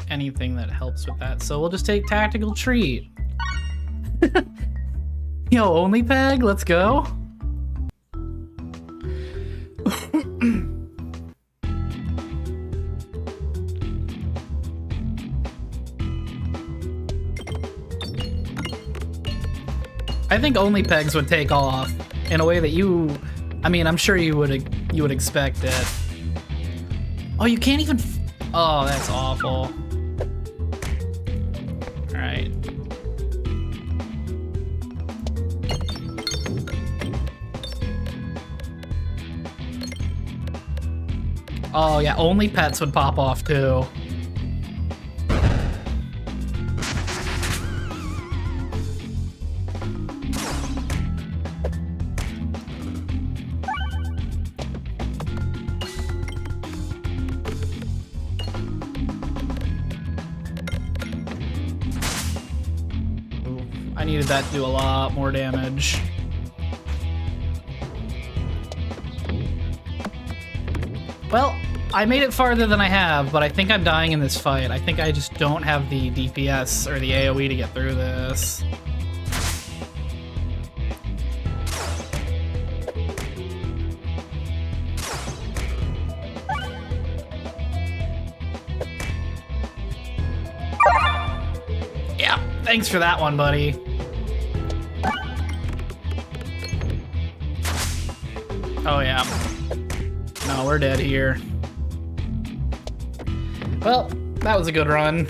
anything that helps with that, so we'll just take tactical treat. Yo, only peg, let's go. I think only pegs would take off in a way that you, I mean, I'm sure you would expect it. Oh, you can't even. Oh, that's awful. All right. Oh yeah, only pets would pop off too. I needed that to do a lot more damage. Well, I made it farther than I have, but I think I'm dying in this fight. I think I just don't have the DPS or the AoE to get through this. Yeah, thanks for that one, buddy. Oh yeah. No, we're dead here. Well, that was a good run.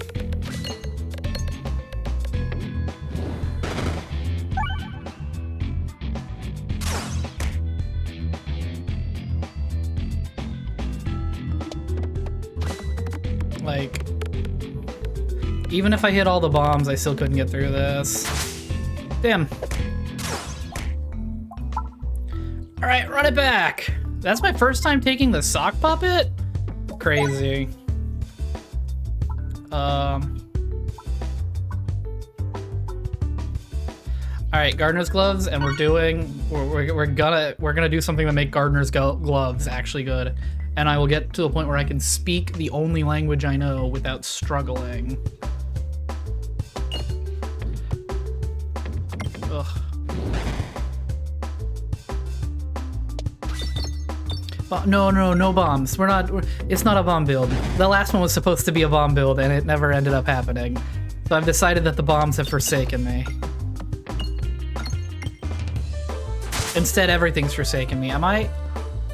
Like, even if I hit all the bombs, I still couldn't get through this. Damn. All right, run it back. That's my first time taking the sock puppet? Crazy. All right, gardener's gloves, and we're gonna do something to make gardener's gloves actually good. And I will get to a point where I can speak the only language I know without struggling. Ugh. No bombs. It's not a bomb build. The last one was supposed to be a bomb build and it never ended up happening. So I've decided that the bombs have forsaken me. Instead, everything's forsaken me. I'm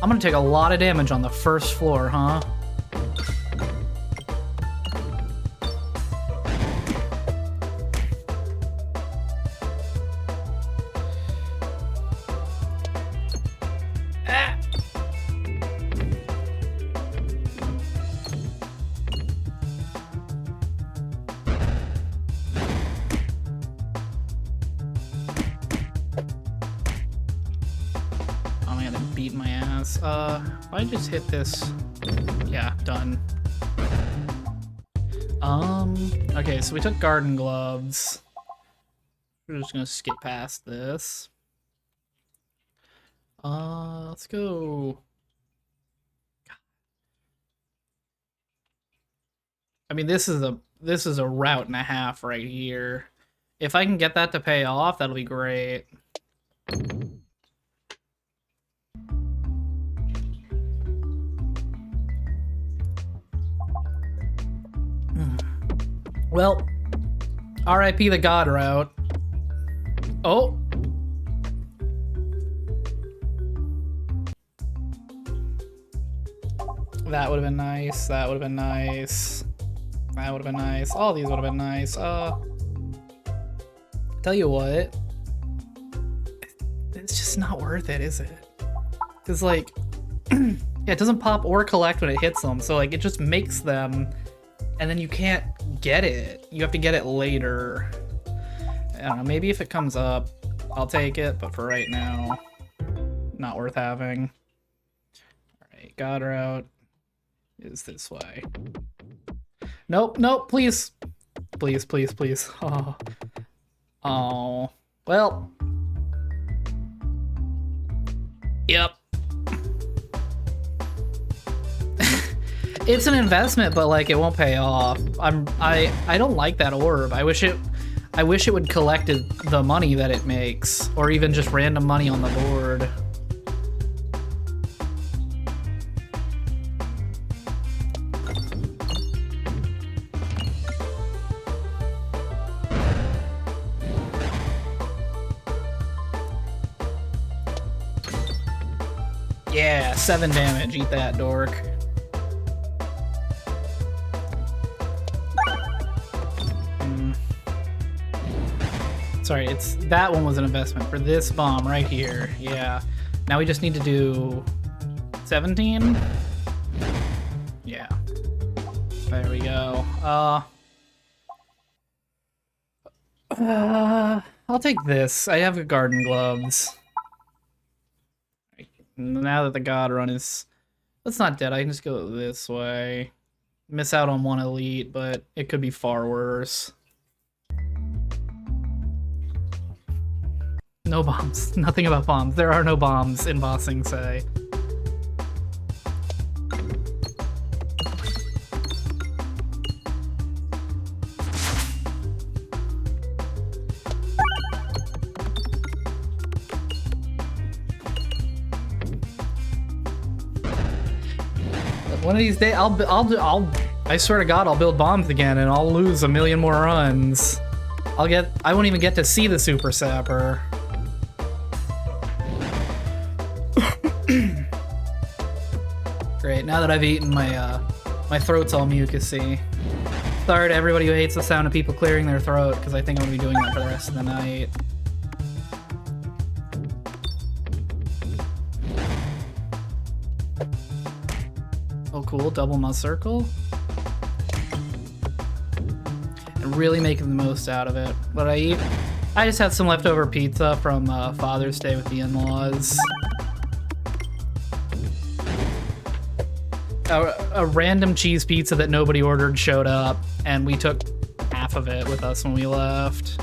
gonna take a lot of damage on the first floor, huh? If I just hit this, yeah, done. Okay, so we took garden gloves. We're just gonna skip past this. Let's go. I mean, this is a route and a half right here. If I can get that to pay off, that'll be great. Well, RIP the God route. Oh. That would have been nice. That would have been nice. That would have been nice. All these would have been nice. Tell you what. It's just not worth it, is it? Because, like, yeah, it doesn't pop or collect when it hits them. So, like, it just makes them, and then you can't get it. You have to get it later. I don't know. Maybe if it comes up, I'll take it. But for right now, not worth having. All right, God route is this way. Nope, nope, please. Please, please, please. Oh. Oh. Well. Yep. It's an investment, but like it won't pay off. I don't like that orb. I wish it would collect the money that it makes, or even just random money on the board. Yeah, 7 damage. Eat that, dork. Sorry, that one was an investment for this bomb right here. Yeah. Now we just need to do 17. Yeah. There we go. I'll take this. I have garden gloves. Now that the god run is... That's not dead. I can just go this way. Miss out on one elite, but it could be far worse. No bombs. Nothing about bombs. There are no bombs in Bossing Say. One of these days, I swear to God, I'll build bombs again, and I'll lose a million more runs. I won't even get to see the Super Sapper. Great, now that I've eaten, my throat's all mucusy. Sorry to everybody who hates the sound of people clearing their throat, because I think I'm gonna be doing that for the rest of the night. Oh cool, double must circle. And really making the most out of it. What I eat? I just had some leftover pizza from Father's Day with the in-laws. A random cheese pizza that nobody ordered showed up, and we took half of it with us when we left.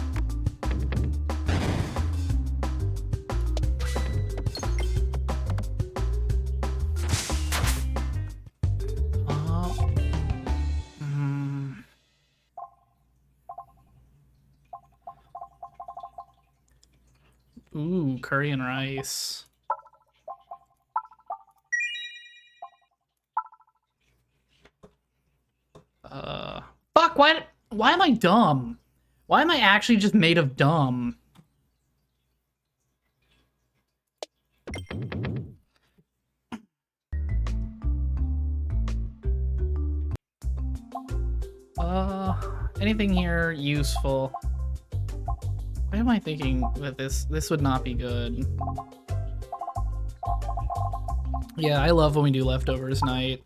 Ooh, curry and rice. Fuck, why am I dumb? Why am I actually just made of dumb? Anything here useful? Why am I thinking that this would not be good? Yeah, I love when we do leftovers night.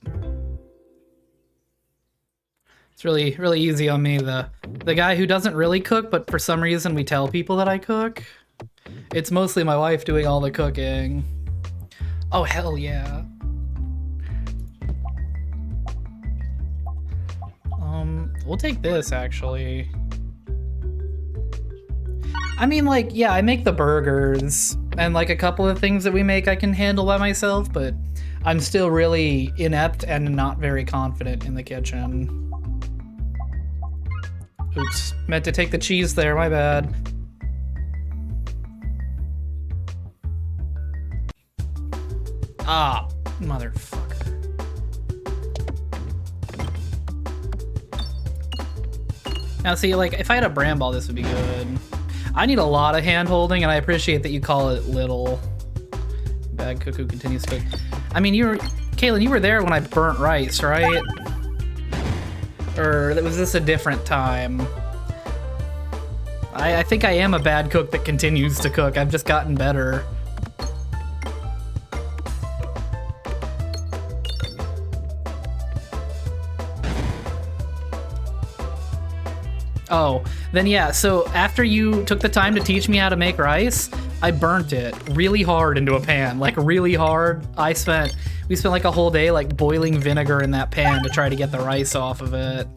It's really easy on me. The guy who doesn't really cook, but for some reason we tell people that I cook. It's mostly my wife doing all the cooking. Oh, hell yeah. We'll take this, actually. I mean, like, yeah, I make the burgers, and like a couple of things that we make I can handle by myself, but I'm still really inept and not very confident in the kitchen. Oops, meant to take the cheese there, my bad. Ah, motherfucker. Now see, like, if I had a Bramball, this would be good. I need a lot of hand-holding, and I appreciate that you call it little. Bad cook who continues to cook. I mean, Kaylin, you were there when I burnt rice, right? Or was this a different time? I think I am a bad cook that continues to cook. I've just gotten better. Oh, then yeah, so after you took the time to teach me how to make rice, I burnt it really hard into a pan, like really hard. We spent like a whole day like boiling vinegar in that pan to try to get the rice off of it.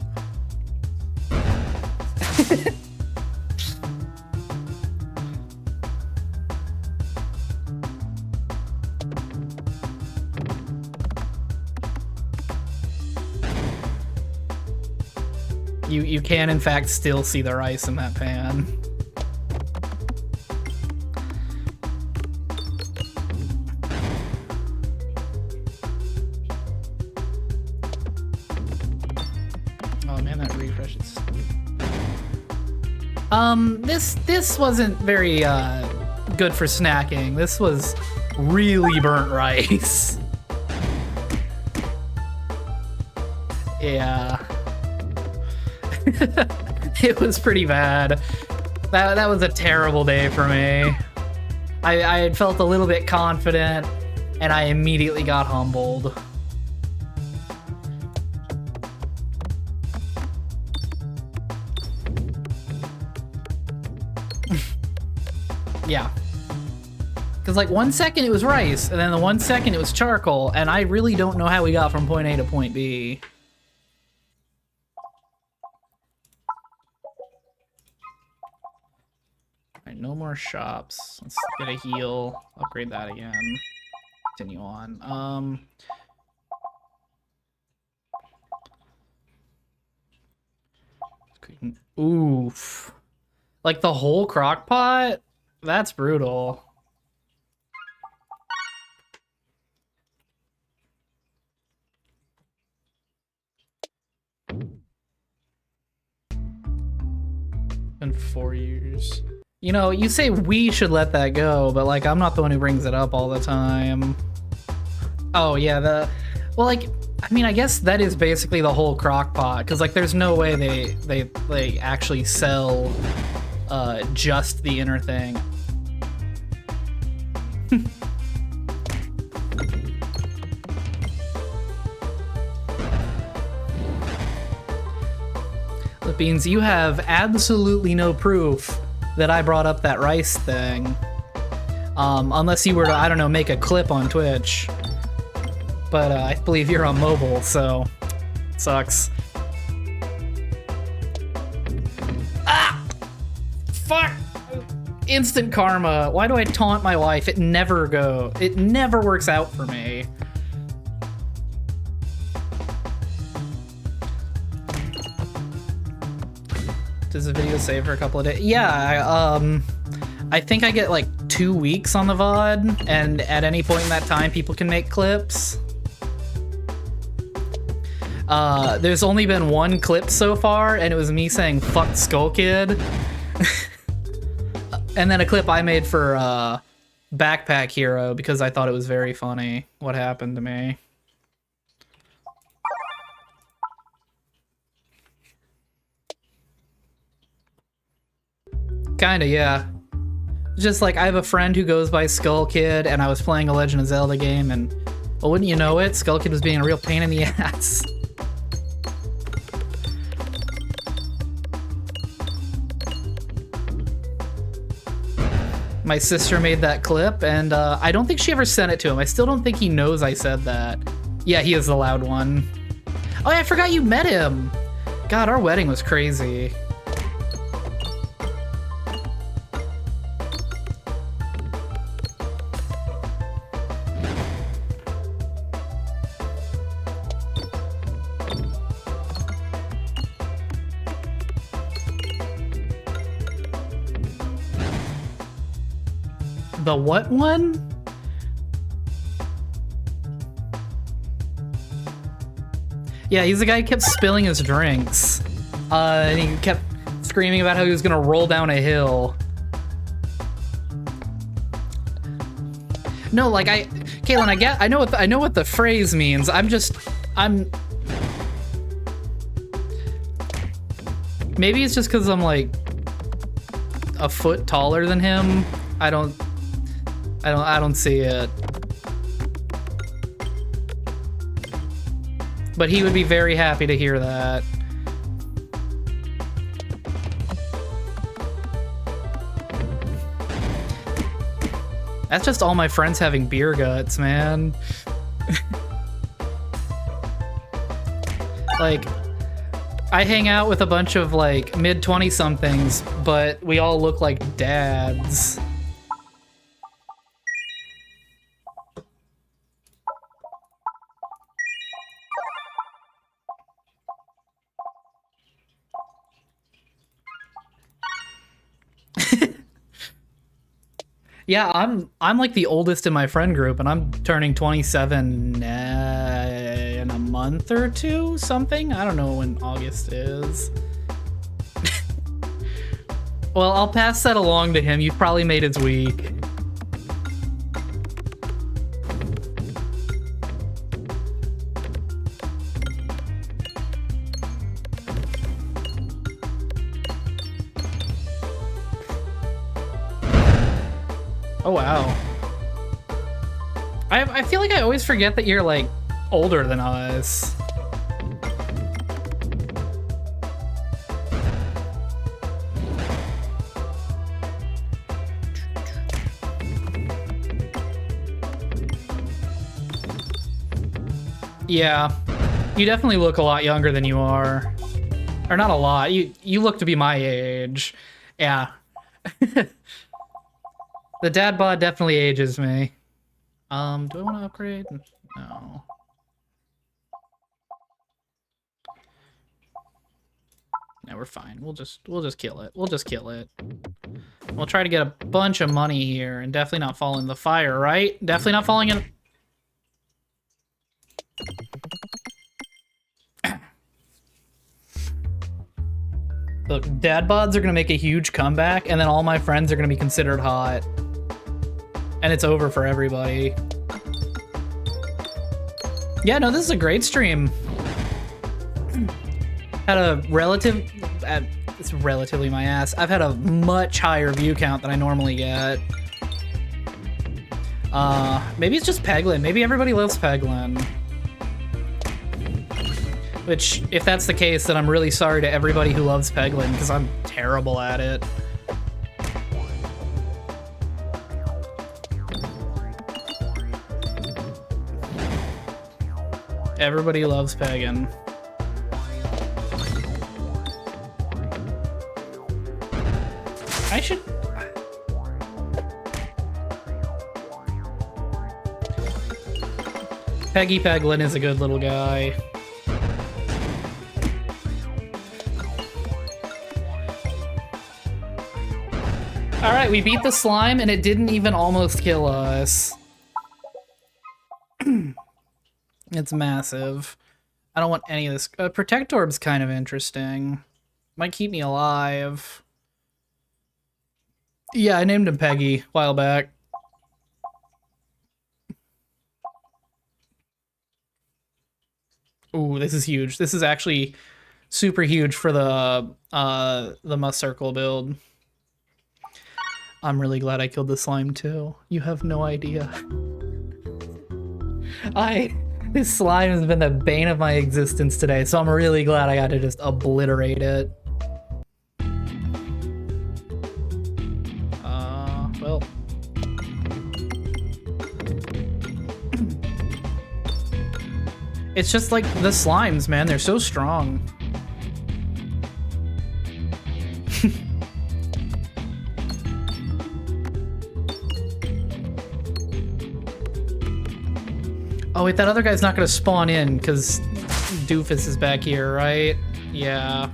You can, in fact, still see the rice in that pan. Oh man, that refreshes. This wasn't very good for snacking. This was really burnt rice. Yeah. It was pretty bad. That was a terrible day for me. I had felt a little bit confident, and I immediately got humbled. Yeah. Because like 1 second it was rice, and then the 1 second it was charcoal, and I really don't know how we got from point A to point B. No more shops. Let's get a heal. Upgrade that again. Continue on. Oof. Like the whole crock pot? That's brutal. Been 4 years. You know, you say we should let that go, but like I'm not the one who brings it up all the time. Oh yeah, well, like, I mean, I guess that is basically the whole crock pot, because like there's no way they actually sell just the inner thing. Beans, you have absolutely no proof that I brought up that rice thing. Unless you were to, I don't know, make a clip on Twitch. But I believe you're on mobile, so sucks. Ah! Fuck! Instant karma. Why do I taunt my wife? It never works out for me. Does the video save for a couple of days? Yeah, I think I get like 2 weeks on the VOD, and at any point in that time, people can make clips. There's only been one clip so far, and it was me saying "fuck Skull Kid," and then a clip I made for Backpack Hero because I thought it was very funny what happened to me. Kinda, yeah. Just like, I have a friend who goes by Skull Kid, and I was playing a Legend of Zelda game, and, well, wouldn't you know it, Skull Kid was being a real pain in the ass. My sister made that clip, and I don't think she ever sent it to him. I still don't think he knows I said that. Yeah, he is the loud one. Oh, yeah, I forgot you met him. God, our wedding was crazy. The what one? Yeah, he's the guy who kept spilling his drinks. And he kept screaming about how he was gonna roll down a hill. No, like Caitlin, I know what the phrase means. Maybe it's just because I'm like a foot taller than him. I don't see it. But he would be very happy to hear that. That's just all my friends having beer guts, man. Like, I hang out with a bunch of like mid-20-somethings, but we all look like dads. Yeah, I'm like the oldest in my friend group, and I'm turning 27 in a month or two, something. I don't know when August is. Well, I'll pass that along to him. You've probably made his week. Oh, wow. I feel like I always forget that you're, like, older than us. Yeah. You definitely look a lot younger than you are. Or not a lot. You look to be my age. Yeah. The dad bod definitely ages me. Do I want to upgrade? No. No, we're fine. We'll just kill it. We'll just kill it. We'll try to get a bunch of money here and definitely not fall in the fire, right? Definitely not falling in. Look, dad bods are gonna make a huge comeback, and then all my friends are gonna be considered hot. And it's over for everybody. Yeah, no, this is a great stream. Had a it's relatively my ass. I've had a much higher view count than I normally get. Maybe it's just Peglin. Maybe everybody loves Peglin. Which, if that's the case, then I'm really sorry to everybody who loves Peglin, because I'm terrible at it. Everybody loves Pagan. I should... Peggy Peglin is a good little guy. Alright, we beat the slime and it didn't even almost kill us. It's massive. I don't want any of this. Protect Orb's kind of interesting. Might keep me alive. Yeah, I named him Peggy a while back. Ooh, this is huge. This is actually super huge for the must circle build. I'm really glad I killed the slime too. You have no idea. This slime has been the bane of my existence today, so I'm really glad I got to just obliterate it. Well. It's just like the slimes, man. They're so strong. Oh wait, that other guy's not gonna spawn in because Doofus is back here, right? Yeah.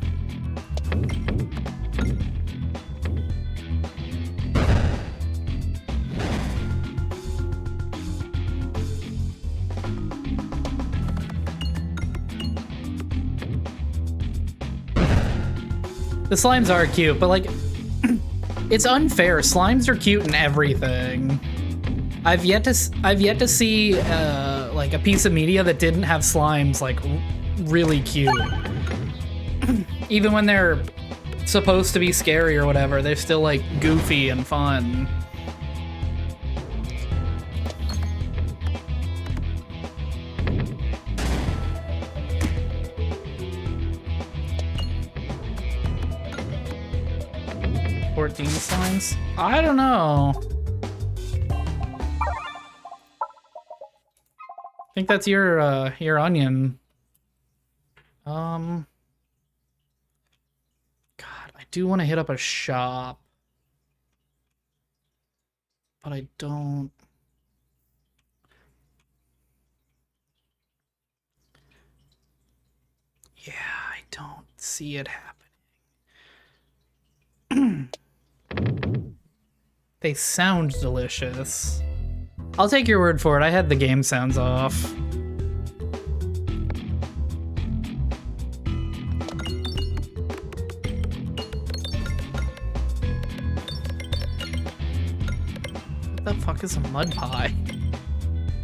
The slimes are cute, but like, it's unfair. Slimes are cute in everything. I've yet to see like a piece of media that didn't have slimes like really cute. Even when they're supposed to be scary or whatever, they're still like goofy and fun. Slimes? I don't know. I think that's your onion. God, I do want to hit up a shop, but I don't. Yeah, I don't see it happening. They sound delicious. I'll take your word for it. I had the game sounds off. What the fuck is a mud pie?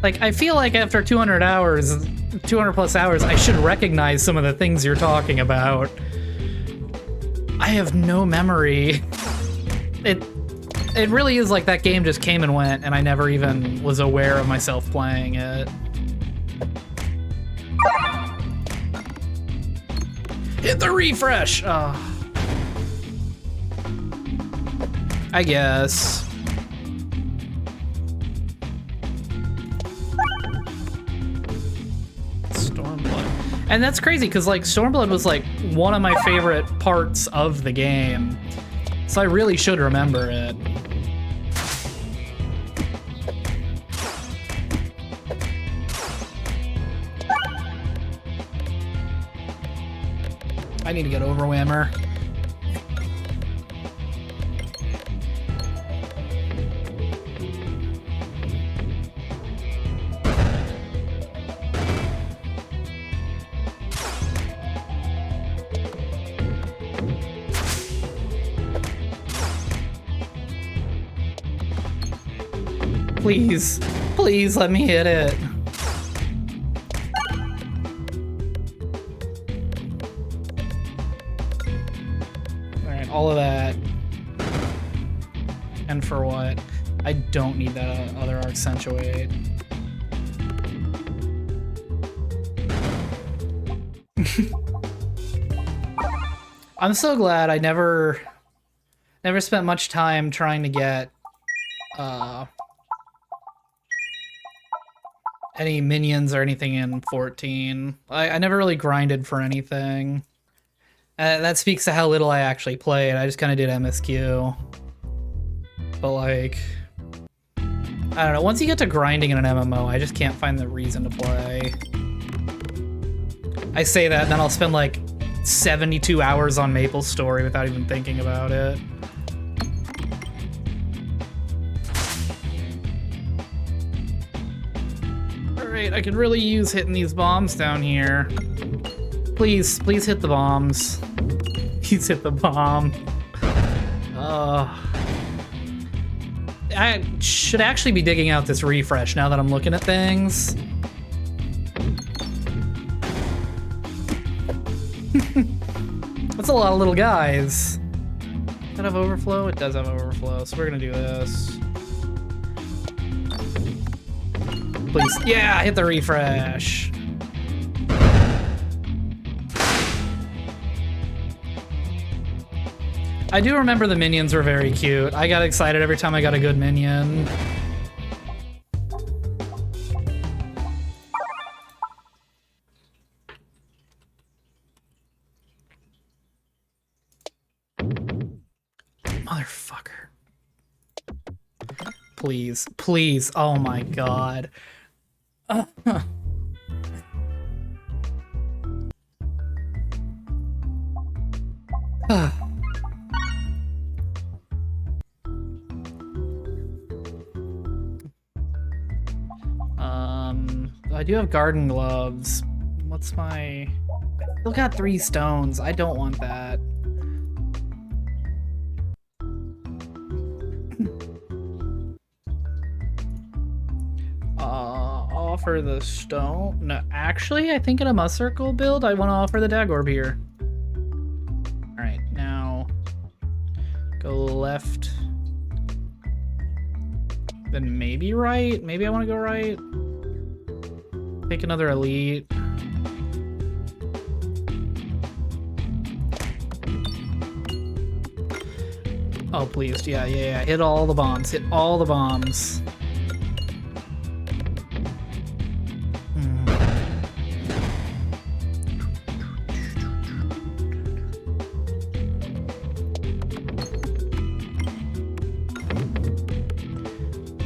Like, I feel like after 200 hours, 200 plus hours, I should recognize some of the things you're talking about. I have no memory. It really is like that game just came and went, and I never even was aware of myself playing it. Hit the refresh! Oh. I guess. Stormblood. And that's crazy, because like Stormblood was like one of my favorite parts of the game. So I really should remember it. I need to get Overwhammer. Please, please let me hit it. All of that. And for what? I don't need that other accentuate. I'm so glad I never spent much time trying to get any minions or anything in 14. I never really grinded for anything. That speaks to how little I actually played. I just kind of did MSQ. But like, I don't know. Once you get to grinding in an MMO, I just can't find the reason to play. I say that, and then I'll spend like 72 hours on Maple Story without even thinking about it. Alright, I could really use hitting these bombs down here. Please, please hit the bombs. Please hit the bomb. I should actually be digging out this refresh now that I'm looking at things. That's a lot of little guys. Does that have overflow? It does have overflow, so we're gonna do this. Please, yeah, hit the refresh. I do remember the minions were very cute. I got excited every time I got a good minion. Motherfucker. Please, please, oh my god. I do have garden gloves. What's my... Still got 3 stones. I don't want that. offer the stone. No, actually, I think in a Must Circle build, I want to offer the Dagorb here. All right, now go left. Then maybe right. Maybe I want to go right. Take another elite. Oh, please. Yeah. Hit all the bombs. Hit all the bombs.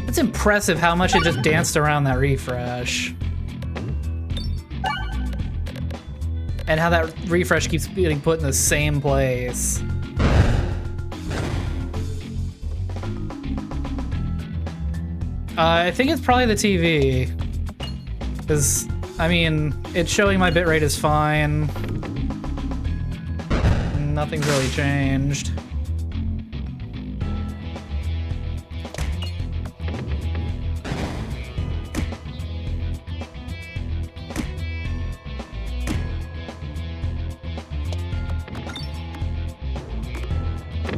It's impressive how much it just danced around that refresh. And how that refresh keeps getting put in the same place. I think it's probably the TV. Because, I mean, it's showing my bitrate is fine. Nothing's really changed.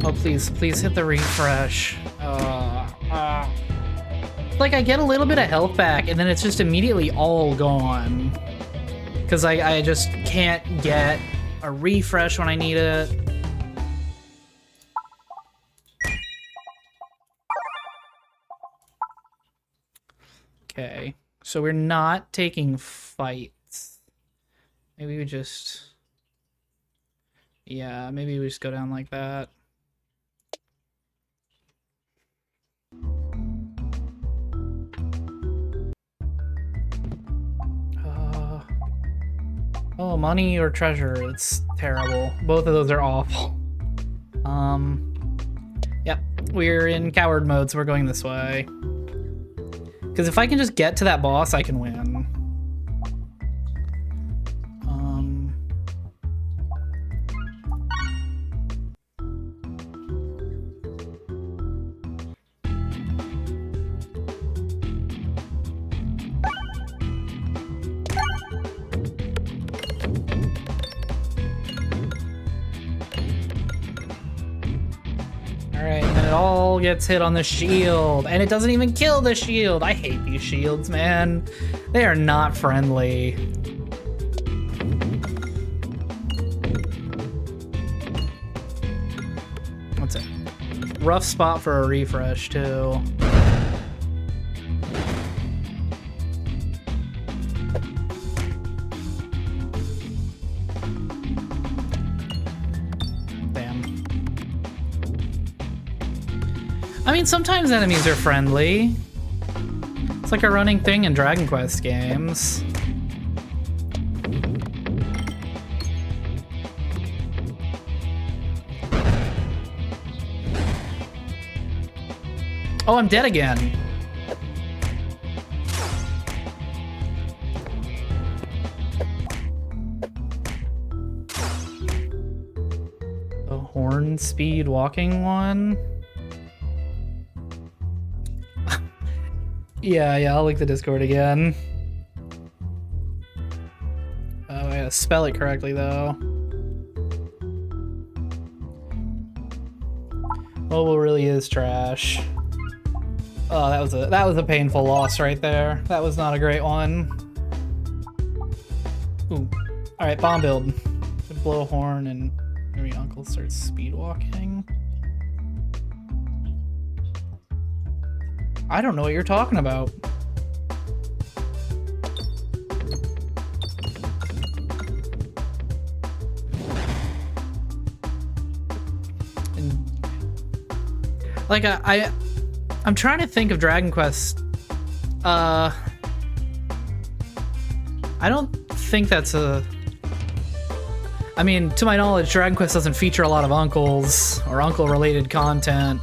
Oh, please hit the refresh. Like, I get a little bit of health back, and then it's just immediately all gone. Because I just can't get a refresh when I need it. Okay, so we're not taking fights. Maybe we just... Yeah, maybe we just go down like that. Oh, money or treasure. It's terrible. Both of those are awful. Yep. We're in coward mode, so we're going this way. Because if I can just get to that boss, I can win. Alright, and then it all gets hit on the shield, and it doesn't even kill the shield. I hate these shields, man. They are not friendly. What's it? Rough spot for a refresh, too. I mean, sometimes enemies are friendly. It's like a running thing in Dragon Quest games. Oh, I'm dead again. The horn speed walking one. Yeah, I'll link the Discord again. Oh, I gotta spell it correctly, though. Mobile really is trash. Oh, that was a painful loss right there. That was not a great one. Ooh. Alright, bomb build. Blow a horn and maybe Uncle starts speed walking. I don't know what you're talking about. And, like, I'm trying to think of Dragon Quest. I don't think that's a... I mean, to my knowledge, Dragon Quest doesn't feature a lot of uncles or uncle-related content.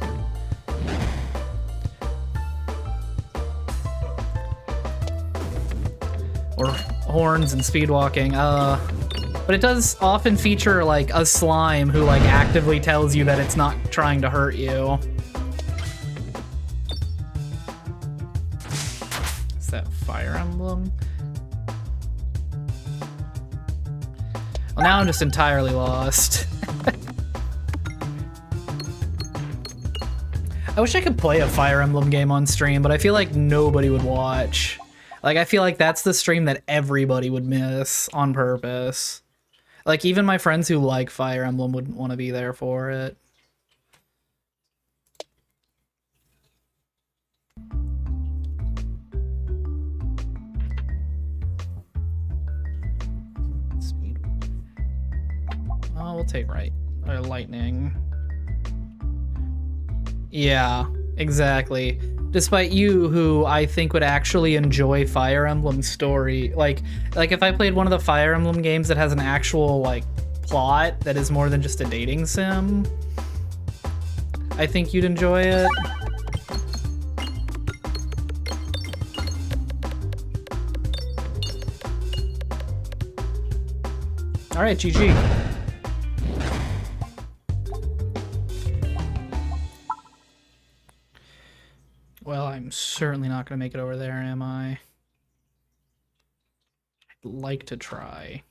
Or horns and speedwalking, but it does often feature like a slime who like actively tells you that it's not trying to hurt you. Is that Fire Emblem? Well, now I'm just entirely lost. I wish I could play a Fire Emblem game on stream, but I feel like nobody would watch. Like, I feel like that's the stream that everybody would miss on purpose. Like, even my friends who like Fire Emblem wouldn't want to be there for it. Speed. Oh, we'll take lightning. Yeah, exactly. Despite you, who I think would actually enjoy Fire Emblem story, like if I played one of the Fire Emblem games that has an actual like plot that is more than just a dating sim, I think you'd enjoy it. All right, GG. Well, I'm certainly not going to make it over there, am I? I'd like to try.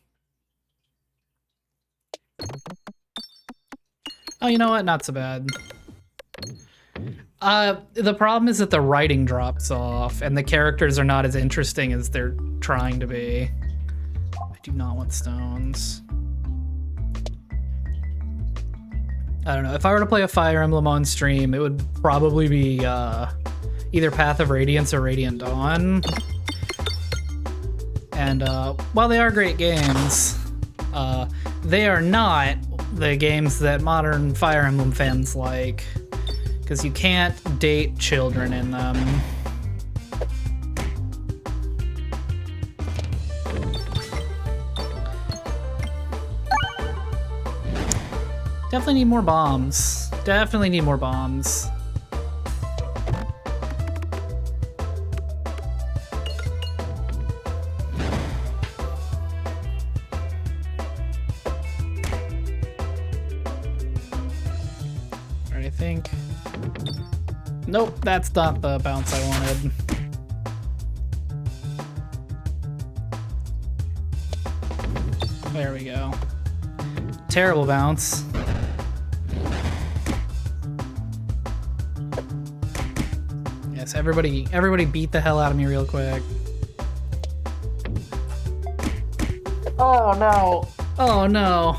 Oh, you know what? Not so bad. The problem is that the writing drops off, and the characters are not as interesting as they're trying to be. I do not want stones. I don't know. If I were to play a Fire Emblem on stream, it would probably be, either Path of Radiance or Radiant Dawn. And while they are great games, they are not the games that modern Fire Emblem fans like, because you can't date children in them. Definitely need more bombs. Definitely need more bombs. Nope, that's not the bounce I wanted. There we go. Terrible bounce. Yes, everybody beat the hell out of me real quick. Oh no. Oh no.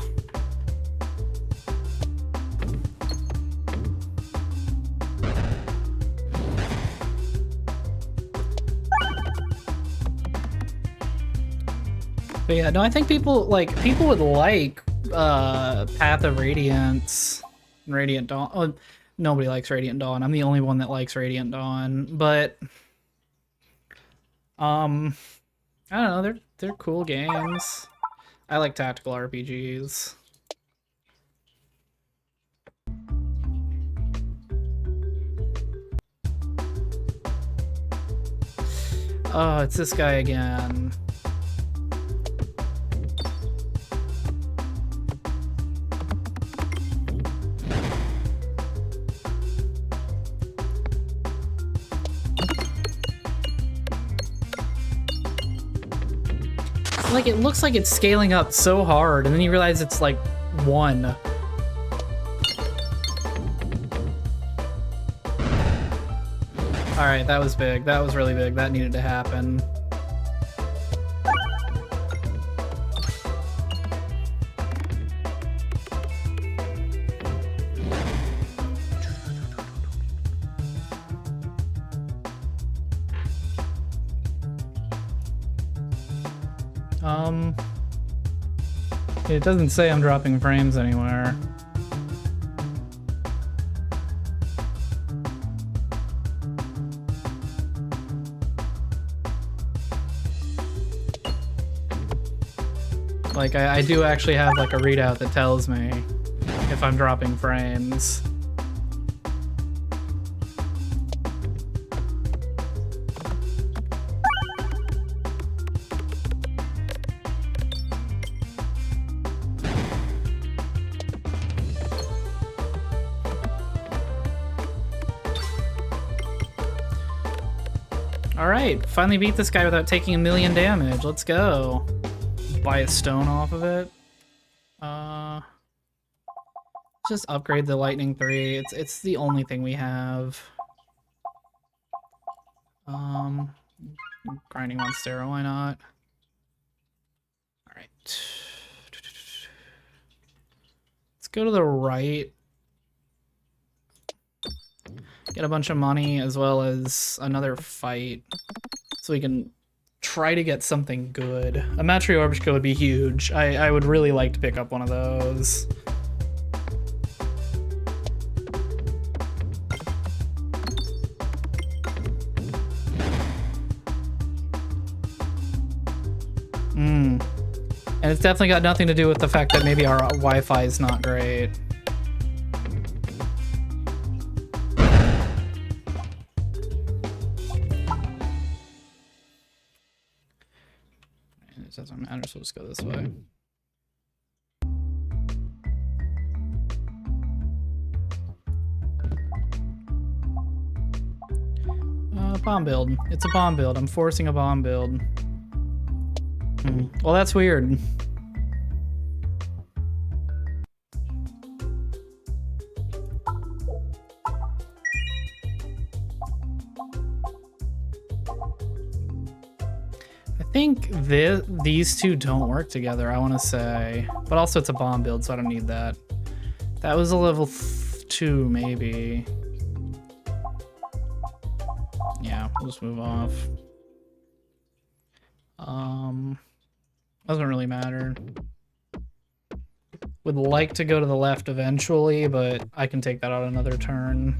But yeah, no, I think people would like Path of Radiance and Radiant Dawn. Oh, nobody likes Radiant Dawn. I'm the only one that likes Radiant Dawn, but I don't know, they're cool games. I like tactical RPGs. Oh, it's this guy again. Like, it looks like it's scaling up so hard, and then you realize it's like 1. Alright, that was big. That was really big. That needed to happen. It doesn't say I'm dropping frames anywhere. Like, I do actually have like a readout that tells me if I'm dropping frames. Alright, finally beat this guy without taking 1,000,000 damage. Let's go. Buy a stone off of it. Just upgrade the lightning 3. It's the only thing we have. Grinding Monstera, why not? All right. Let's go to the right. Get a bunch of money as well as another fight, so we can try to get something good. A Matryorbishka would be huge. I would really like to pick up one of those. And it's definitely got nothing to do with the fact that maybe our Wi-Fi is not great. It doesn't matter, so let's go this way. Bomb build. It's a bomb build. I'm forcing a bomb build. Well, that's weird. I think these two don't work together, I want to say. But also it's a bomb build, so I don't need that. That was a level 2, maybe. Yeah, we'll just move off. Doesn't really matter. Would like to go to the left eventually, but I can take that out another turn.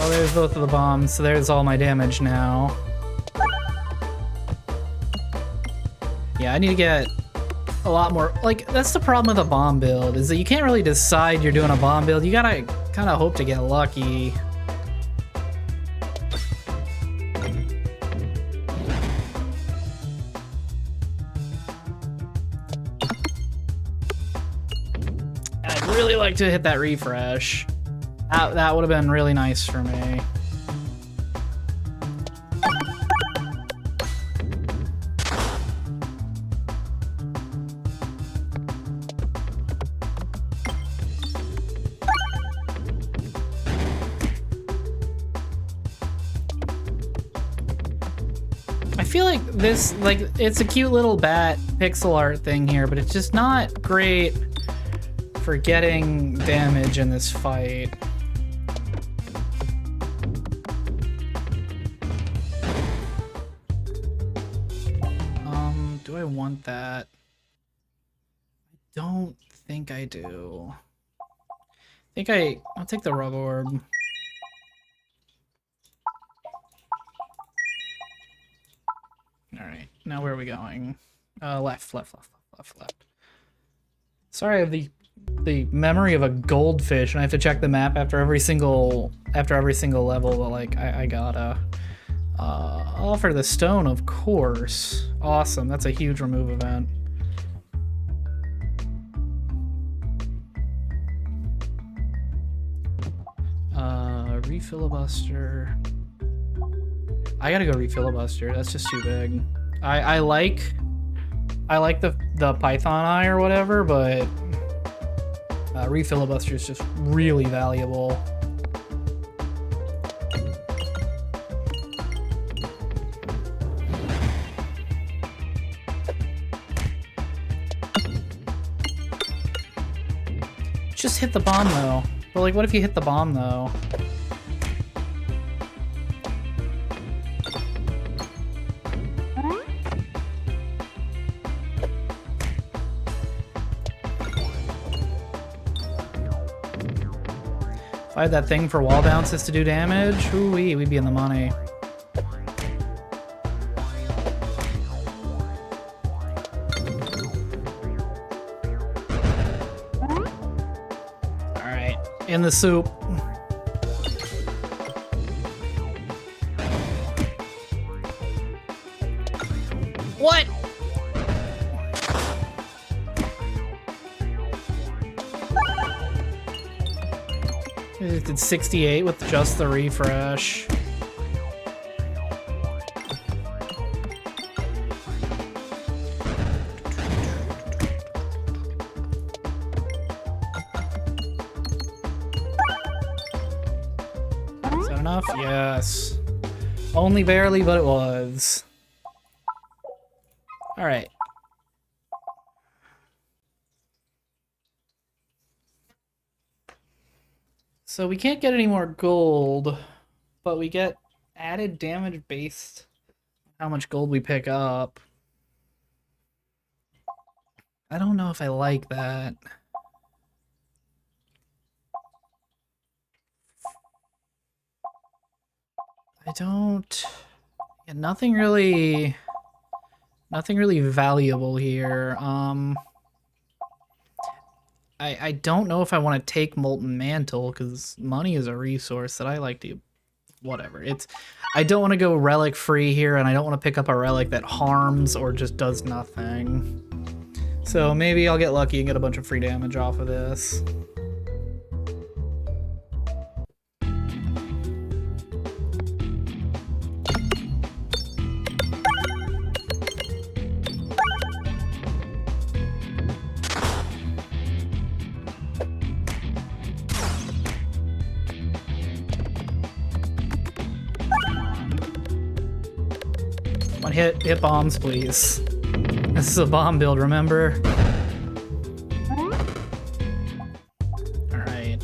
There's both of the bombs, so there's all my damage now. Yeah, I need to get a lot more. Like, that's the problem with a bomb build, is that you can't really decide you're doing a bomb build. You gotta kind of hope to get lucky. I'd really like to hit that refresh. That would have been really nice for me. I feel like this, like, it's a cute little bat pixel art thing here, but it's just not great for getting damage in this fight. Do I want that? I don't think I do. I think I'll take the rub orb. Alright, now where are we going? Left. Sorry, I have the memory of a goldfish, and I have to check the map after every single level, but like I gotta. Offer the stone, of course. Awesome, that's a huge remove event. Refilibuster. I gotta go refilibuster. That's just too big. I like the Python eye or whatever, but refilibuster is just really valuable. Just hit the bomb though. But like, what if you hit the bomb though? If I had that thing for wall bounces to do damage, ooh-wee, we'd be in the money. In the soup. It did 68 with just the refresh. Is that enough? Yes. Only barely, but it was. All right. So we can't get any more gold, but we get added damage based on how much gold we pick up. I don't know if I like that. I don't... Yeah, nothing really valuable here. I don't know if I want to take Molten Mantle, because money is a resource that I like to... Whatever. I don't want to go relic free here, and I don't want to pick up a relic that harms or just does nothing. So maybe I'll get lucky and get a bunch of free damage off of this. Hit bombs, please. This is a bomb build, remember? Alright,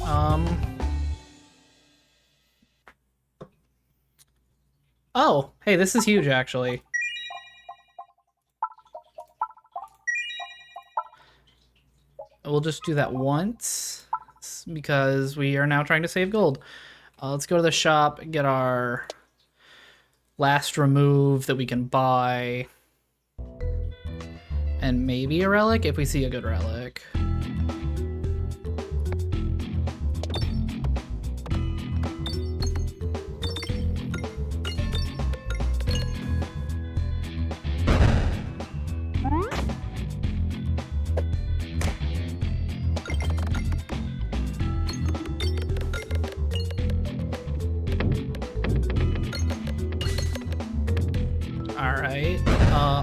oh, hey, this is huge, actually. We'll just do that once, because we are now trying to save gold. Let's go to the shop and get our... last remove that we can buy, and maybe a relic if we see a good relic.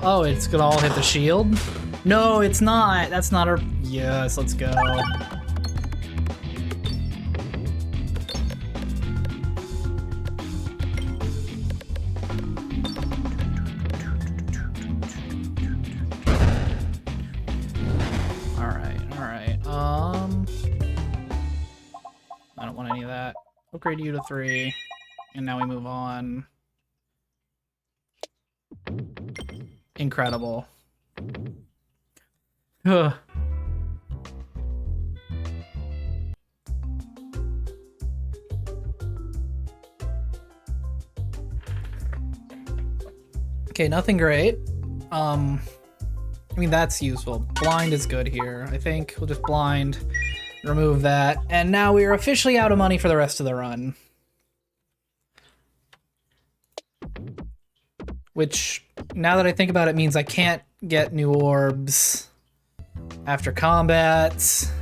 Oh, it's gonna all hit the shield? No, it's not. That's not our... Yes, let's go. Alright. I don't want any of that. Upgrade you to 3. And now we move on. Incredible. Ugh. Okay, nothing great. I mean, that's useful. Blind is good here. I think we'll just blind, remove that, and now we are officially out of money for the rest of the run. Which, now that I think about it, means I can't get new orbs after combats.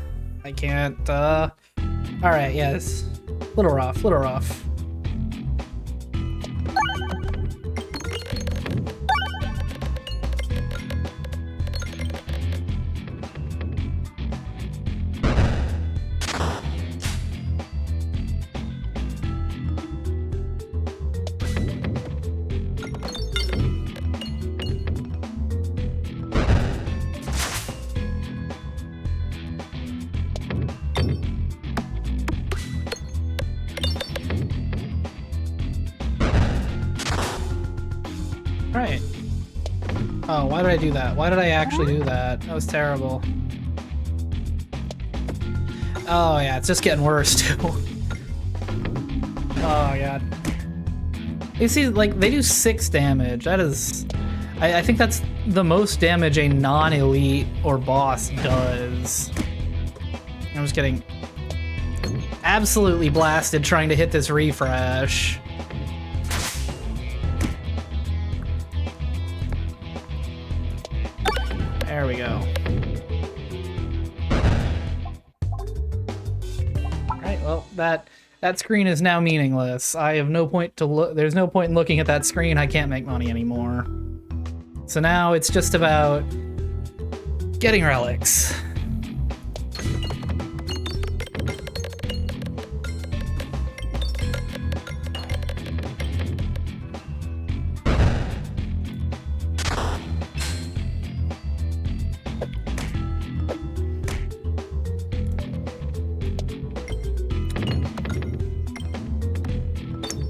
I can't, Alright, yes. Little rough, little rough. Right. Oh, why did I do that? Why did I actually do that? That was terrible. Oh yeah, it's just getting worse too. Oh god. You see, like, they do 6 damage. That is... I think that's the most damage a non-elite or boss does. I'm just getting absolutely blasted trying to hit this refresh. There we go. Alright, well, that screen is now meaningless. I have no point to look. There's no point in looking at that screen. I can't make money anymore. So now it's just about getting relics.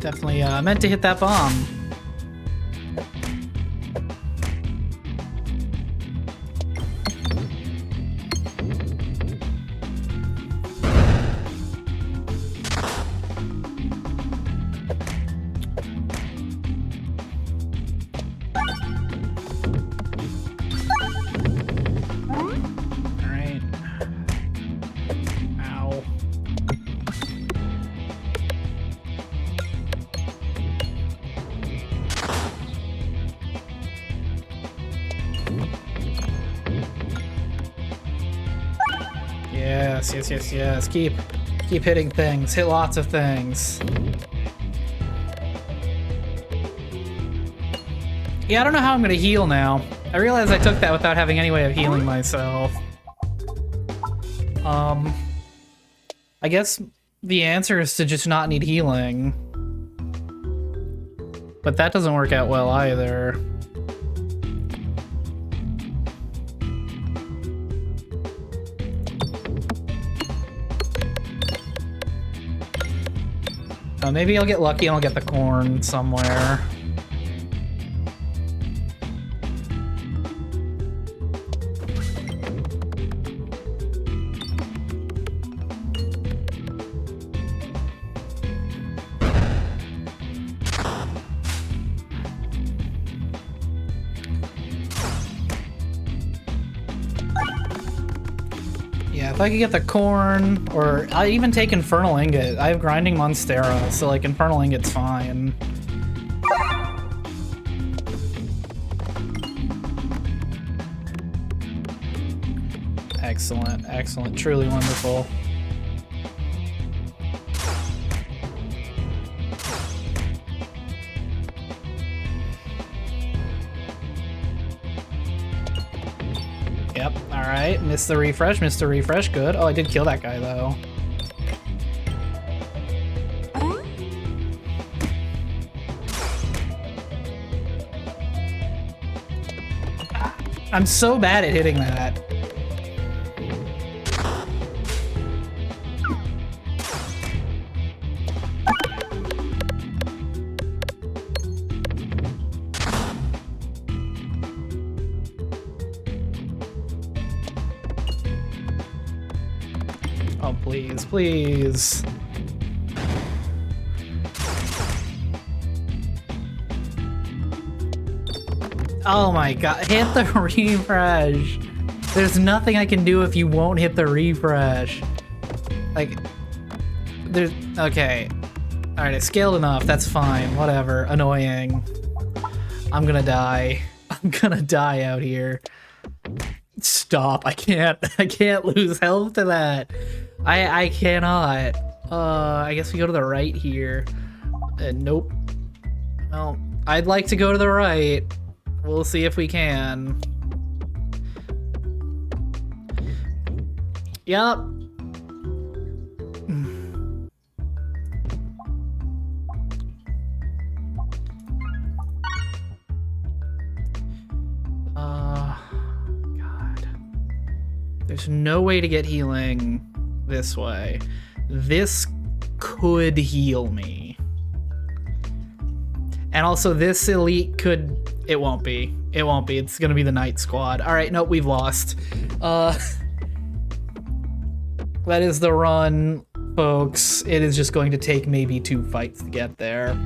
Definitely meant to hit that bomb. Yes. Keep hitting things. Hit lots of things. Yeah, I don't know how I'm gonna heal now. I realize I took that without having any way of healing myself. I guess the answer is to just not need healing. But that doesn't work out well either. Maybe I'll get lucky and I'll get the corn somewhere. If I could get the corn, or I even take Infernal Ingot. I have Grinding Monstera, so like Infernal Ingot's fine. Excellent, truly wonderful. Yep, alright. Missed the refresh, good. Oh, I did kill that guy, though. I'm so bad at hitting that. Oh, please. Oh my god, hit the refresh. There's nothing I can do if you won't hit the refresh. Like, there's, okay. Alright, it scaled enough, that's fine, whatever, annoying. I'm gonna die. I'm gonna die out here. Stop, I can't lose health to that. I cannot. I guess we go to the right here. Nope. Well, I'd like to go to the right. We'll see if we can. Yup. God. There's no way to get healing this way. This could heal me. And also this elite could... It won't be. It won't be. It's gonna be the Night Squad. Alright, nope, we've lost. That is the run, folks. It is just going to take maybe 2 fights to get there.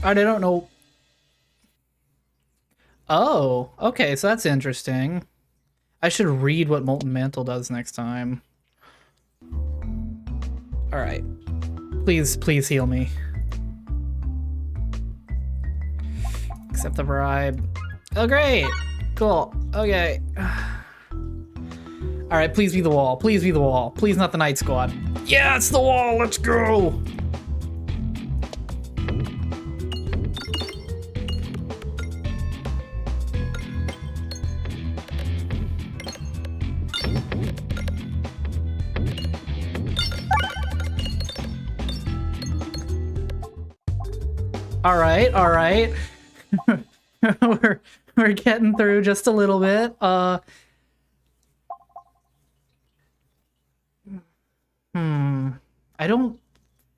I don't know. Oh, okay, so that's interesting. I should read what Molten Mantle does next time. Alright. Please heal me. Accept the bribe. Oh, great. Cool. Okay. All right, please be the wall. Please be the wall. Please not the Night Squad. Yeah, it's the wall. Let's go. All right. we're getting through just a little bit. I don't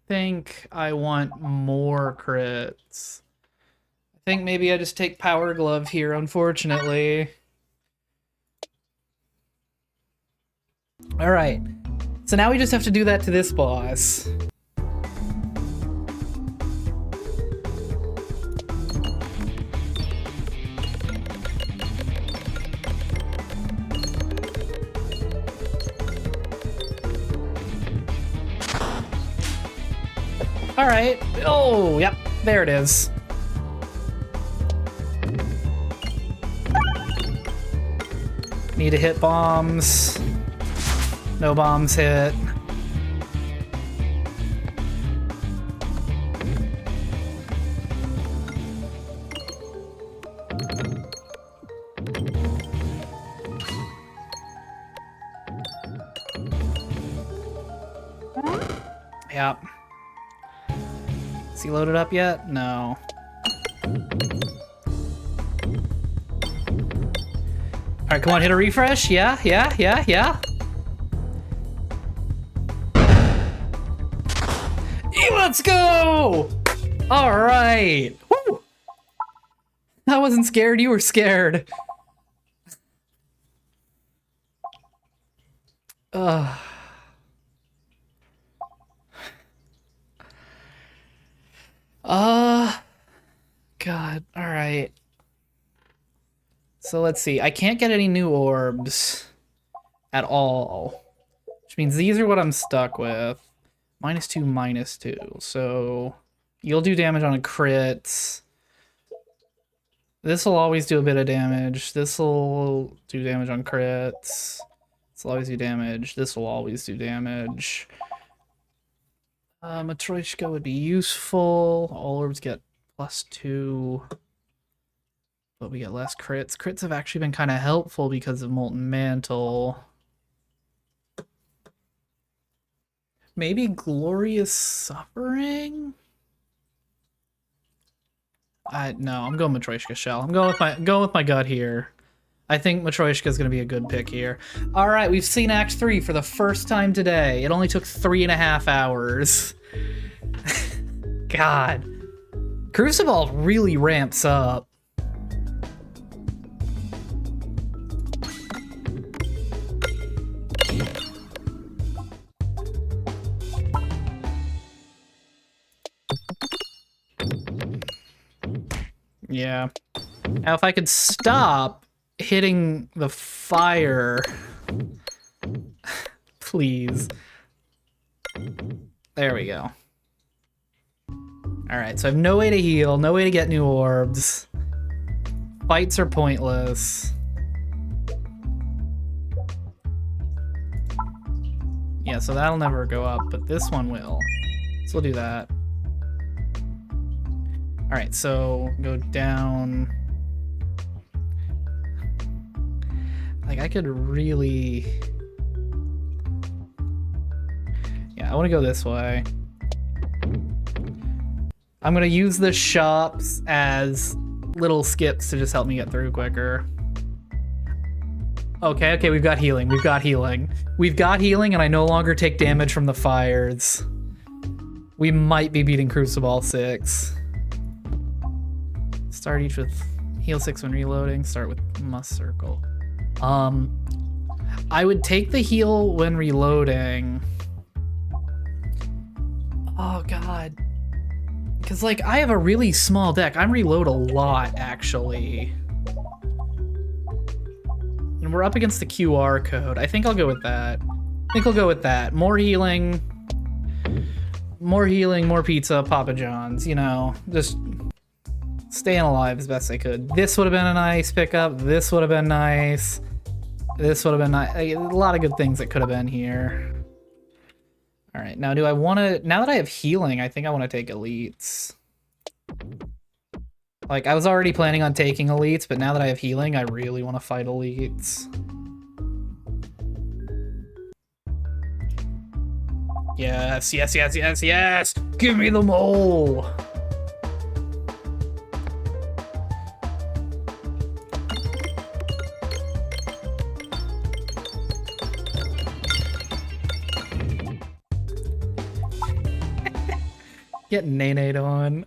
think I want more crits. I think maybe I just take Power Glove here, unfortunately. All right. So now we just have to do that to this boss. All right. Oh, yep. There it is. Need to hit bombs. No bombs hit. Yep. Is he loaded up yet? No. Alright, come on, hit a refresh. Yeah. Let's go! Alright. Woo! I wasn't scared, you were scared. God, alright. So let's see. I can't get any new orbs at all, which means these are what I'm stuck with. -2, -2. So you'll do damage on a crit. This will always do a bit of damage. This will do damage on crits. This will always do damage. This will always do damage. Matryoshka would be useful. All orbs get +2. But we get less crits. Crits have actually been kind of helpful because of Molten Mantle. Maybe Glorious Suffering? No, I'm going Matryoshka Shell. I'm going with my gut here. I think Matryoshka is going to be a good pick here. All right, we've seen Act 3 for the first time today. It only took 3.5 hours. God. Crucible really ramps up. Yeah. Now, if I could stop hitting the fire, please. There we go. All right, so I have no way to heal, no way to get new orbs. Fights are pointless. Yeah, so that'll never go up, but this one will. So we'll do that. All right, so go down. Like, I could really... Yeah, I want to go this way. I'm going to use the shops as little skips to just help me get through quicker. Okay, we've got healing. We've got healing, and I no longer take damage from the fires. We might be beating Crucible 6. Start each with heal 6 when reloading. Start with must circle. I would take the heal when reloading. Oh god. Because, like, I have a really small deck. I reload a lot, actually. And we're up against the QR code. I think I'll go with that. More healing. more healing, more pizza, Papa John's, you know, just staying alive as best I could. This would have been a nice pickup. This would have been nice. This would have been nice. A lot of good things that could have been here. All right, now do I want to, now that I have healing, I think I want to take elites. Like, I was already planning on taking elites, but now that I have healing, I really want to fight elites. Yes, yes, yes, yes, yes! Give me the mole! Get Nate on.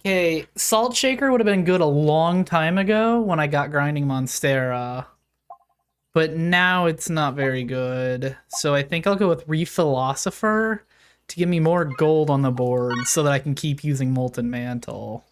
Okay, Salt Shaker would have been good a long time ago when I got Grinding Monstera. But now it's not very good. So I think I'll go with Rephilosopher to give me more gold on the board so that I can keep using Molten Mantle.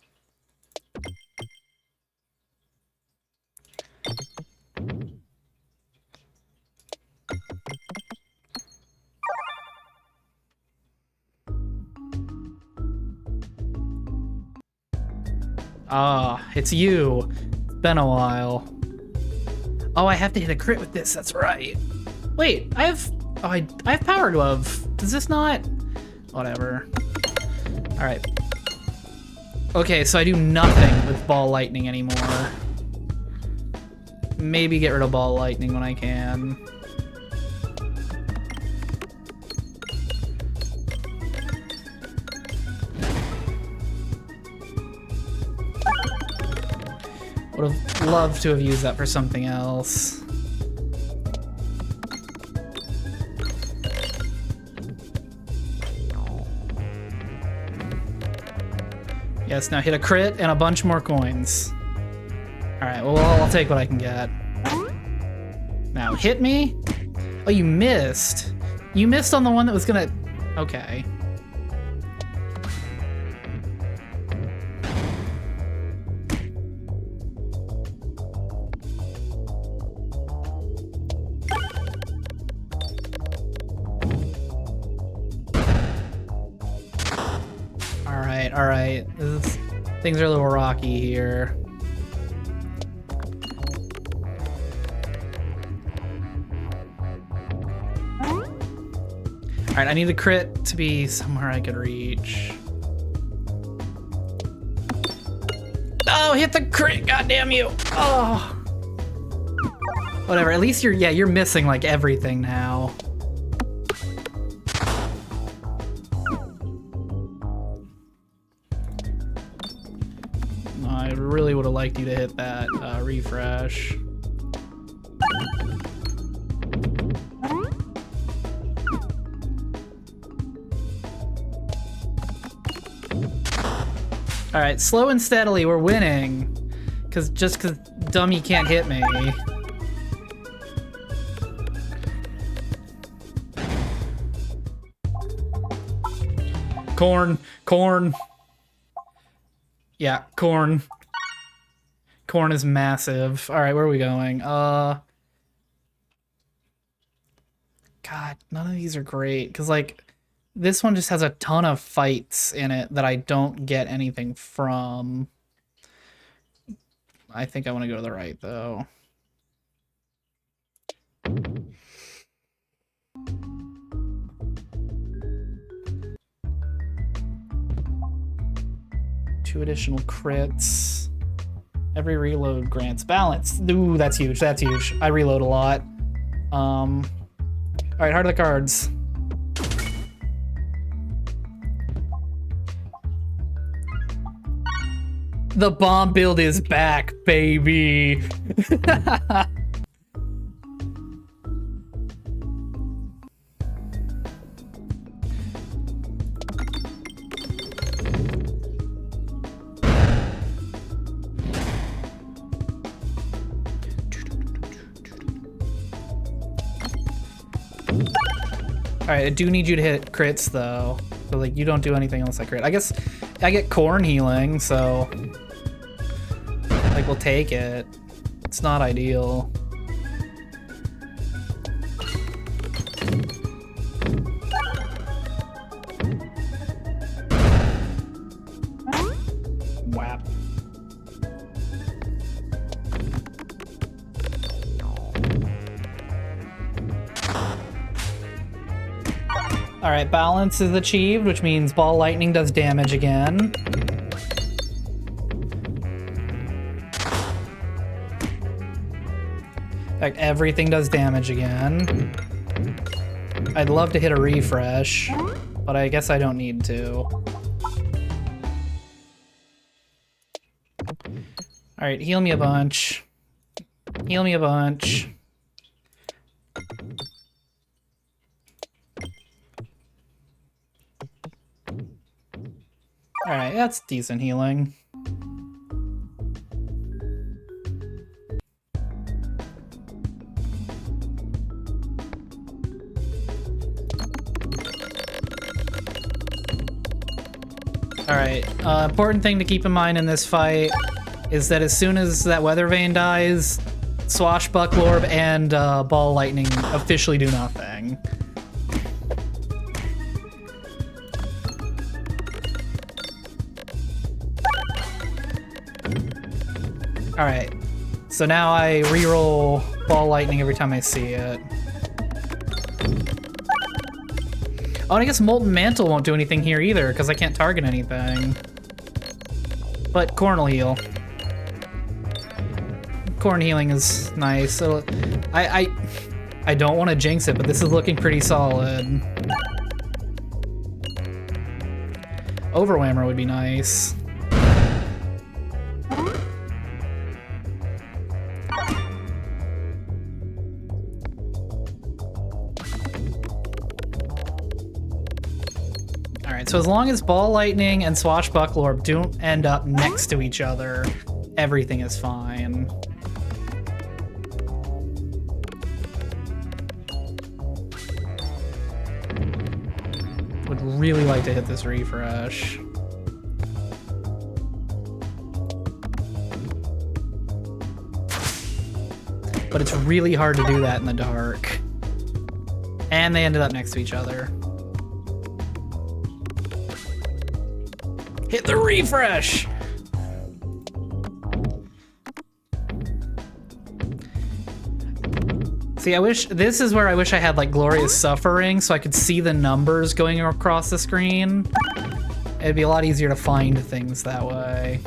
Ah, it's you. It's been a while. Oh, I have to hit a crit with this, that's right. Wait, I have Power Glove. Does this not? Whatever. All right. Okay, so I do nothing with Ball Lightning anymore. Maybe get rid of Ball Lightning when I can. Would have loved to have used that for something else. Yes, now hit a crit and a bunch more coins. Alright, well, I'll take what I can get. Now, hit me? Oh, you missed. You missed on the one that was gonna... Okay. All right. Things are a little rocky here. All right, I need a crit to be somewhere I could reach. Oh, hit the crit, goddamn you. Oh. Whatever, at least you're missing like everything now. I really would have liked you to hit that refresh. All right, slow and steadily, we're winning. Just cause dummy can't hit me. Corn. Yeah, corn. Corn is massive. All right, where are we going? God, none of these are great because like this one just has a ton of fights in it that I don't get anything from. I think I want to go to the right though. Two additional crits. Every reload grants balance. Ooh, that's huge. That's huge. I reload a lot. All right, heart of the cards. The bomb build is back, baby. Alright, I do need you to hit crits, though. So, like, you don't do anything else like crit. I guess I get corn healing, so... Like, we'll take it. It's not ideal. All right, balance is achieved, which means ball lightning does damage again. In fact, everything does damage again. I'd love to hit a refresh, but I guess I don't need to. All right, heal me a bunch. Heal me a bunch. All right, that's decent healing. All right, important thing to keep in mind in this fight is that as soon as that Weather Vane dies, Swashbuckler and Ball Lightning officially do nothing. All right, so now I reroll Ball Lightning every time I see it. Oh, and I guess Molten Mantle won't do anything here either, because I can't target anything. But Corn will heal. Corn healing is nice. So I don't want to jinx it, but this is looking pretty solid. Overwhammer would be nice. So as long as Ball Lightning and Swashbuckler don't end up next to each other, everything is fine. Would really like to hit this refresh. But it's really hard to do that in the dark. And they ended up next to each other. Hit the refresh! See, this is where I wish I had like Glorious Suffering so I could see the numbers going across the screen. It'd be a lot easier to find things that way.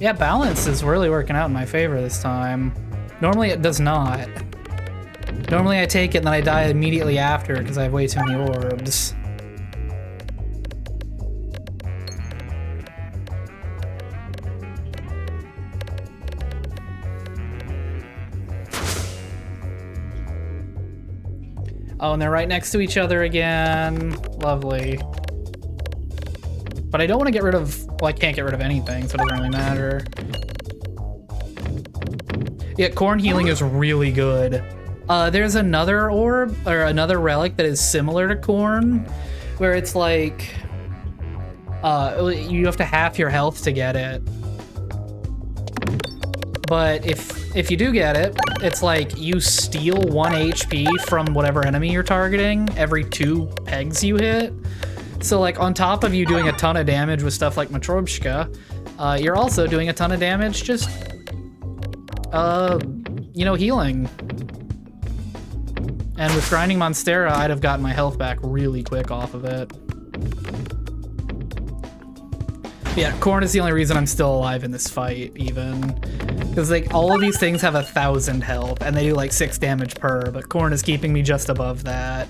Yeah, balance is really working out in my favor this time. Normally it does not. Normally I take it and then I die immediately after because I have way too many orbs. Oh, and they're right next to each other again. Lovely. But I don't want to get rid of... Well, I can't get rid of anything, so it doesn't really matter. Yeah, Corn healing is really good. There's another orb, or another relic that is similar to Corn, where it's like... you have to half your health to get it. But if you do get it, it's like you steal 1 HP from whatever enemy you're targeting every 2 pegs you hit. So like on top of you doing a ton of damage with stuff like Matryoshka, you're also doing a ton of damage just, you know, healing. And with Grinding Monstera, I'd have gotten my health back really quick off of it. Yeah, Corn is the only reason I'm still alive in this fight, even. Because like all of these things have 1,000 health, and they do like 6 damage per, but Corn is keeping me just above that.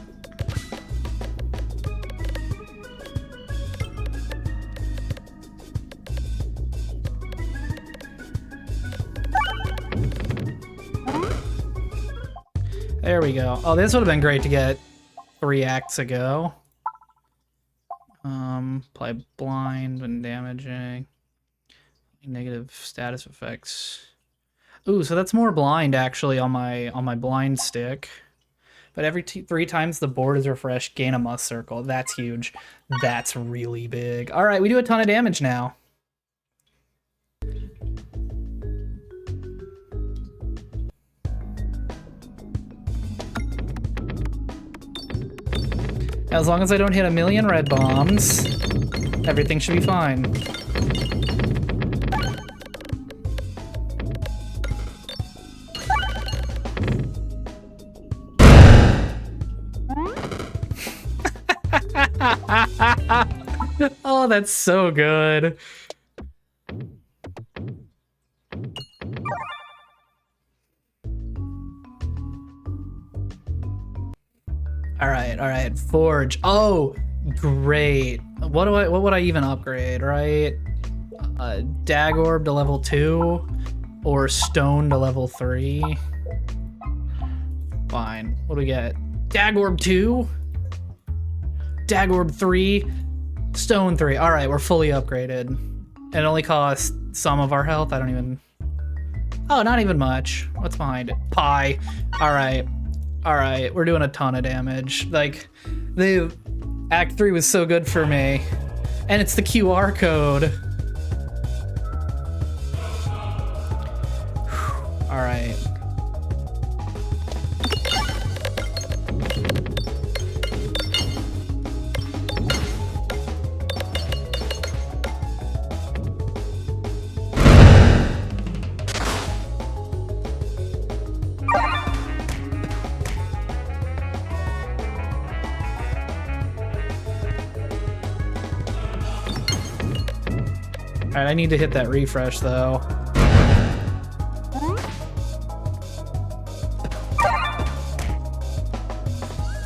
There we go. Oh, this would have been great to get 3 acts ago. Apply blind when damaging. Negative status effects. Ooh, so that's more blind actually on my blind stick. But every 3 times the board is refreshed, gain a must circle. That's huge. That's really big. All right, we do a ton of damage now. As long as I don't hit 1,000,000 red bombs, everything should be fine. Oh, that's so good. All right. Forge. Oh, great. What would I even upgrade, right? Dag Orb to level 2 or Stone to level 3. Fine. What do we get? Dag Orb 2, Dag Orb 3, Stone 3. All right, we're fully upgraded. It only costs some of our health. I don't even... Oh, not even much. What's behind it? Pie. All right, we're doing a ton of damage. Like, the Act 3 was so good for me. And it's the QR code. All right. All right, I need to hit that refresh though.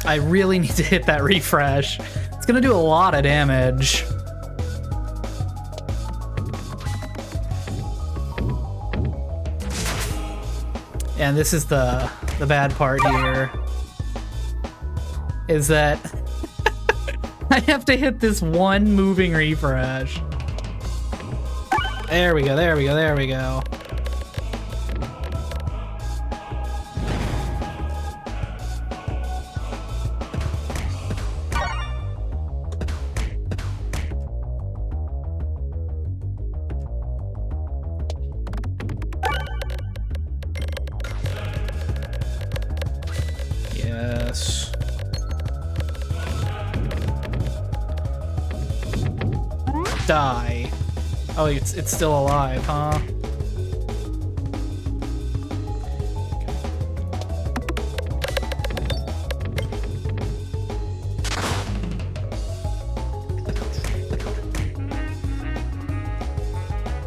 I really need to hit that refresh. It's gonna do a lot of damage. And this is the bad part here. Is that I have to hit this one moving refresh. There we go. Yes. Die. Oh, it's still alive, huh?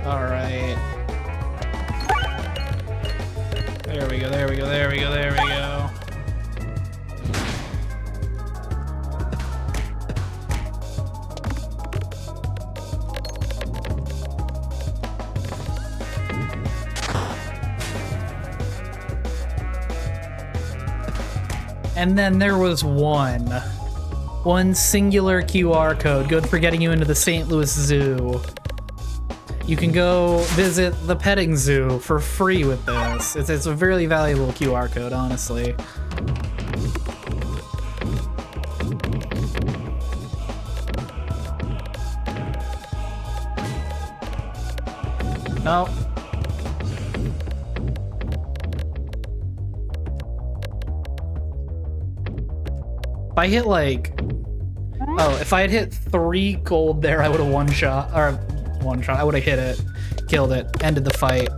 All right. There we go. And then there was one singular QR code, good for getting you into the St. Louis Zoo. You can go visit the petting zoo for free with this. It's a very valuable QR code, honestly. No. If I hit like... Oh, if I had hit 3 gold there, I would have one-shot. I would have hit it. Killed it. Ended the fight.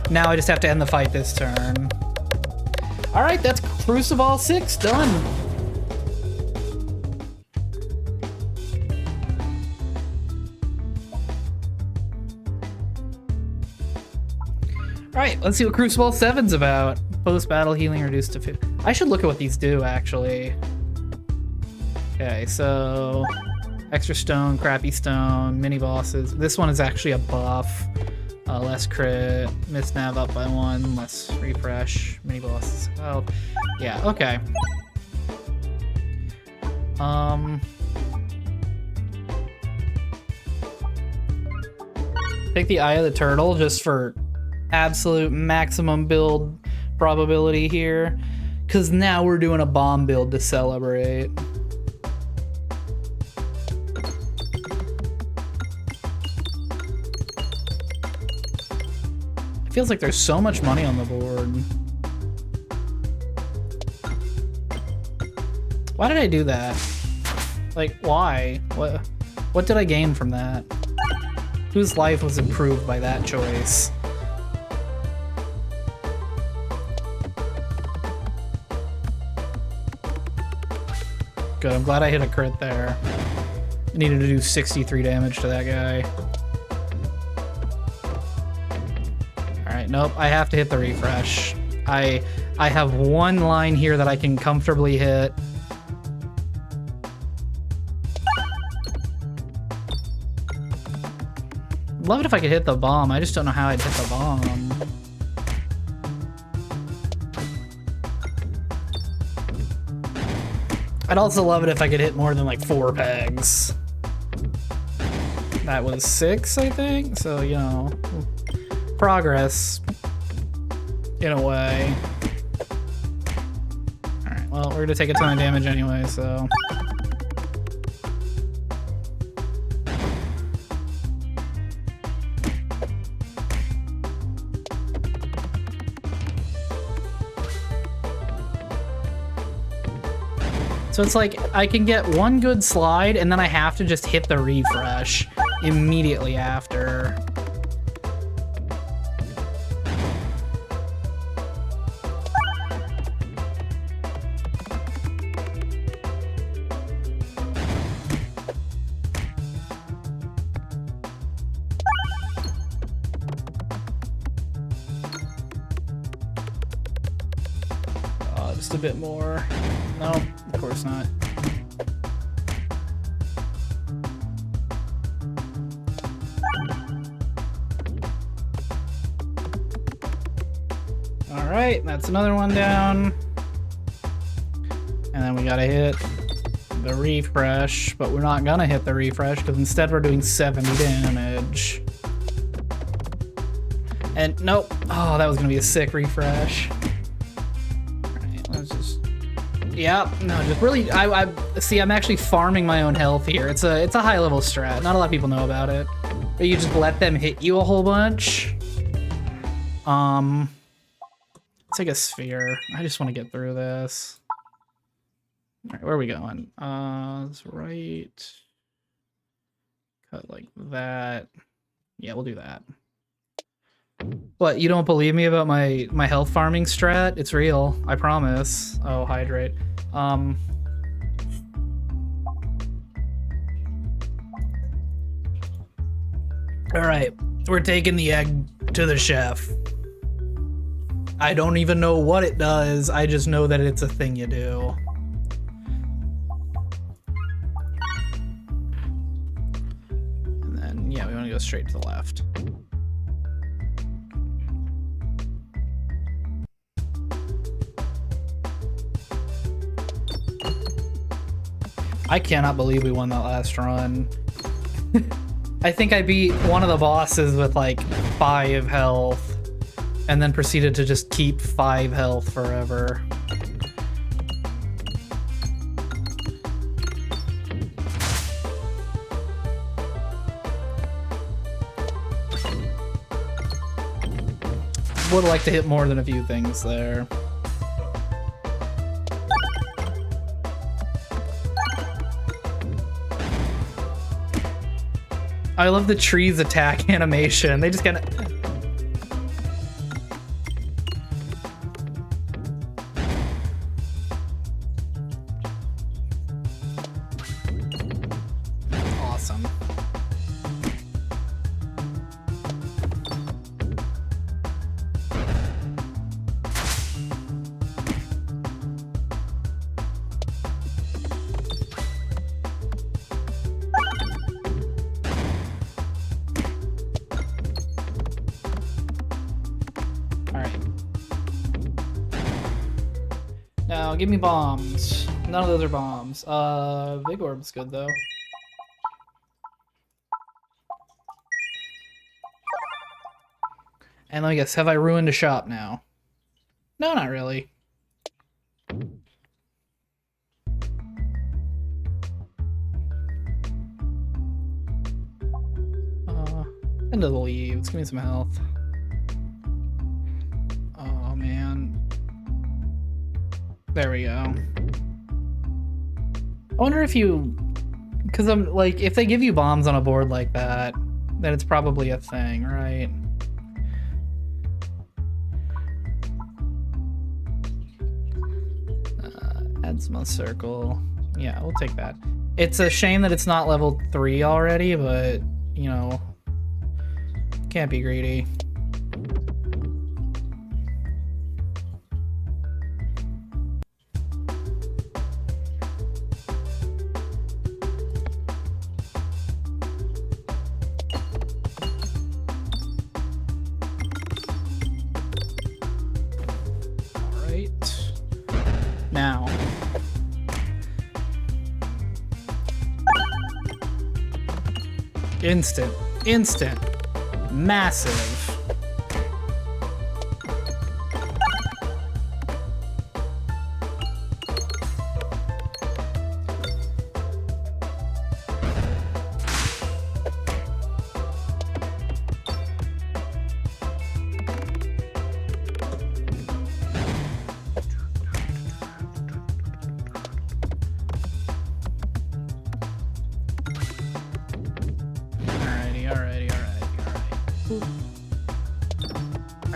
Now I just have to end the fight this turn. Alright, that's Crucible 6 done. Alright, let's see what Crucible 7's about. Post-battle healing reduced to 50. I should look at what these do, actually. Okay, so... Extra stone, crappy stone, mini bosses. This one is actually a buff. Less crit, miss nav up by 1, less refresh, mini bosses. Oh, yeah, okay. Take the Eye of the Turtle just for absolute maximum build probability here. Because now we're doing a bomb build to celebrate. It feels like there's so much money on the board. Why did I do that? Like, why? What did I gain from that? Whose life was improved by that choice? Good, I'm glad I hit a crit there. I needed to do 63 damage to that guy. Alright, nope, I have to hit the refresh. I have one line here that I can comfortably hit. Love it if I could hit the bomb. I just don't know how I'd hit the bomb. I'd also love it if I could hit more than like 4 pegs. That was 6, I think. So, you know, progress in a way. All right, well, we're gonna take a ton of damage anyway, so. So it's like, I can get one good slide, and then I have to just hit the refresh immediately after. Just a bit more. No, of course not. All right, that's another one down. And then we gotta hit the refresh, but we're not gonna hit the refresh because instead we're doing 70 damage. And nope. Oh, that was gonna be a sick refresh. Yeah, no, just really, I see, I'm actually farming my own health here. It's a high level strat. Not a lot of people know about it. But you just let them hit you a whole bunch. Let's take a sphere. I just want to get through this. All right, where are we going? Let's right. Cut like that. Yeah, we'll do that. What, you don't believe me about my health farming strat? It's real, I promise. Oh, hydrate. All right, we're taking the egg to the chef. I don't even know what it does. I just know that it's a thing you do. And then, yeah, we want to go straight to the left. I cannot believe we won that last run. I think I beat one of the bosses with like 5 health and then proceeded to just keep 5 health forever. Would like to hit more than a few things there. I love the trees attack animation. They just kind of... Awesome. Now, give me bombs. None of those are bombs. Big orb's good though. And let me guess, have I ruined a shop now? No, not really. Into the leaves. Give me some health. Oh, man. There we go. I wonder if you... Because I'm like, if they give you bombs on a board like that, then it's probably a thing, right? Add some circle. Yeah, we'll take that. It's a shame that it's not level 3 already, but, you know, can't be greedy. Now, instant, massive.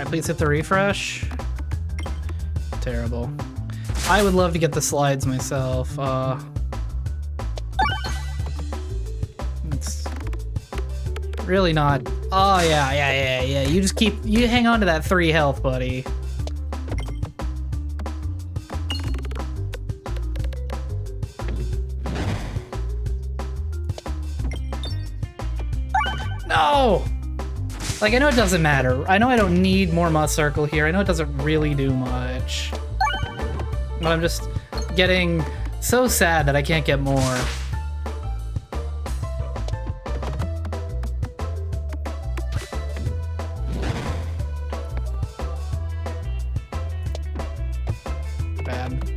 Please hit the refresh. Terrible. I would love to get the slides myself. It's really not. Oh yeah. You just you hang on to that 3 health, buddy. No! Like, I know it doesn't matter. I know I don't need more mud circle here. I know it doesn't really do much. But I'm just getting so sad that I can't get more. Bad.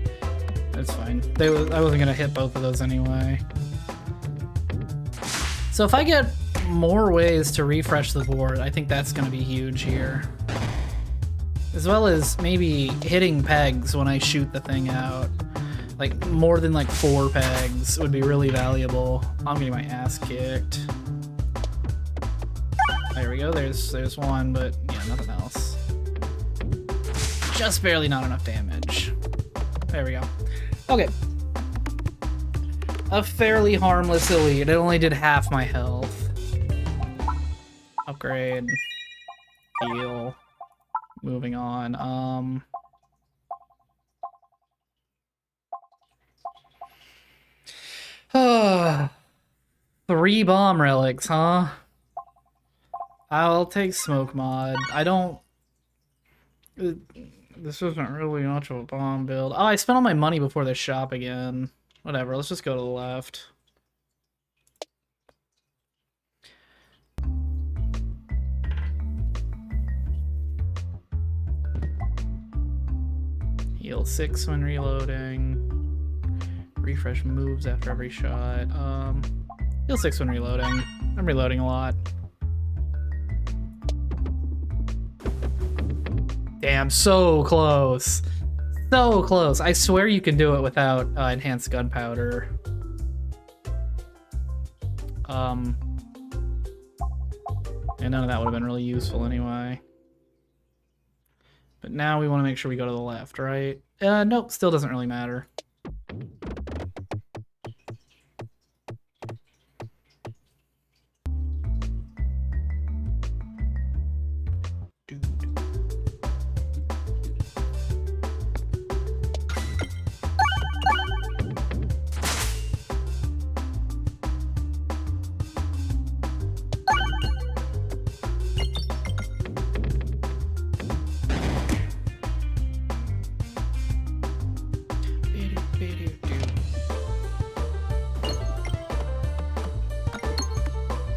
It's fine. I wasn't gonna hit both of those anyway. So if I get more ways to refresh the board, I think that's going to be huge here. As well as maybe hitting pegs when I shoot the thing out. Like, more than like 4 pegs would be really valuable. I'm getting my ass kicked. There we go, there's one, but yeah, nothing else. Just barely not enough damage. There we go. Okay. A fairly harmless elite. It only did half my health. Upgrade. Heal. Moving on. 3 bomb relics, huh? I'll take smoke mod. I don't... This isn't really much of a bomb build. Oh, I spent all my money before the shop again. Whatever, let's just go to the left. Heal 6 when reloading. Refresh moves after every shot. Heal 6 when reloading. I'm reloading a lot. Damn, so close. So close. I swear you can do it without enhanced gunpowder. And none of that would have been really useful anyway. But now we want to make sure we go to the left, right? Nope, still doesn't really matter.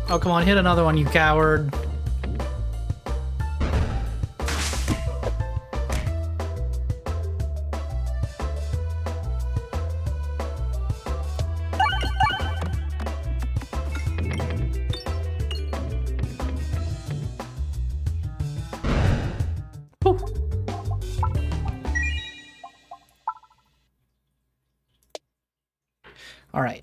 Oh, come on, hit another one, you coward. All right.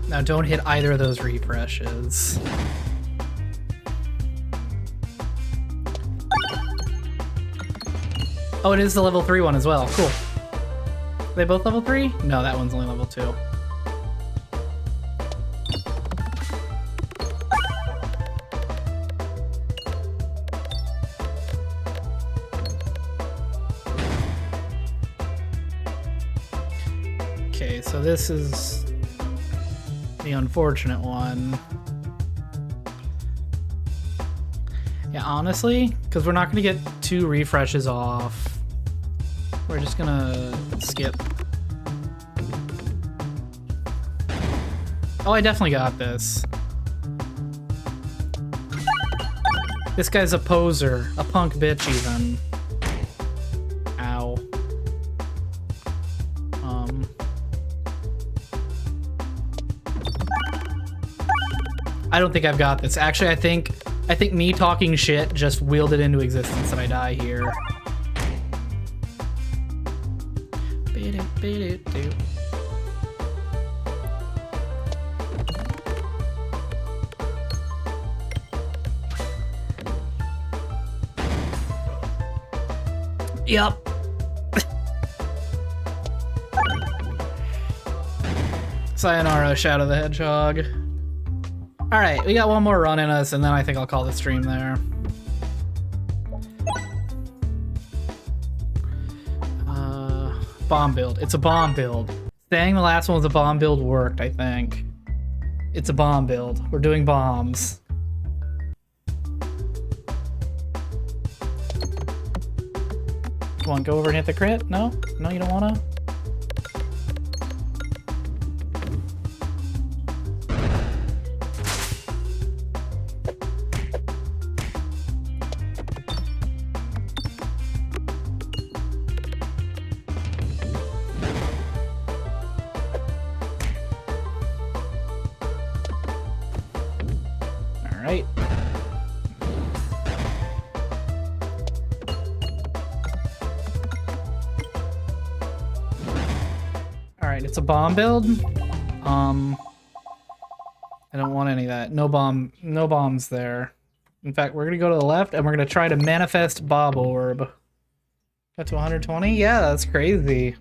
Now don't hit either of those refreshes. Oh, it is the level 3 one as well. Cool. Are they both level 3? No, that one's only level 2. Okay, so this is the unfortunate one. Yeah, honestly, because we're not going to get 2 refreshes off, we're just going to skip. Oh, I definitely got this. This guy's a poser, a punk bitch even. Ow. I don't think I've got this. Actually, I think me talking shit just willed it into existence that I die here. Yep. Sayonara, Shadow the Hedgehog. Alright, we got one more run in us, and then I think I'll call the stream there. Bomb build. It's a bomb build. Saying the last one was a bomb build worked, I think. It's a bomb build. We're doing bombs. Come on, go over and hit the crit? No? No, you don't wanna? Alright. Alright, it's a bomb build. I don't want any of that. No bombs there. In fact, we're gonna go to the left and we're gonna try to manifest Bob Orb. Got to 120? Yeah, that's crazy.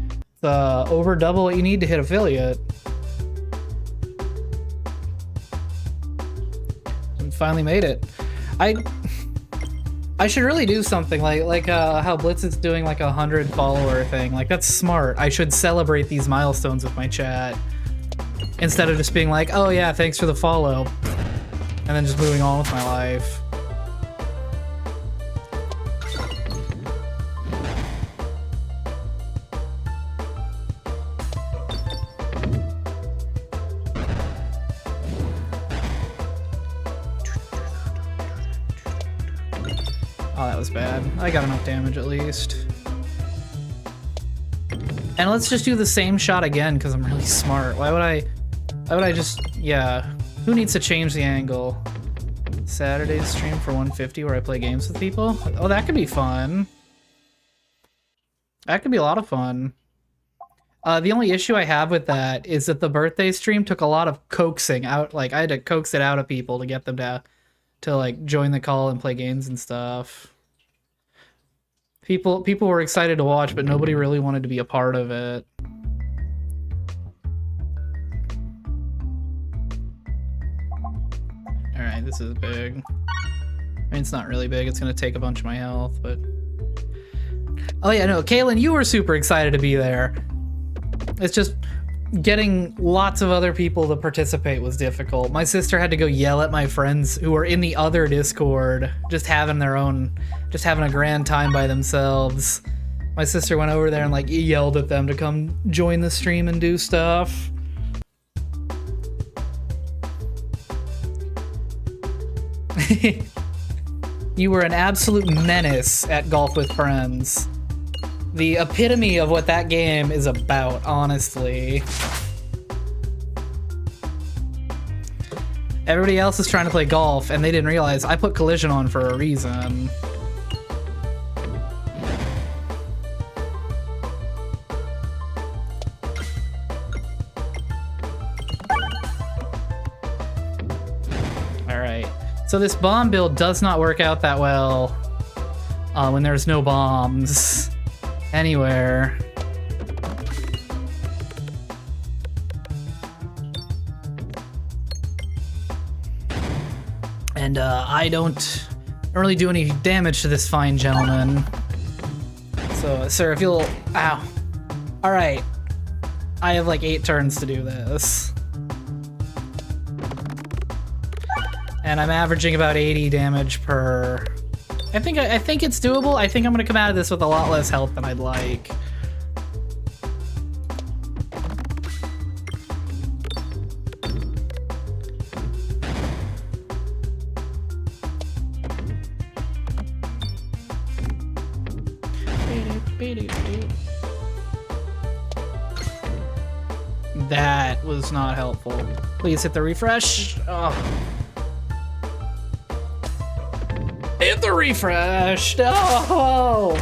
It's over double what you need to hit affiliate. And finally made it. I should really do something like how Blitz is doing like 100 follower thing. Like, that's smart. I should celebrate these milestones with my chat instead of just being like, oh yeah, thanks for the follow, and then just moving on with my life. Oh, that was bad. I got enough damage at least. And let's just do the same shot again because I'm really smart. Why would I just, yeah. Who needs to change the angle? Saturday's stream for 150 where I play games with people? Oh, that could be fun. That could be a lot of fun. The only issue I have with that is that the birthday stream took a lot of coaxing out. Like, I had to coax it out of people to get them to like join the call and play games and stuff. People were excited to watch, but nobody really wanted to be a part of it. Alright, this is big. I mean, it's not really big. It's gonna take a bunch of my health, but... Oh yeah, no, Kaylin, you were super excited to be there. It's just getting lots of other people to participate was difficult. My sister had to go yell at my friends who were in the other Discord, just having a grand time by themselves. My sister went over there and like yelled at them to come join the stream and do stuff. You were an absolute menace at Golf with Friends. The epitome of what that game is about, honestly. Everybody else is trying to play golf, and they didn't realize I put collision on for a reason. Alright, so this bomb build does not work out that well when there's no bombs anywhere. And I don't really do any damage to this fine gentleman. So, sir, if you'll... Ow. Alright. I have like 8 turns to do this. And I'm averaging about 80 damage per... I think it's doable. I think I'm gonna come out of this with a lot less health than I'd like. That was not helpful. Please hit the refresh. Oh. Hit the refresh. No.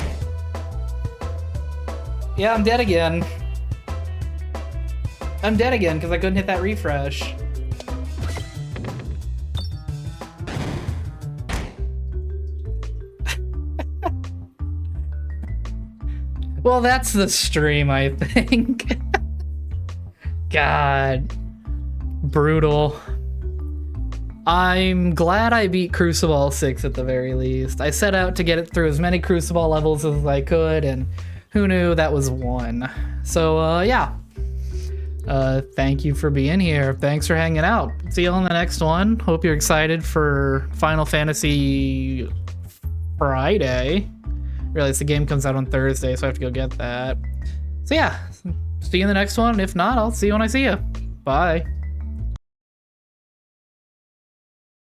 Yeah, I'm dead again. I'm dead again because I couldn't hit that refresh. Well, that's the stream, I think. God. Brutal. I'm glad I beat Crucible 6 at the very least. I set out to get it through as many Crucible levels as I could, and who knew that was 1. So, yeah. Thank you for being here. Thanks for hanging out. See you on the next one. Hope you're excited for Final Fantasy Friday. Realize the game comes out on Thursday, so I have to go get that. So yeah, see you in the next one. If not, I'll see you when I see you. Bye.